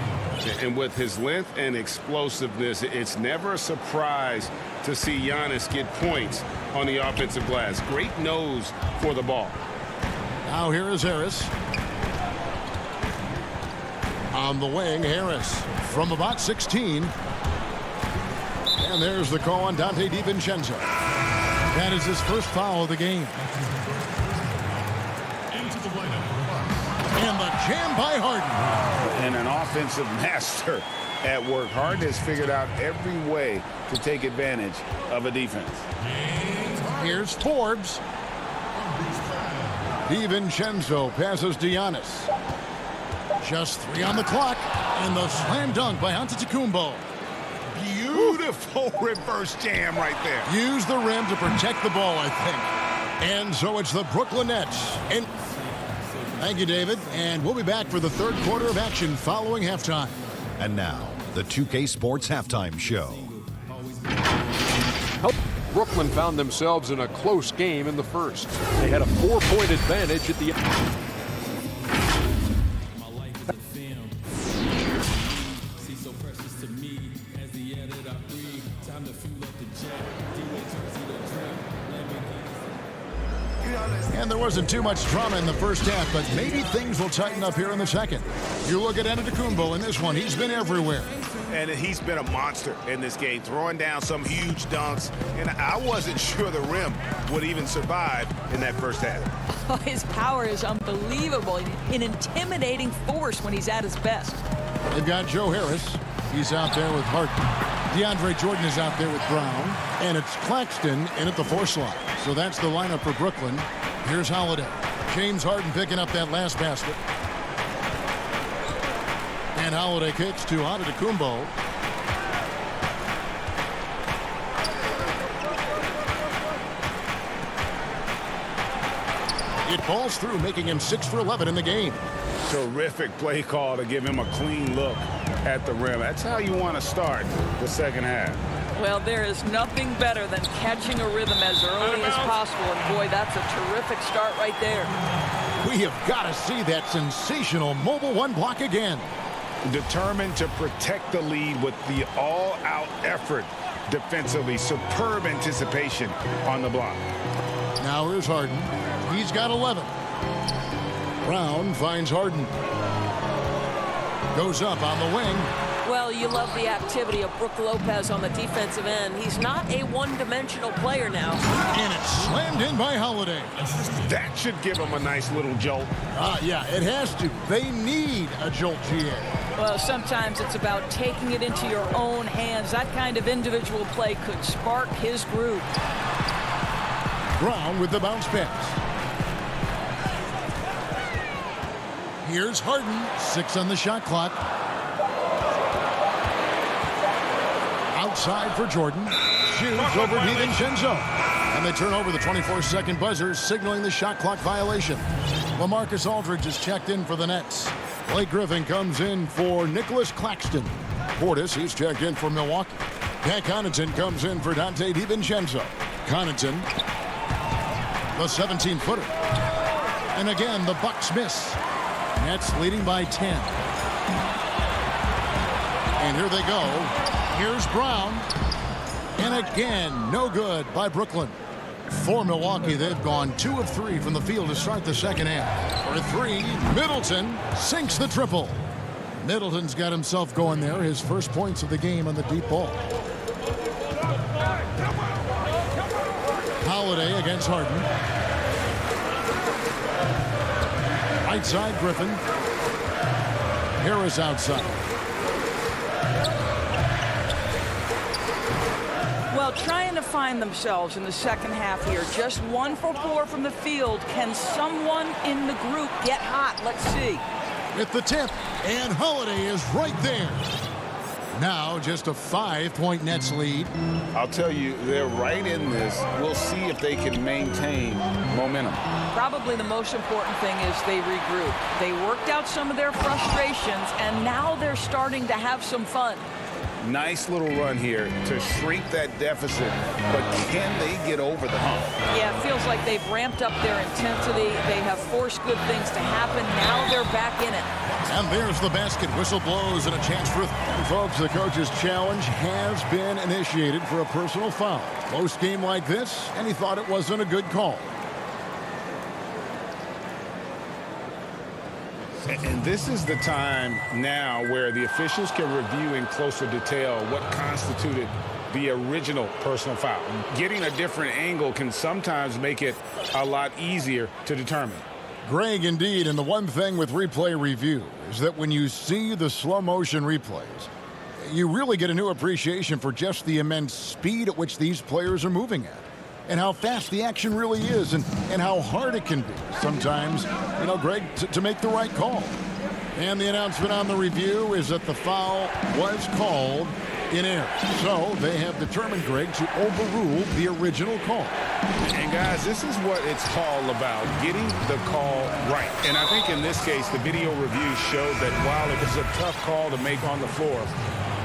And with his length and explosiveness, it's never a surprise to see Giannis get points on the offensive glass. Great nose for the ball. Now here is Harris. On the wing, Harris from about 16. And there's the call on Dante DiVincenzo. That is his first foul of the game. And the jam by Harden. And an offensive master at work. Harden has figured out every way to take advantage of a defense. Here's Forbes. DiVincenzo passes to Giannis. Just 3 on the clock. And the slam dunk by Antetokounmpo. Beautiful reverse jam right there. Use the rim to protect the ball, I think. And so it's the Brooklyn Nets. And thank you, David. And we'll be back for the third quarter of action following halftime. And now, the 2K Sports Halftime Show. Brooklyn found themselves in a close game in the first. They had a 4-point advantage at the end. And there wasn't too much drama in the first half, but maybe things will tighten up here in the second. You look at Antetokounmpo in this one. He's been everywhere. And he's been a monster in this game, throwing down some huge dunks. And I wasn't sure the rim would even survive in that first half. Oh, his power is unbelievable. An intimidating force when he's at his best. They've got Joe Harris. He's out there with Harden. DeAndre Jordan is out there with Brown. And it's Claxton in at the 4 slot. So that's the lineup for Brooklyn. Here's Holiday. James Harden picking up that last basket. And Holiday kicks to Antetokounmpo. It falls through, making him 6 for 11 in the game. Terrific play call to give him a clean look at the rim. That's how you want to start the second half. Well, there is nothing better than catching a rhythm as early as possible. And, boy, that's a terrific start right there. We have got to see that sensational mobile 1 block again. Determined to protect the lead with the all-out effort defensively. Superb anticipation on the block. Now here's Harden. He's got 11. Brown finds Harden. Goes up on the wing. Well, you love the activity of Brook Lopez on the defensive end. He's not a one-dimensional player now. And it's slammed in by Holiday. That should give him a nice little jolt. Yeah, it has to. They need a jolt, GA. Well, sometimes it's about taking it into your own hands. That kind of individual play could spark his groove. Brown with the bounce pass. Here's Harden. 6 on the shot clock. Outside for Jordan. Shoots over DiVincenzo. And they turn over the 24-second buzzer, signaling the shot clock violation. LaMarcus Aldridge is checked in for the Nets. Blake Griffin comes in for Nicholas Claxton. Portis, he's checked in for Milwaukee. Pat Connaughton comes in for Dante DiVincenzo. Connaughton, the 17-footer. And again, the Bucks miss. Nets leading by 10. And here they go. Here's Brown. And again, no good by Brooklyn. For Milwaukee, they've gone 2 of 3 from the field to start the second half. For 3, Middleton sinks the triple. Middleton's got himself going there. His first points of the game on the deep ball. Holiday against Harden. Right side, Griffin. Harris outside. Well, trying to find themselves in the second half here. Just 1 for 4 from the field. Can someone in the group get hot? Let's see. With the tip, and Holiday is right there. Now just a 5-point Nets lead. I'll tell you, they're right in this. We'll see if they can maintain momentum. Probably the most important thing is they regroup. They worked out some of their frustrations, and now they're starting to have some fun. Nice little run here to shrink that deficit, but can they get over the hump? Yeah, it feels like they've ramped up their intensity. They have forced good things to happen. Now they're back in it. And there's the basket. Whistle blows and a chance for... Folks, the coach's challenge has been initiated for a personal foul. Close game like this, and he thought it wasn't a good call. And this is the time now where the officials can review in closer detail what constituted the original personal foul. Getting a different angle can sometimes make it a lot easier to determine. Greg, indeed, and the one thing with replay review is that when you see the slow motion replays, you really get a new appreciation for just the immense speed at which these players are moving at, and how fast the action really is, and how hard it can be sometimes, you know, Greg, to make the right call. And the announcement on the review is that the foul was called in error. So they have determined, Greg, to overrule the original call. And guys, this is what it's all about, getting the call right. And I think in this case, the video review showed that while it was a tough call to make on the floor,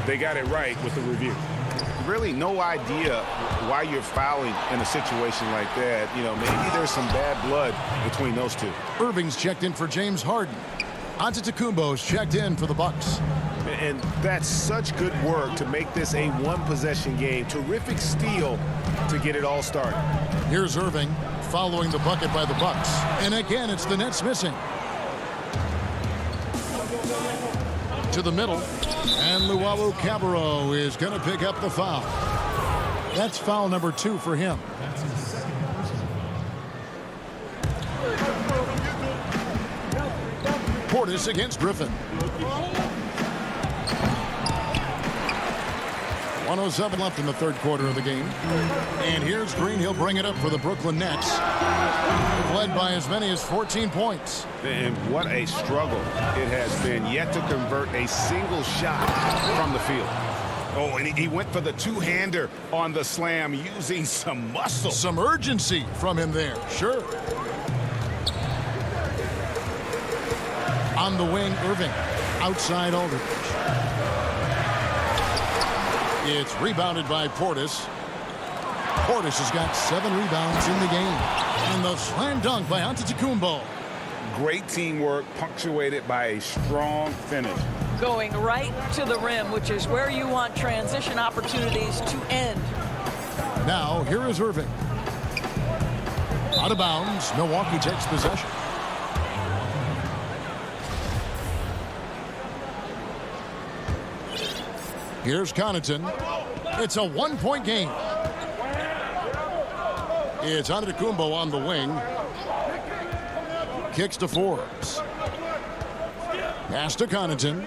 they got it right with the review. Really no idea why you're fouling in a situation like that. You know, maybe there's some bad blood between those two. Irving's checked in for James Harden. Antetokounmpo's checked in for the Bucks. And that's such good work to make this a one-possession game. Terrific steal to get it all started. Here's Irving following the bucket by the Bucks. And again, it's the Nets missing. To the middle. And Luau Cabarro is going to pick up the foul. That's foul number 2 for him. Portis against Griffin. 1:07 left in the third quarter of the game. And here's Green. He'll bring it up for the Brooklyn Nets. Led by as many as 14 points. And what a struggle it has been yet to convert a single shot from the field. Oh, and he went for the two-hander on the slam using some muscle. Some urgency from him there, sure. On the wing, Irving. Outside Aldridge. It's rebounded by Portis. Portis has got 7 rebounds in the game. And the slam dunk by Antetokounmpo. Great teamwork punctuated by a strong finish. Going right to the rim, which is where you want transition opportunities to end. Now, here is Irving. Out of bounds, Milwaukee takes possession. Here's Connaughton. It's a 1-point game. It's Antetokounmpo on the wing. Kicks to Forbes. Pass to Connaughton.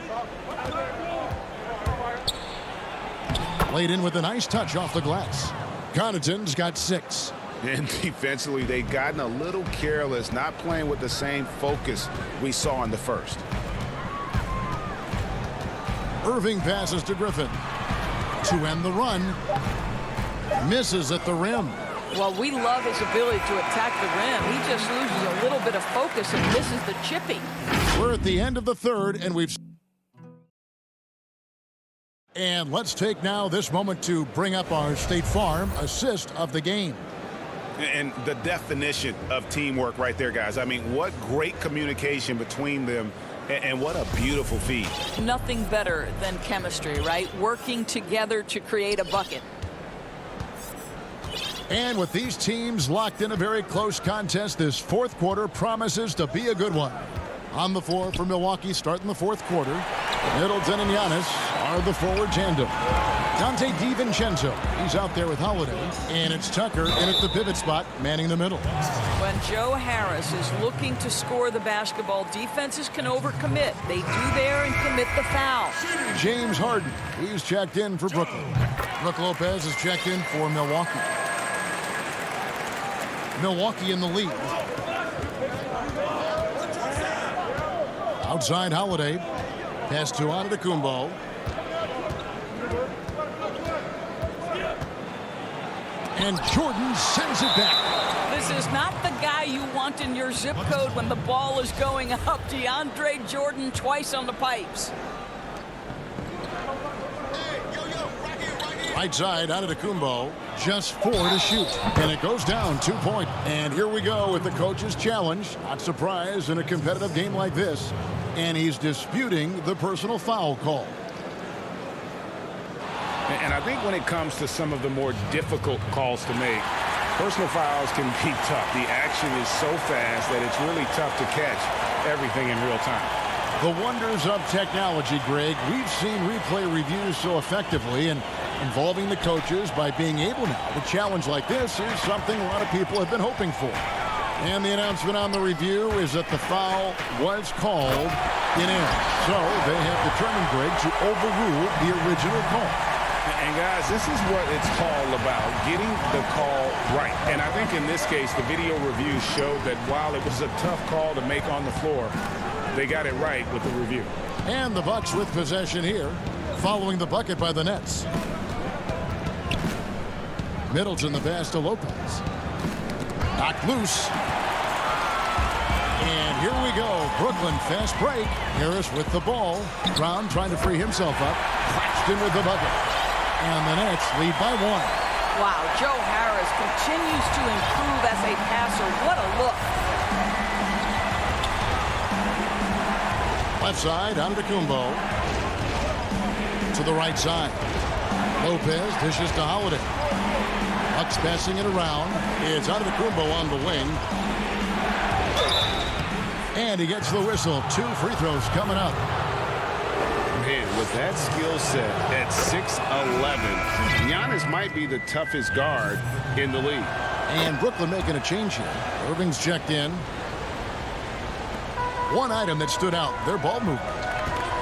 Laid in with a nice touch off the glass. Connaughton's got 6. And defensively, they've gotten a little careless, not playing with the same focus we saw in the first. Irving passes to Griffin. To end the run. Misses at the rim. Well, we love his ability to attack the rim. He just loses a little bit of focus and misses the chippy. We're at the end of the third, and we've... And let's take now this moment to bring up our State Farm assist of the game. And the definition of teamwork right there, guys. I mean, what great communication between them, and what a beautiful feed. Nothing better than chemistry, right? Working together to create a bucket. And with these teams locked in a very close contest, this fourth quarter promises to be a good one. On the floor for Milwaukee starting the fourth quarter, Middleton and Giannis are the forward tandem. Dante DiVincenzo, he's out there with Holiday, and it's Tucker in at the pivot spot, manning the middle. When Joe Harris is looking to score the basketball, defenses can overcommit. They do there and commit the foul. James Harden, he's checked in for Brooklyn. Brook Lopez is checked in for Milwaukee. Milwaukee in the lead. Outside Holiday. Pass to Antetokounmpo. And Jordan sends it back. This is not the guy you want in your zip code when the ball is going up. DeAndre Jordan twice on the pipes. Right side, Antetokounmpo, just 4 to shoot. And it goes down 2 point. And here we go with the coach's challenge. Not surprised in a competitive game like this. And he's disputing the personal foul call. And I think when it comes to some of the more difficult calls to make, personal fouls can be tough. The action is so fast that it's really tough to catch everything in real time. The wonders of technology, Greg. We've seen replay reviews so effectively, and involving the coaches by being able now to challenge like this is something a lot of people have been hoping for. And the announcement on the review is that the foul was called in error. So they have determined, Greg, to overrule the original call. And guys, this is what it's all about, getting the call right. And I think in this case, the video review showed that while it was a tough call to make on the floor, they got it right with the review. And the Bucks with possession here, following the bucket by the Nets. Middleton the pass to Lopez. Knocked loose. And here we go. Brooklyn fast break. Harris with the ball. Brown trying to free himself up. Claxton with the bucket. And the Nets lead by 1. Wow, Joe Harris continues to improve as a passer. What a look. Left side, Antetokounmpo. To the right side. Lopez dishes to Holiday. Bucks passing it around. It's Antetokounmpo on the wing. And he gets the whistle. 2 free throws coming up. Man, with that skill set at 6'11", Giannis might be the toughest guard in the league. And Brooklyn making a change here. Irving's checked in. One item that stood out, their ball movement.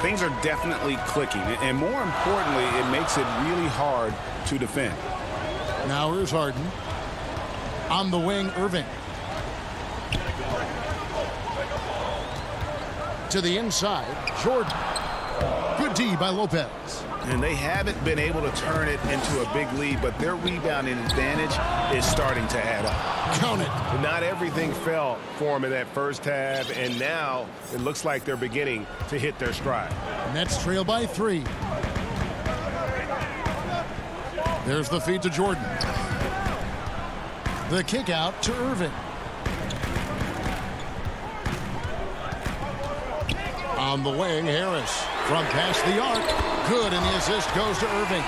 Things are definitely clicking. And more importantly, it makes it really hard to defend. Now here's Harden. On the wing, Irving. To the inside, Jordan. Good D by Lopez. And they haven't been able to turn it into a big lead, but their rebounding advantage is starting to add up. Count it. Not everything fell for them in that first half, and now it looks like they're beginning to hit their stride. Nets trail by 3. There's the feed to Jordan. The kick out to Irving. On the wing, Harris from past the arc. Good, and the assist goes to Irving.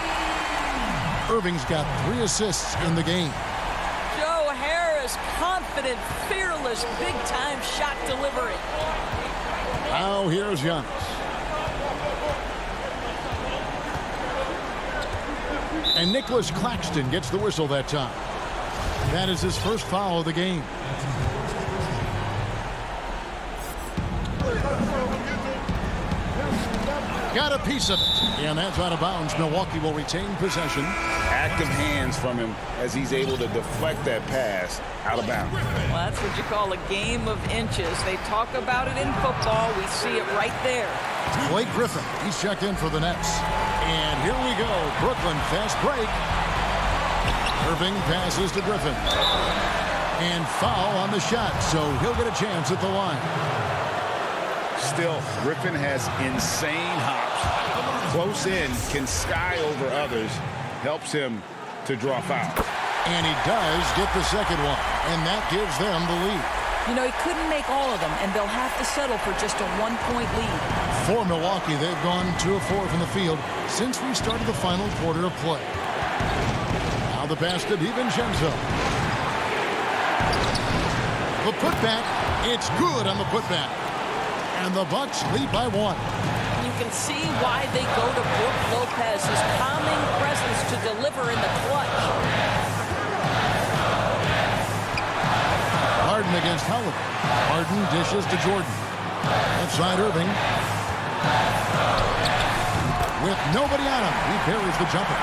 Irving's got 3 assists in the game. Joe Harris, confident, fearless, big-time shot delivery. Now here's Giannis. And Nicholas Claxton gets the whistle that time. That is his first foul of the game. Got a piece of it. And that's out of bounds. Milwaukee will retain possession. Active hands from him as he's able to deflect that pass out of bounds. Well, that's what you call a game of inches. They talk about it in football. We see it right there. Blake Griffin, he's checked in for the Nets. And here we go. Brooklyn fast break. Irving passes to Griffin. And foul on the shot, so he'll get a chance at the line. Still, Griffin has insane hops. Close in, can sky over others, helps him to draw fouls. And he does get the second one, and that gives them the lead. You know, he couldn't make all of them, and they'll have to settle for just a 1-point lead. For Milwaukee, they've gone 2 of 4 from the field since we started the final quarter of play. Now the pass to DiVincenzo. The putback, it's good on the putback. And the Bucks lead by 1. You you can see why they go to Brook Lopez, his calming presence to deliver in the clutch. Harden against Howard. Harden dishes to Jordan. Left side Irving. With nobody on him, he parries the jumper.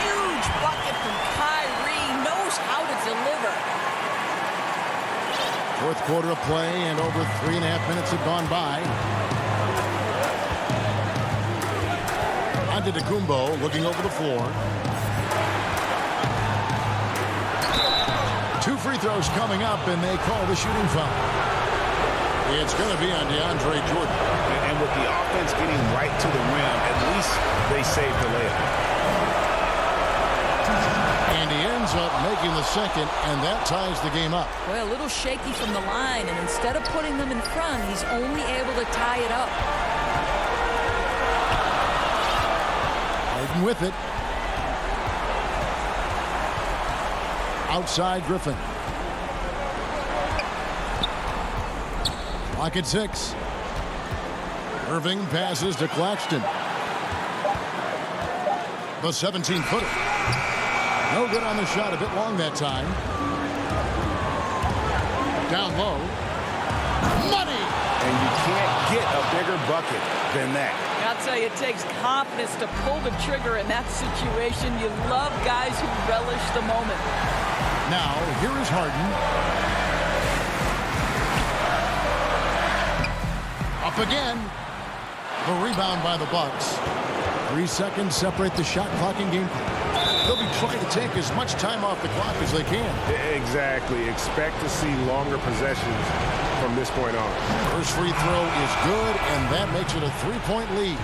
Huge bucket from Kyrie, knows how to deliver. Fourth quarter of play, and over 3.5 minutes have gone by. Antetokounmpo looking over the floor. 2 free throws coming up, and they call the shooting foul. It's going to be on DeAndre Jordan. And with the offense getting right to the rim, at least they saved the layup. And he ends up making the second, and that ties the game up. Well, a little shaky from the line, and instead of putting them in front, he's only able to tie it up. Harden with it. Outside Griffin. Clock at 6. Irving passes to Claxton. The 17-footer. No good on the shot. A bit long that time. Down low. Money! And you can't get a bigger bucket than that. I'll tell you, it takes confidence to pull the trigger in that situation. You love guys who relish the moment. Now, here is Harden. Up again. The rebound by the Bucks. 3 seconds separate the shot clock and game clock. They'll be trying to take as much time off the clock as they can. Exactly. Expect to see longer possessions from this point on. First free throw is good, and that makes it a 3-point lead.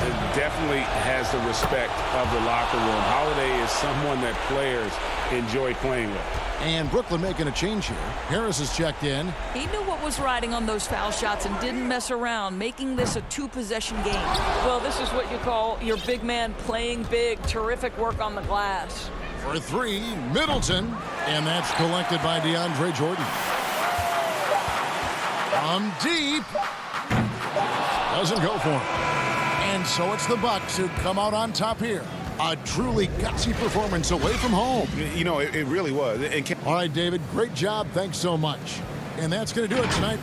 It definitely has the respect of the locker room. Holiday is someone that players enjoy playing with. And Brooklyn making a change here. Harris has checked in. He knew what was riding on those foul shots and didn't mess around, making this a 2-possession game. Well, this is what you call your big man playing big. Terrific work on the glass. For 3, Middleton. And that's collected by DeAndre Jordan. From deep. Doesn't go for him. And so it's the Bucks who come out on top here. A truly gutsy performance away from home. You know, it really was. All right, David, great job. Thanks so much. And that's going to do it tonight.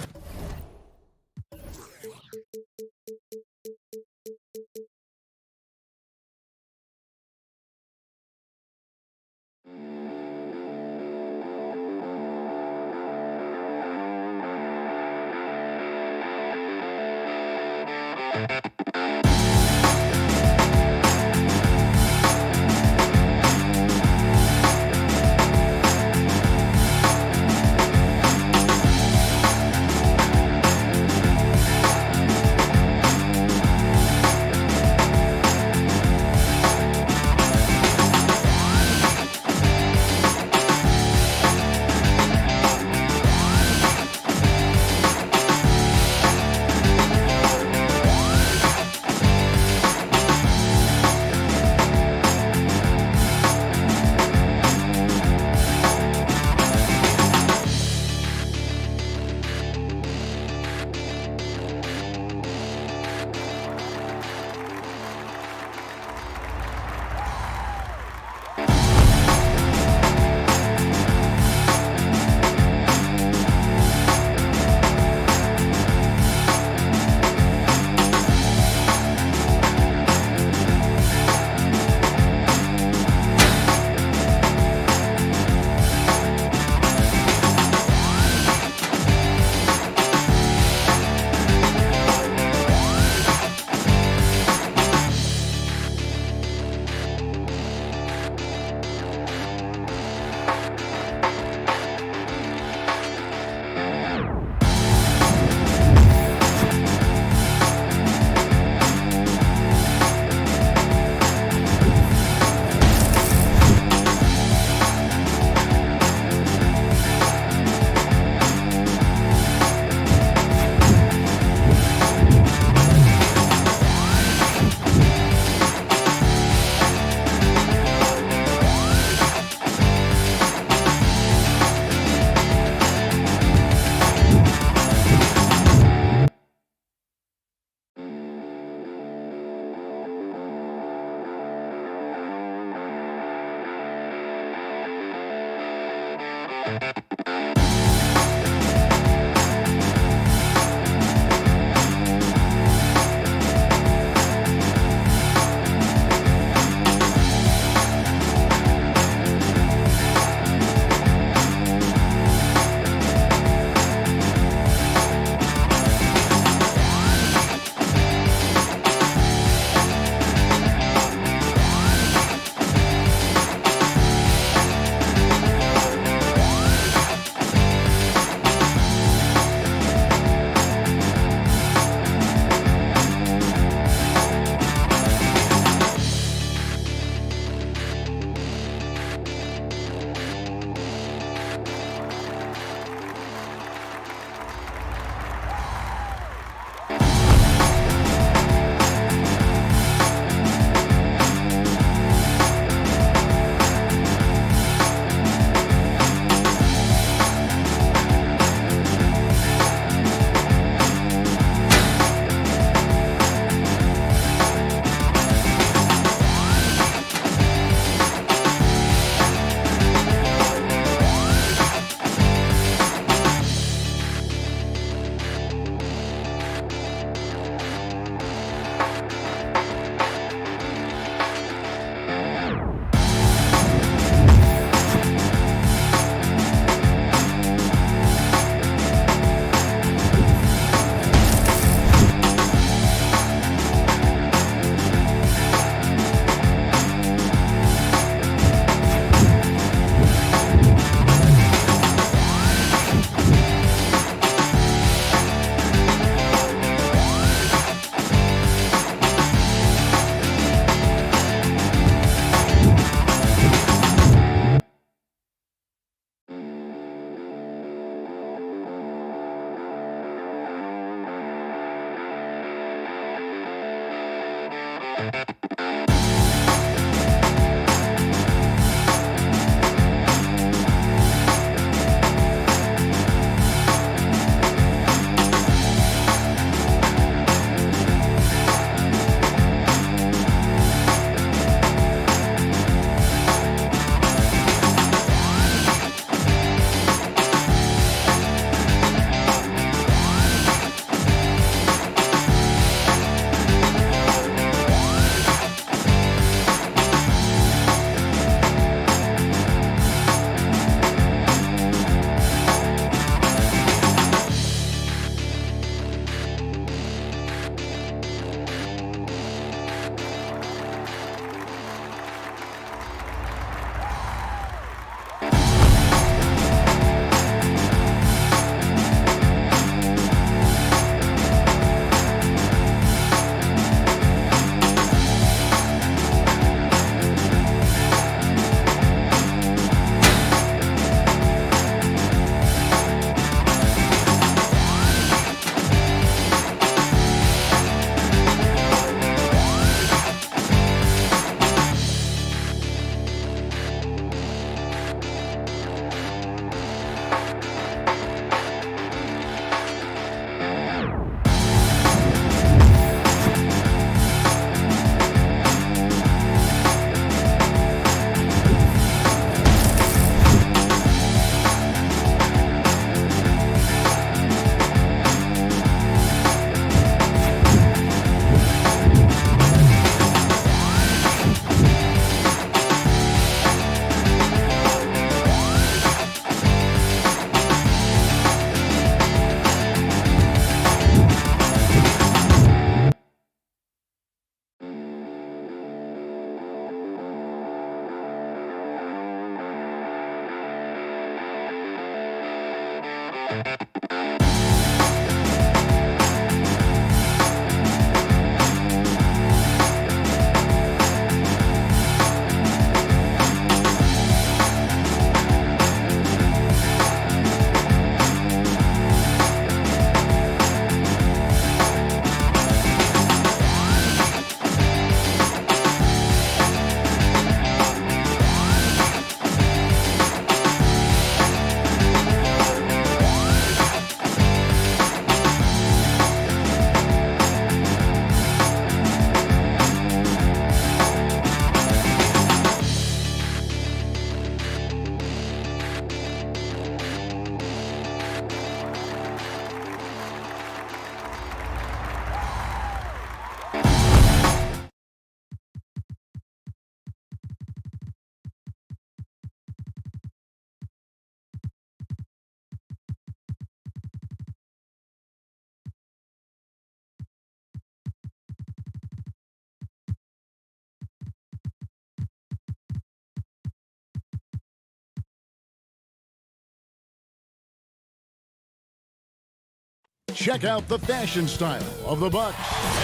Check out the fashion style of the Bucks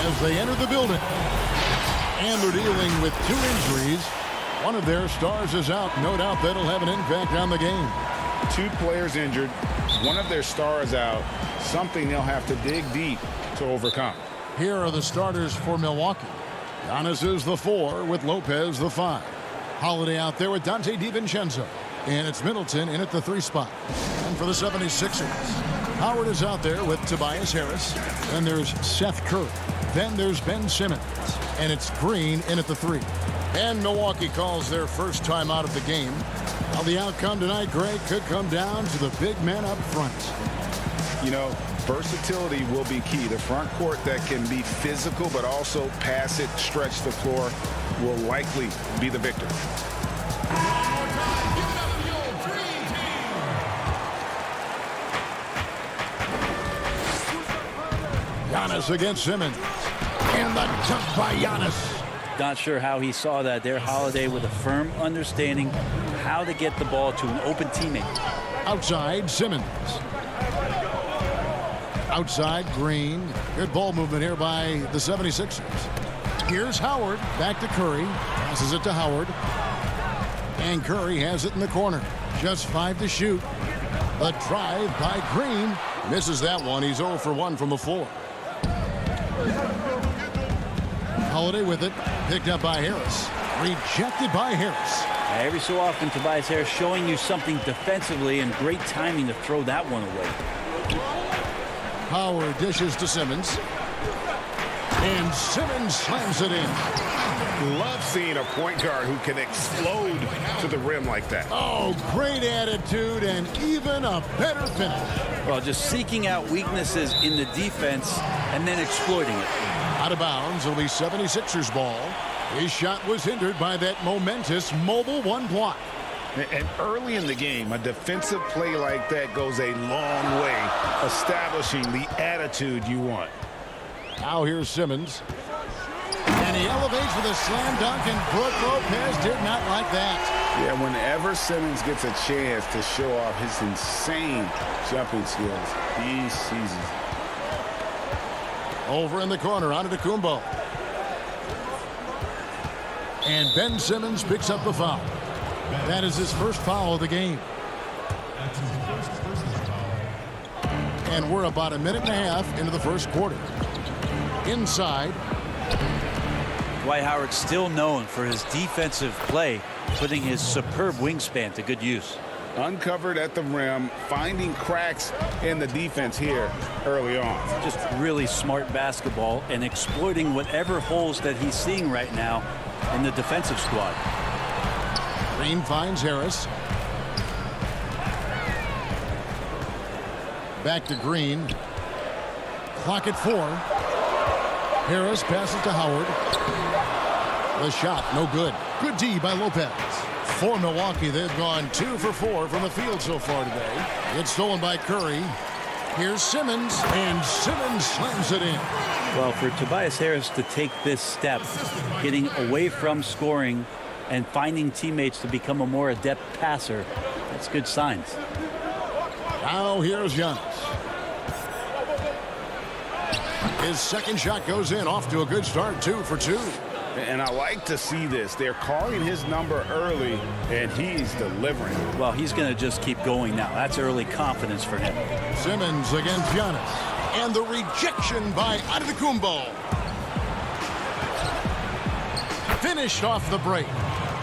as they enter the building. And they're dealing with 2 injuries. One of their stars is out. No doubt that'll have an impact on the game. 2 players injured. One of their stars out. Something they'll have to dig deep to overcome. Here are the starters for Milwaukee. Giannis is the 4 with Lopez the 5. Holiday out there with Dante DiVincenzo. And it's Middleton in at the 3 spot. And for the 76ers, Howard is out there with Tobias Harris. Then there's Seth Curry. Then there's Ben Simmons. And it's Green in at the 3. And Milwaukee calls their first time out of the game. Now the outcome tonight, Greg, could come down to the big man up front. You know, versatility will be key. The front court that can be physical but also pass it, stretch the floor will likely be the victor. Giannis against Simmons. And the jump by Giannis. Not sure how he saw that there. Holiday with a firm understanding how to get the ball to an open teammate. Outside, Simmons. Outside, Green. Good ball movement here by the 76ers. Here's Howard. Back to Curry. Passes it to Howard. And Curry has it in the corner. Just 5 to shoot. The drive by Green. Misses that one. He's 0 for 1 from the floor. Holiday with it. Picked up by Harris. Rejected by Harris. Every so often, Tobias Harris showing you something defensively, and great timing to throw that one away. Howard dishes to Simmons. And Simmons slams it in. Love seeing a point guard who can explode to the rim like that. Oh, great attitude and even a better finish. Well, just seeking out weaknesses in the defense and then exploiting it. Out of bounds, it'll be 76ers ball. His shot was hindered by that momentous mobile 1 block. And early in the game, a defensive play like that goes a long way, establishing the attitude you want. Now here's Simmons. And he elevates with a slam dunk, and Brook Lopez did not like that. Yeah, whenever Simmons gets a chance to show off his insane jumping skills, he seizes. Over in the corner, Antetokounmpo. And Ben Simmons picks up the foul. That is his first foul of the game. And we're about a minute and a half into the first quarter. Inside. Dwight Howard still known for his defensive play, putting his superb wingspan to good use. Uncovered at the rim, finding cracks in the defense here early on. Just really smart basketball and exploiting whatever holes that he's seeing right now in the defensive squad. Green finds Harris. Back to Green. Clock at 4. Harris passes to Howard. The shot, no good. Good D by Lopez. For Milwaukee, they've gone 2 for 4 from the field so far today. It's stolen by Curry. Here's Simmons, and Simmons slams it in. Well, for Tobias Harris to take this step, getting away from scoring and finding teammates to become a more adept passer, that's good signs. Now here's Giannis. His second shot goes in, off to a good start, 2 for 2. And I like to see this. They're calling his number early, and he's delivering. Well, he's going to just keep going now. That's early confidence for him. Simmons against Giannis. And the rejection by Antetokounmpo. Finished off the break.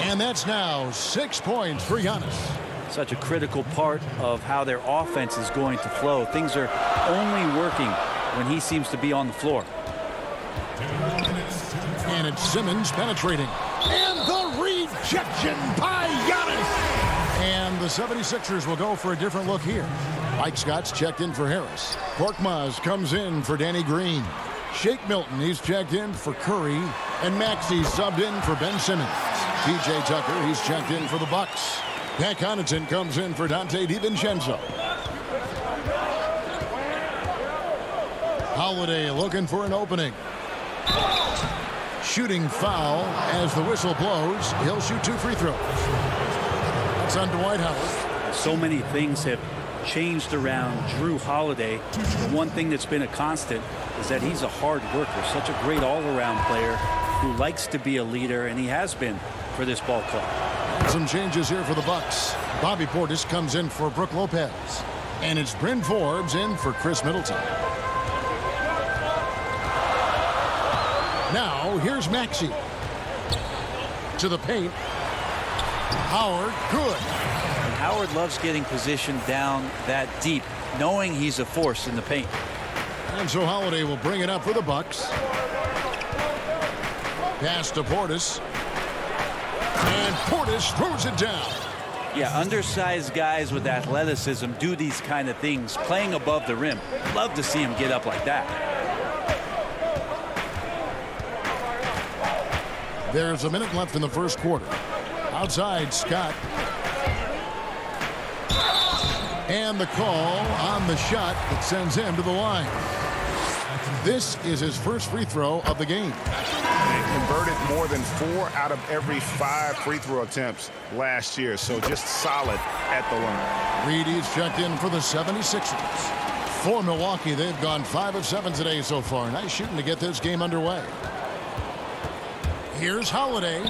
And that's now 6 points for Giannis. Such a critical part of how their offense is going to flow. Things are only working when he seems to be on the floor. And it's Simmons penetrating. And the rejection by Giannis. And the 76ers will go for a different look here. Mike Scott's checked in for Harris. Korkmaz comes in for Danny Green. Shake Milton, he's checked in for Curry. And Maxey's subbed in for Ben Simmons. P.J. Tucker, he's checked in for the Bucks. Pat Connaughton comes in for Dante DiVincenzo. Holiday looking for an opening. Shooting foul as the whistle blows. He'll shoot 2 free throws. That's on Dwight Howard. So many things have changed around Drew Holiday, the one thing that's been a constant is that he's a hard worker, such a great all-around player who likes to be a leader, and he has been for this ball club. Some changes here for the Bucks. Bobby Portis comes in for Brook Lopez, and it's Bryn Forbes in for Chris Middleton. Now here's Maxey to the paint. Howard, good. And Howard loves getting positioned down that deep, knowing he's a force in the paint. And so Holiday will bring it up for the Bucks. Pass to Portis. And Portis throws it down. Yeah, undersized guys with athleticism do these kind of things, playing above the rim. Love to see him get up like that. There's a minute left in the first quarter. Outside, Scott. And the call on the shot that sends him to the line. This is his first free throw of the game. They converted more than 4 out of every 5 free throw attempts last year, so just solid at the line. Reedy's checked in for the 76ers. For Milwaukee, they've gone 5 of 7 today so far. Nice shooting to get this game underway. Here's Holiday.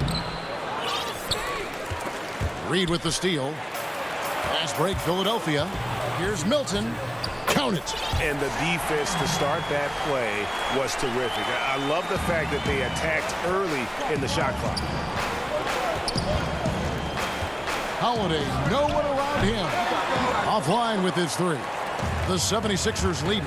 Reed with the steal. Fast break, Philadelphia. Here's Milton. Count it. And the defense to start that play was terrific. I love the fact that they attacked early in the shot clock. Holiday, no one around him. Offline with his 3. The 76ers lead.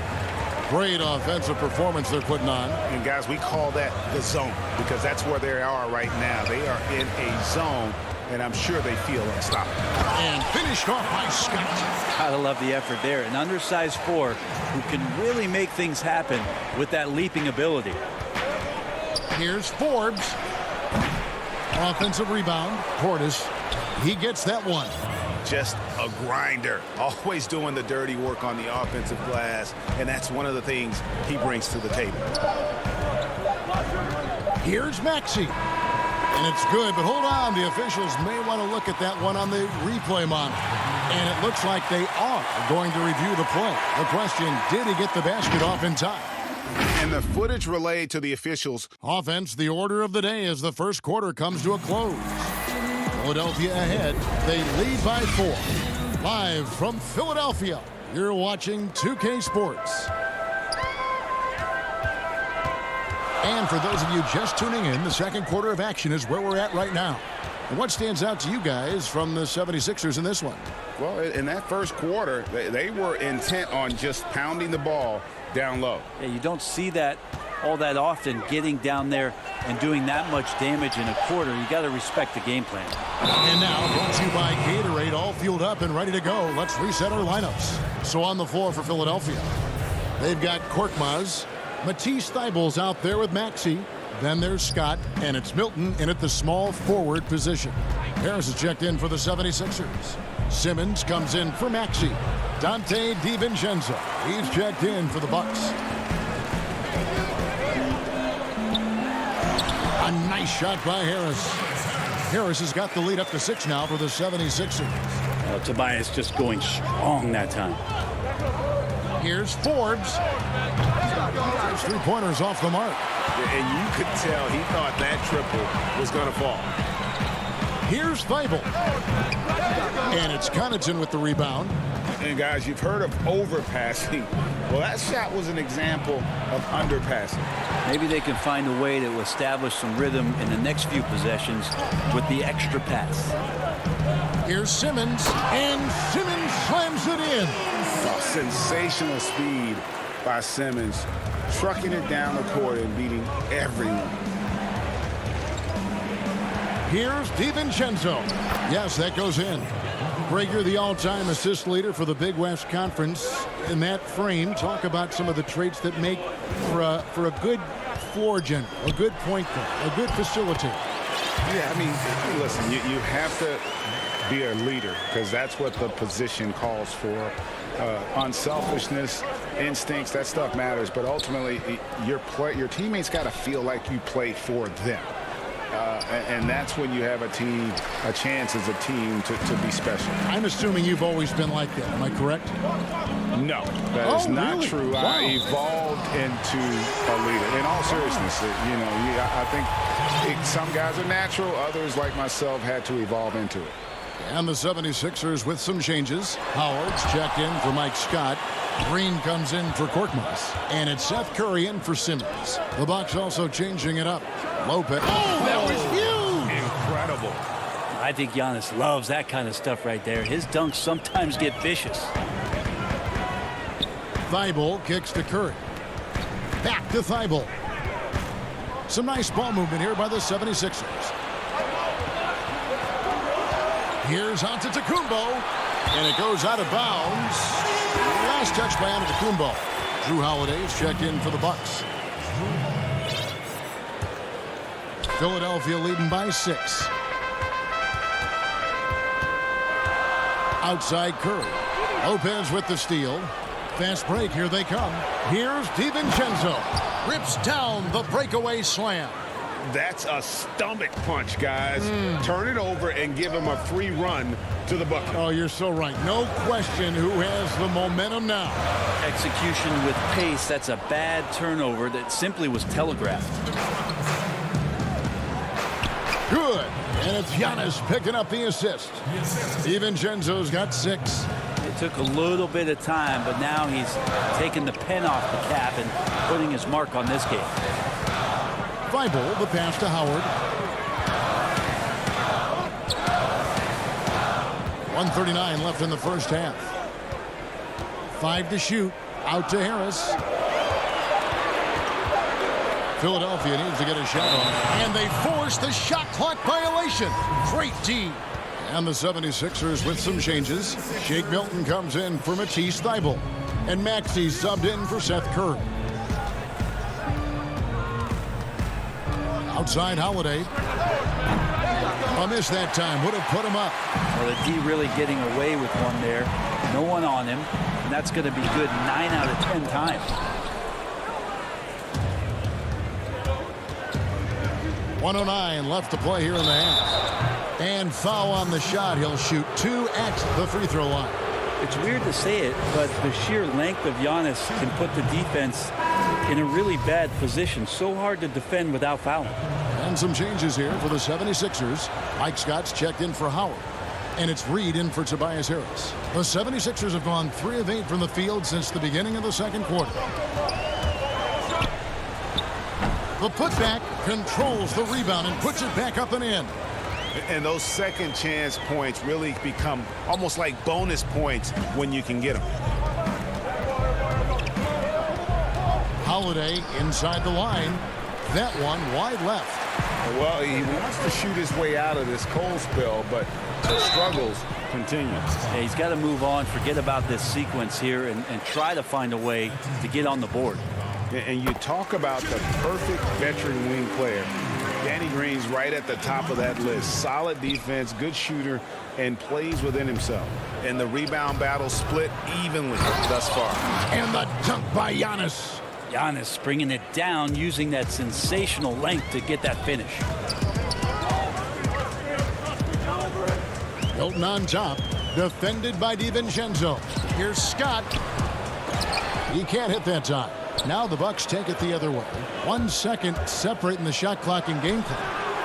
Great offensive performance they're putting on. And guys, we call that the zone because that's where they are right now. They are in a zone, and I'm sure they feel unstoppable. And finished off by Scott. Gotta love the effort there. An undersized 4 who can really make things happen with that leaping ability. Here's Forbes. Offensive rebound. Portis. He gets that one. Just a grinder. Always doing the dirty work on the offensive glass, and that's one of the things he brings to the table. Here's Maxey. And it's good, but hold on. The officials may want to look at that one on the replay monitor. And it looks like they are going to review the play. The question, did he get the basket off in time? And the footage relayed to the officials. Offense, the order of the day as the first quarter comes to a close. Philadelphia ahead. They lead by 4. Live from Philadelphia, you're watching 2K Sports. And for those of you just tuning in, the second quarter of action is where we're at right now. And what stands out to you guys from the 76ers in this one? Well, in that first quarter, they were intent on just pounding the ball down low. Yeah, you don't see that all that often, getting down there and doing that much damage in a quarter. You got to respect the game plan. And now, brought to you by Gatorade, all fueled up and ready to go. Let's reset our lineups. So on the floor for Philadelphia, they've got Korkmaz, Matisse Thybulle's out there with Maxey. Then there's Scott, and it's Milton in at the small forward position. Harris is checked in for the 76ers. Simmons comes in for Maxey. Dante DiVincenzo, he's checked in for the Bucks. A nice shot by Harris. Harris has got the lead up to 6 now for the 76ers. Tobias just going strong that time. Here's Forbes. His 3-pointers off the mark. And you could tell he thought that triple was going to fall. Here's Thybulle. And it's Connaughton with the rebound. And guys, you've heard of overpassing. Well, that shot was an example of underpassing. Maybe they can find a way to establish some rhythm in the next few possessions with the extra pass. Here's Simmons, and Simmons slams it in. Oh, sensational speed by Simmons, trucking it down the court and beating everyone. Here's DiVincenzo. Yes, that goes in. Breaker, the all-time assist leader for the Big West Conference. In that frame, talk about some of the traits that make for a good floor general, a good point guard, a good facilitator. Yeah, I mean, listen, you have to be a leader because that's what the position calls for. Unselfishness, instincts, that stuff matters. But ultimately, your teammates got to feel like you play for them. And that's when you have a chance as a team to be special. I'm assuming you've always been like that. Am I correct? No, that is not really? true. Wow. I evolved into a leader. In all seriousness, I think some guys are natural. Others, like myself, had to evolve into it. And the 76ers with some changes. Howard's checked in for Mike Scott. Green comes in for Korkmaz. And it's Seth Curry in for Simmons. The Bucks also changing it up. Lopez. Oh, that was huge! Incredible. I think Giannis loves that kind of stuff right there. His dunks sometimes get vicious. Thibault kicks to Curry. Back to Thibault. Some nice ball movement here by the 76ers. Here's Antetokounmpo, and it goes out of bounds. Last touch by Antetokounmpo. Drew Holiday's checked in for the Bucks. Philadelphia leading by 6. Outside Curry. Lopez with the steal. Fast break, here they come. Here's DiVincenzo. Rips down the breakaway slam. That's a stomach punch, guys. Turn it over and give him a free run to the bucket. Oh, you're so right. No question who has the momentum now. Execution with pace. That's a bad turnover that simply was telegraphed. Good. And it's Giannis picking up the assist. DiVincenzo's got 6. It took a little bit of time, but now he's taking the pen off the cap and putting his mark on this game. Thibault, the pass to Howard. 1:39 left in the first half. 5 to shoot. Out to Harris. Philadelphia needs to get a shot on. And they force the shot clock violation. Great team. And the 76ers with some changes. Shake Milton comes in for Matisse Thybulle. And Maxey subbed in for Seth Curry. Outside Holiday. A miss that time. Would have put him up. Well, the D really getting away with one there. No one on him. And that's going to be good 9 out of 10 times. .109 left to play here in the half. And foul on the shot. He'll shoot 2 at the free throw line. It's weird to say it, but the sheer length of Giannis can put the defense in a really bad position. So hard to defend without fouling. And some changes here for the 76ers. Mike Scott's checked in for Howard. And it's Reed in for Tobias Harris. The 76ers have gone 3 of 8 from the field since the beginning of the second quarter. The putback controls the rebound and puts it back up and in. And those second chance points really become almost like bonus points when you can get them. Holiday inside the line. That one wide left. Well, he wants to shoot his way out of this cold spell, but the struggles continue. Yeah, he's got to move on, forget about this sequence here, and try to find a way to get on the board. And you talk about the perfect veteran wing player. Danny Green's right at the top of that list. Solid defense, good shooter, and plays within himself. And the rebound battle split evenly thus far. And the dunk by Giannis. Giannis bringing it down, using that sensational length to get that finish. Hilton on top, defended by DiVincenzo. Here's Scott. He can't hit that time. Now the Bucks take it the other way. 1 second separating the shot clock and game clock.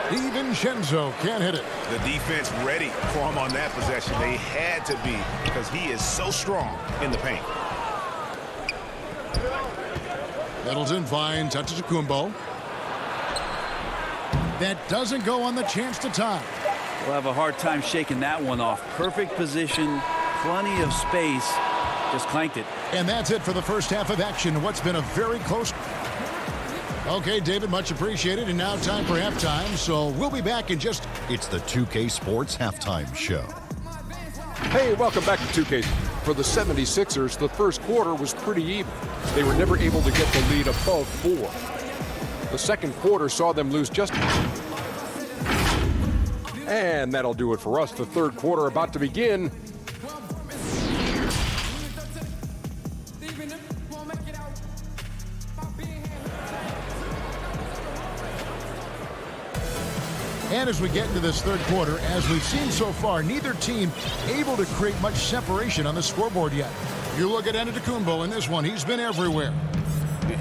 DiVincenzo can't hit it. The defense ready for him on that possession. They had to be because he is so strong in the paint. Middleton finds Antetokounmpo. That doesn't go on the chance to tie. We'll have a hard time shaking that one off. Perfect position, plenty of space. Just clanked it. And that's it for the first half of action. What's been a very close. Okay, David, much appreciated. And now time for halftime. So we'll be back in just. It's the 2K Sports Halftime Show. Hey, welcome back to 2K. For the 76ers, the first quarter was pretty even. They were never able to get the lead above 4. The second quarter saw them lose just. And that'll do it for us. The third quarter about to begin. And as we get into this third quarter, as we've seen so far, neither team able to create much separation on the scoreboard yet. You look at Antetokounmpo in this one, he's been everywhere.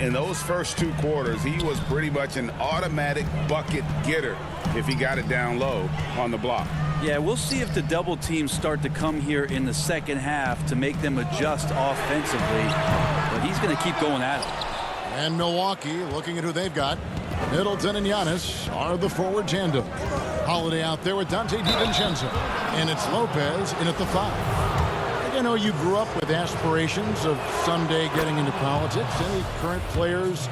In those first 2 quarters, he was pretty much an automatic bucket getter if he got it down low on the block. Yeah, we'll see if the double teams start to come here in the second half to make them adjust offensively. But he's going to keep going at it. And Milwaukee, looking at who they've got, Middleton and Giannis are the forward tandem. Holiday out there with Dante DiVincenzo. And it's Lopez in at the 5. I know you grew up with aspirations of someday getting into politics. Any current players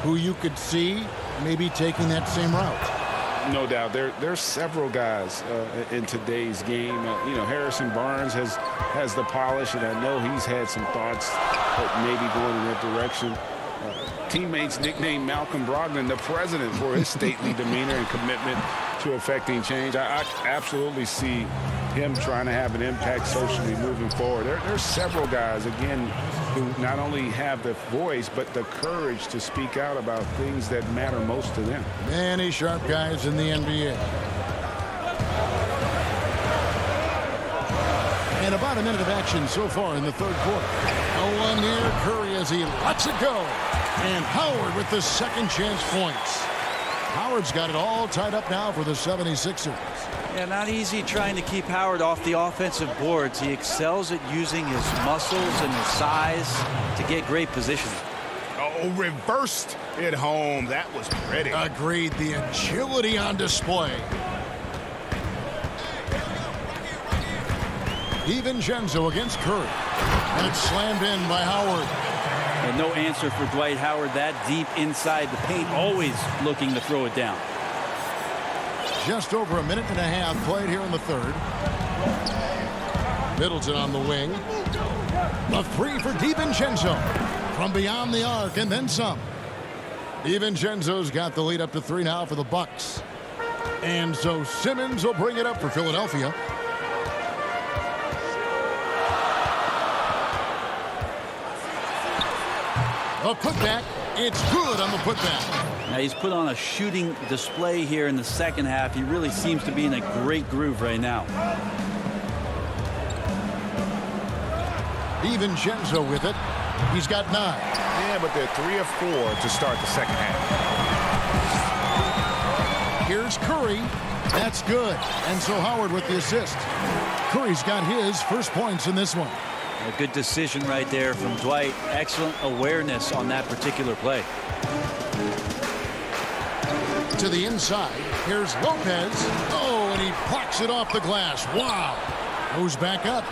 who you could see maybe taking that same route? No doubt. There's several guys in today's game. You know, Harrison Barnes has the polish, and I know he's had some thoughts of maybe going in that direction. Teammates nicknamed Malcolm Brogdon the president for his stately demeanor and commitment to affecting change. I absolutely see him trying to have an impact socially moving forward. There's several guys, again, who not only have the voice, but the courage to speak out about things that matter most to them. Many sharp guys in the NBA. And about a minute of action so far in the third quarter. No one near Curry as he lets it go. And Howard with the second chance points. Howard's got it all tied up now for the 76ers. Yeah, not easy trying to keep Howard off the offensive boards. He excels at using his muscles and his size to get great positioning. Oh, reversed it home. That was pretty. Agreed. The agility on display. DiVincenzo against Curry. And it's slammed in by Howard. And no answer for Dwight Howard that deep inside the paint, always looking to throw it down. Just over a minute and a half played here in the third. Middleton on the wing. A 3 for DiVincenzo from beyond the arc and then some. DiVincenzo's got the lead up to 3 now for the Bucks. And so Simmons will bring it up for Philadelphia. A putback. It's good on the putback. Now he's put on a shooting display here in the second half. He really seems to be in a great groove right now. DiVincenzo with it. He's got 9. Yeah, but they're 3 of 4 to start the second half. Here's Curry. That's good. And so Howard with the assist. Curry's got his first points in this one. A good decision right there from Dwight. Excellent awareness on that particular play. To the inside. Here's Lopez. Oh, and he plucks it off the glass. Wow. Goes back up.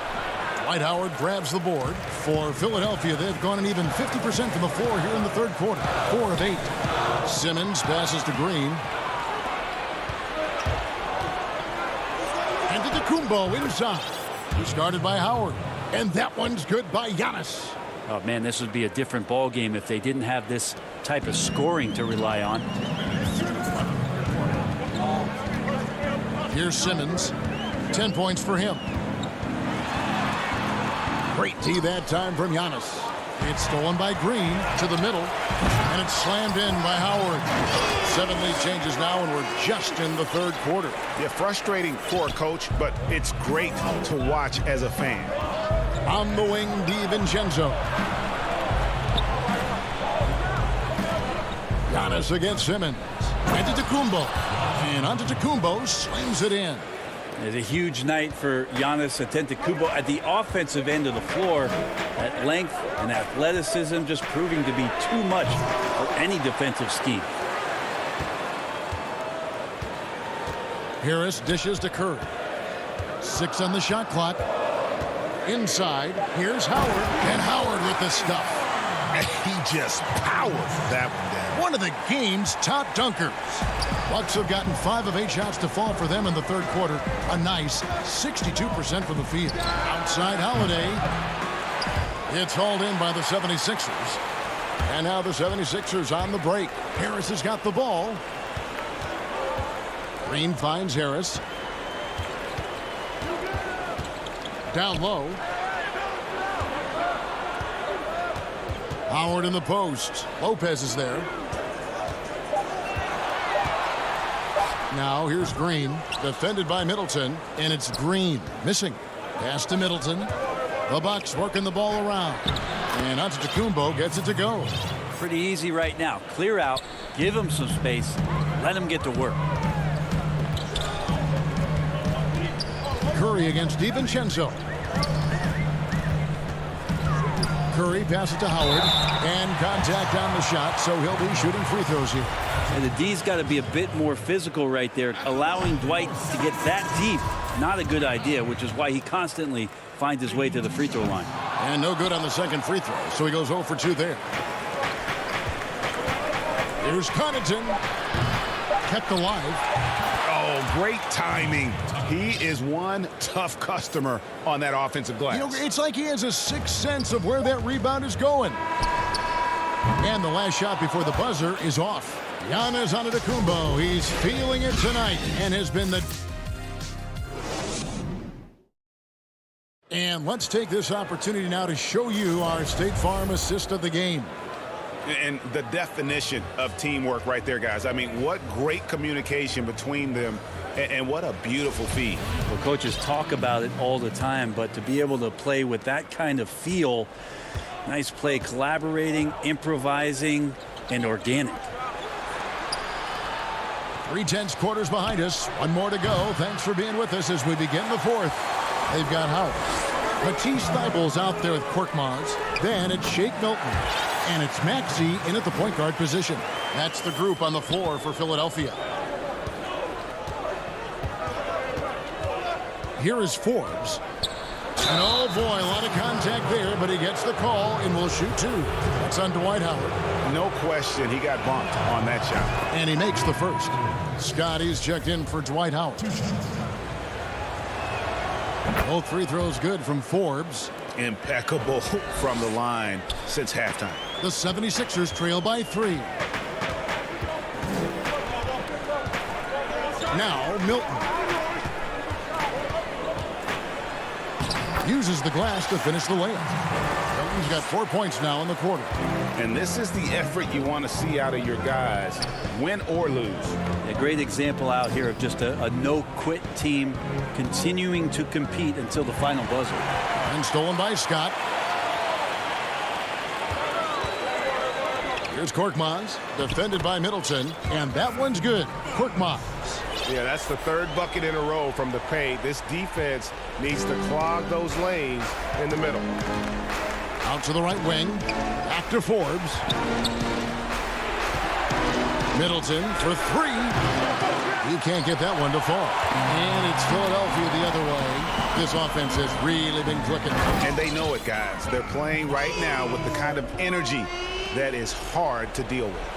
Dwight Howard grabs the board. For Philadelphia, they've gone an even 50% from the floor here in the third quarter. 4 of 8. Simmons passes to Green. Antetokounmpo inside. Started by Howard. And that one's good by Giannis. Oh, man, this would be a different ball game if they didn't have this type of scoring to rely on. Here's Simmons. 10 points for him. Great D that time from Giannis. It's stolen by Green to the middle. And it's slammed in by Howard. 7 lead changes now, and we're just in the third quarter. Yeah, frustrating for a coach, but it's great to watch as a fan. On the wing, DiVincenzo. Giannis against Simmons. Antetokounmpo. And Antetokounmpo slings it in. It's a huge night for Giannis Antetokounmpo at the offensive end of the floor. That length and athleticism just proving to be too much for any defensive scheme. Harris dishes to Curry. 6 on the shot clock. Inside, here's Howard, and Howard with the stuff. He just powers that one down. One of the game's top dunkers. Bucks have gotten 5 of 8 shots to fall for them in the third quarter. A nice 62% from the field. Outside Holiday. It's hauled in by the 76ers. And now the 76ers on the break. Harris has got the ball. Green finds Harris. Down low. Howard in the post. Lopez is there. Now here's Green, defended by Middleton, and it's Green missing. Pass to Middleton. The Bucks working the ball around, and Antetokounmpo gets it to go. Pretty easy right now. Clear out, give him some space, let him get to work. Curry against DiVincenzo. Curry passes to Howard, and contact on the shot, so he'll be shooting free throws here. And the D's got to be a bit more physical right there. Allowing Dwight to get that deep, not a good idea, which is why he constantly finds his way to the free throw line. And no good on the second free throw, so he goes 0 for 2 there. Here's Connaughton, kept alive. Oh, great timing. He is one tough customer on that offensive glass. You know, it's like he has a sixth sense of where that rebound is going. And the last shot before the buzzer is off. Giannis Antetokounmpo, he's feeling it tonight and has been the... And let's take this opportunity now to show you our State Farm assist of the game. And the definition of teamwork right there, guys. I mean, what great communication between them, and what a beautiful feed. Well, coaches talk about it all the time, but to be able to play with that kind of feel, nice play, collaborating, improvising, and organic. 3/10 quarters behind us. One more to go. Thanks for being with us as we begin the fourth. They've got Howard. Matisse Thybulle's out there with Korkmaz. Then it's Shake Milton. And it's Maxey in at the point guard position. That's the group on the floor for Philadelphia. Here is Forbes. And oh boy, a lot of contact there, but he gets the call and will shoot 2. That's on Dwight Howard. No question, he got bumped on that shot. And he makes the first. Scotty's checked in for Dwight Howard. Both free throws good from Forbes. Impeccable from the line since halftime. The 76ers trail by 3. Now Milton uses the glass to finish the layup. Milton's got 4 points now in the quarter. And this is the effort you want to see out of your guys, win or lose. A great example out here of just a no-quit team continuing to compete until the final buzzer. And stolen by Scott. Here's Korkmaz, defended by Middleton, and that one's good. Korkmaz. Yeah, that's the third bucket in a row from the paint. This defense needs to clog those lanes in the middle. Out to the right wing. Back to Forbes. Middleton for 3. He can't get that one to fall. And it's Philadelphia the other way. This offense has really been clicking. And they know it, guys. They're playing right now with the kind of energy that is hard to deal with.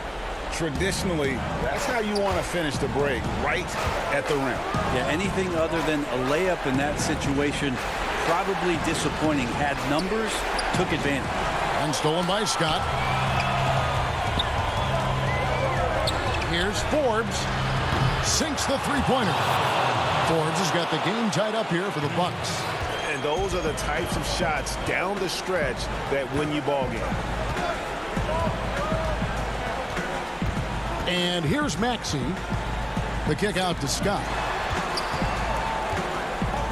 Traditionally, that's how you want to finish the break, right at the rim. Yeah, anything other than a layup in that situation, probably disappointing. Had numbers, took advantage. And stolen by Scott. Here's Forbes. Sinks the three-pointer. Forbes has got the game tied up here for the Bucks. And those are the types of shots down the stretch that win you ball game. And here's Maxey. The kick out to Scott.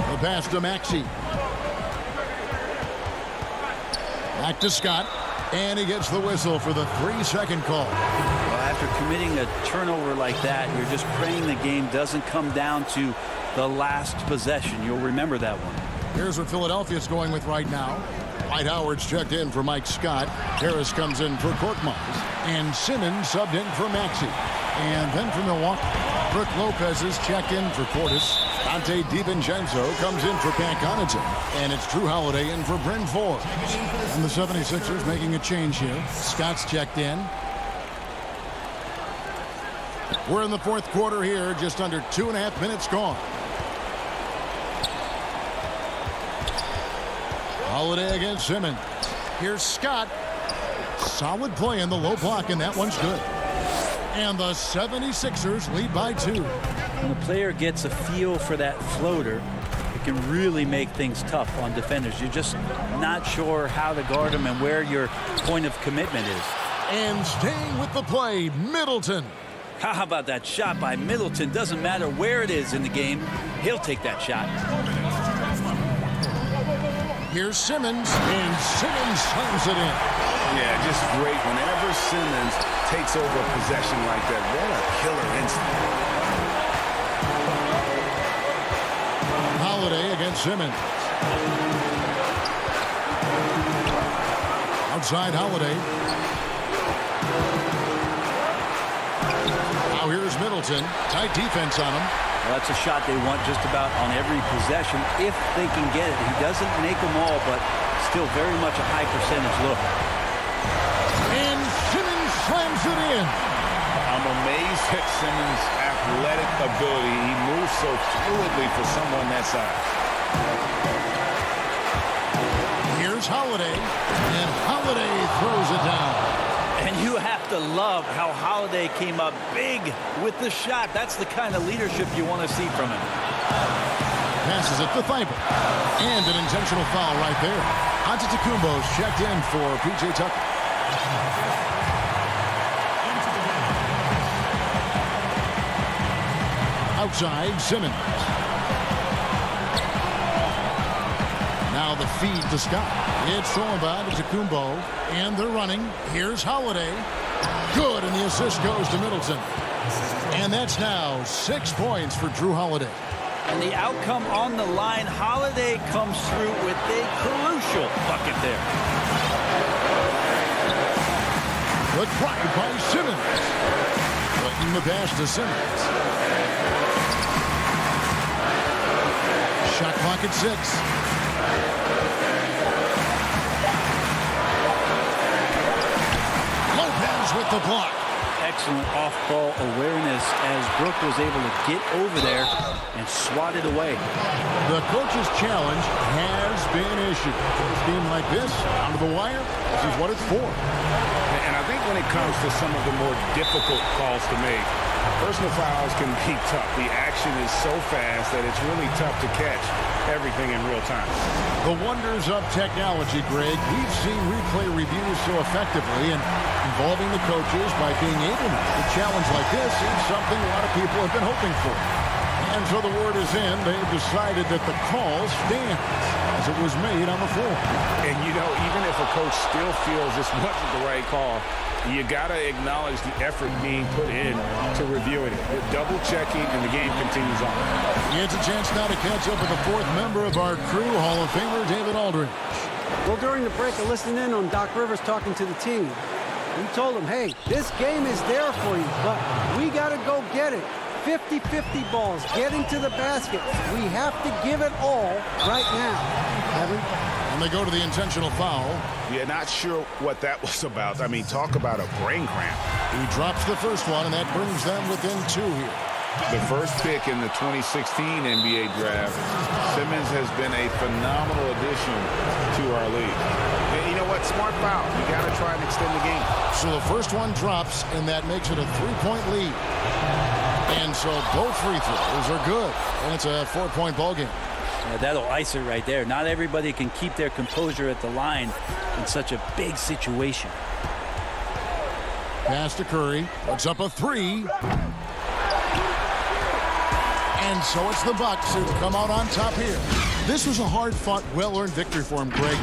The pass to Maxey. Back to Scott. And he gets the whistle for the 3-second call. Well, after committing a turnover like that, you're just praying the game doesn't come down to the last possession. You'll remember that one. Here's what Philadelphia's going with right now. Dwight Howard's checked in for Mike Scott. Harris comes in for Korkmaz. And Simmons subbed in for Maxey. And then from Milwaukee, Brook Lopez is checked in for Portis. Dante DiVincenzo comes in for Pat Connaughton. And it's Drew Holiday in for Bryn Forbes. And the 76ers making a change here. Scott's checked in. We're in the fourth quarter here, just under 2.5 minutes gone. Holiday against Simmons. Here's Scott. Solid play in the low block, and that one's good. And the 76ers lead by 2. When a player gets a feel for that floater, it can really make things tough on defenders. You're just not sure how to guard them and where your point of commitment is. And staying with the play, Middleton. How about that shot by Middleton? Doesn't matter where it is in the game, he'll take that shot. Here's Simmons, and Simmons slams it in. Yeah, just great. Whenever Simmons takes over a possession like that, what a killer instinct. Holiday against Simmons. Outside Holiday. Now here's Middleton. Tight defense on him. Well, that's a shot they want just about on every possession if they can get it. He doesn't make them all, but still very much a high percentage look. And Simmons slams it in. I'm amazed at Simmons' athletic ability. He moves so fluidly for someone that size. Here's Holiday, and Holiday throws it down. And you have to love how Holiday came up big with the shot. That's the kind of leadership you want to see from him. Passes it to Thibault. And an intentional foul right there. Antetokounmpo's checked in for P.J. Tucker. Outside, Simmons. Now the feed to Scott. It's thrown by Antetokounmpo, and they're running. Here's Holiday. Good, and the assist goes to Middleton. And that's now 6 points for Drew Holiday. And the outcome on the line, Holiday comes through with a crucial bucket there. Good try by Simmons. Putting the pass to Simmons. Shot clock at 6. With the block. Excellent off-ball awareness as Brook was able to get over there and swat it away. The coach's challenge has been issued. A game like this, down to the wire, this is what it's for. And I think when it comes to some of the more difficult calls to make, personal fouls can be tough. The action is so fast that it's really tough to catch everything in real time. The wonders of technology, Greg. We've seen replay reviews so effectively, and involving the coaches by being able to make a challenge like this is something a lot of people have been hoping for. And so the word is in. They've decided that the call stands as it was made on the floor. And, you know, even if a coach still feels this wasn't the right call, you got to acknowledge the effort being put in to reviewing it. Double-checking, and the game continues on. It's a chance now to catch up with the fourth member of our crew, Hall of Famer David Aldridge. Well, during the break, I listened in on Doc Rivers talking to the team. He told them, hey, this game is there for you, but we got to go get it. 50-50 balls, getting to the basket. We have to give it all right now. Evan? And they go to the intentional foul. Yeah, not sure what that was about. I mean, talk about a brain cramp. He drops the first one, and that brings them within 2 here. The first pick in the 2016 NBA draft, Simmons has been a phenomenal addition to our league. And you know what? Smart foul. You got to try and extend the game. So the first one drops, and that makes it a 3-point lead. And so both free throws are good, and it's a 4-point ball game. Yeah, that'll ice it right there. Not everybody can keep their composure at the line in such a big situation. Pass to Curry. Puts up a 3. And so it's the Bucks who come out on top here. This was a hard-fought, well-earned victory for him, Greg.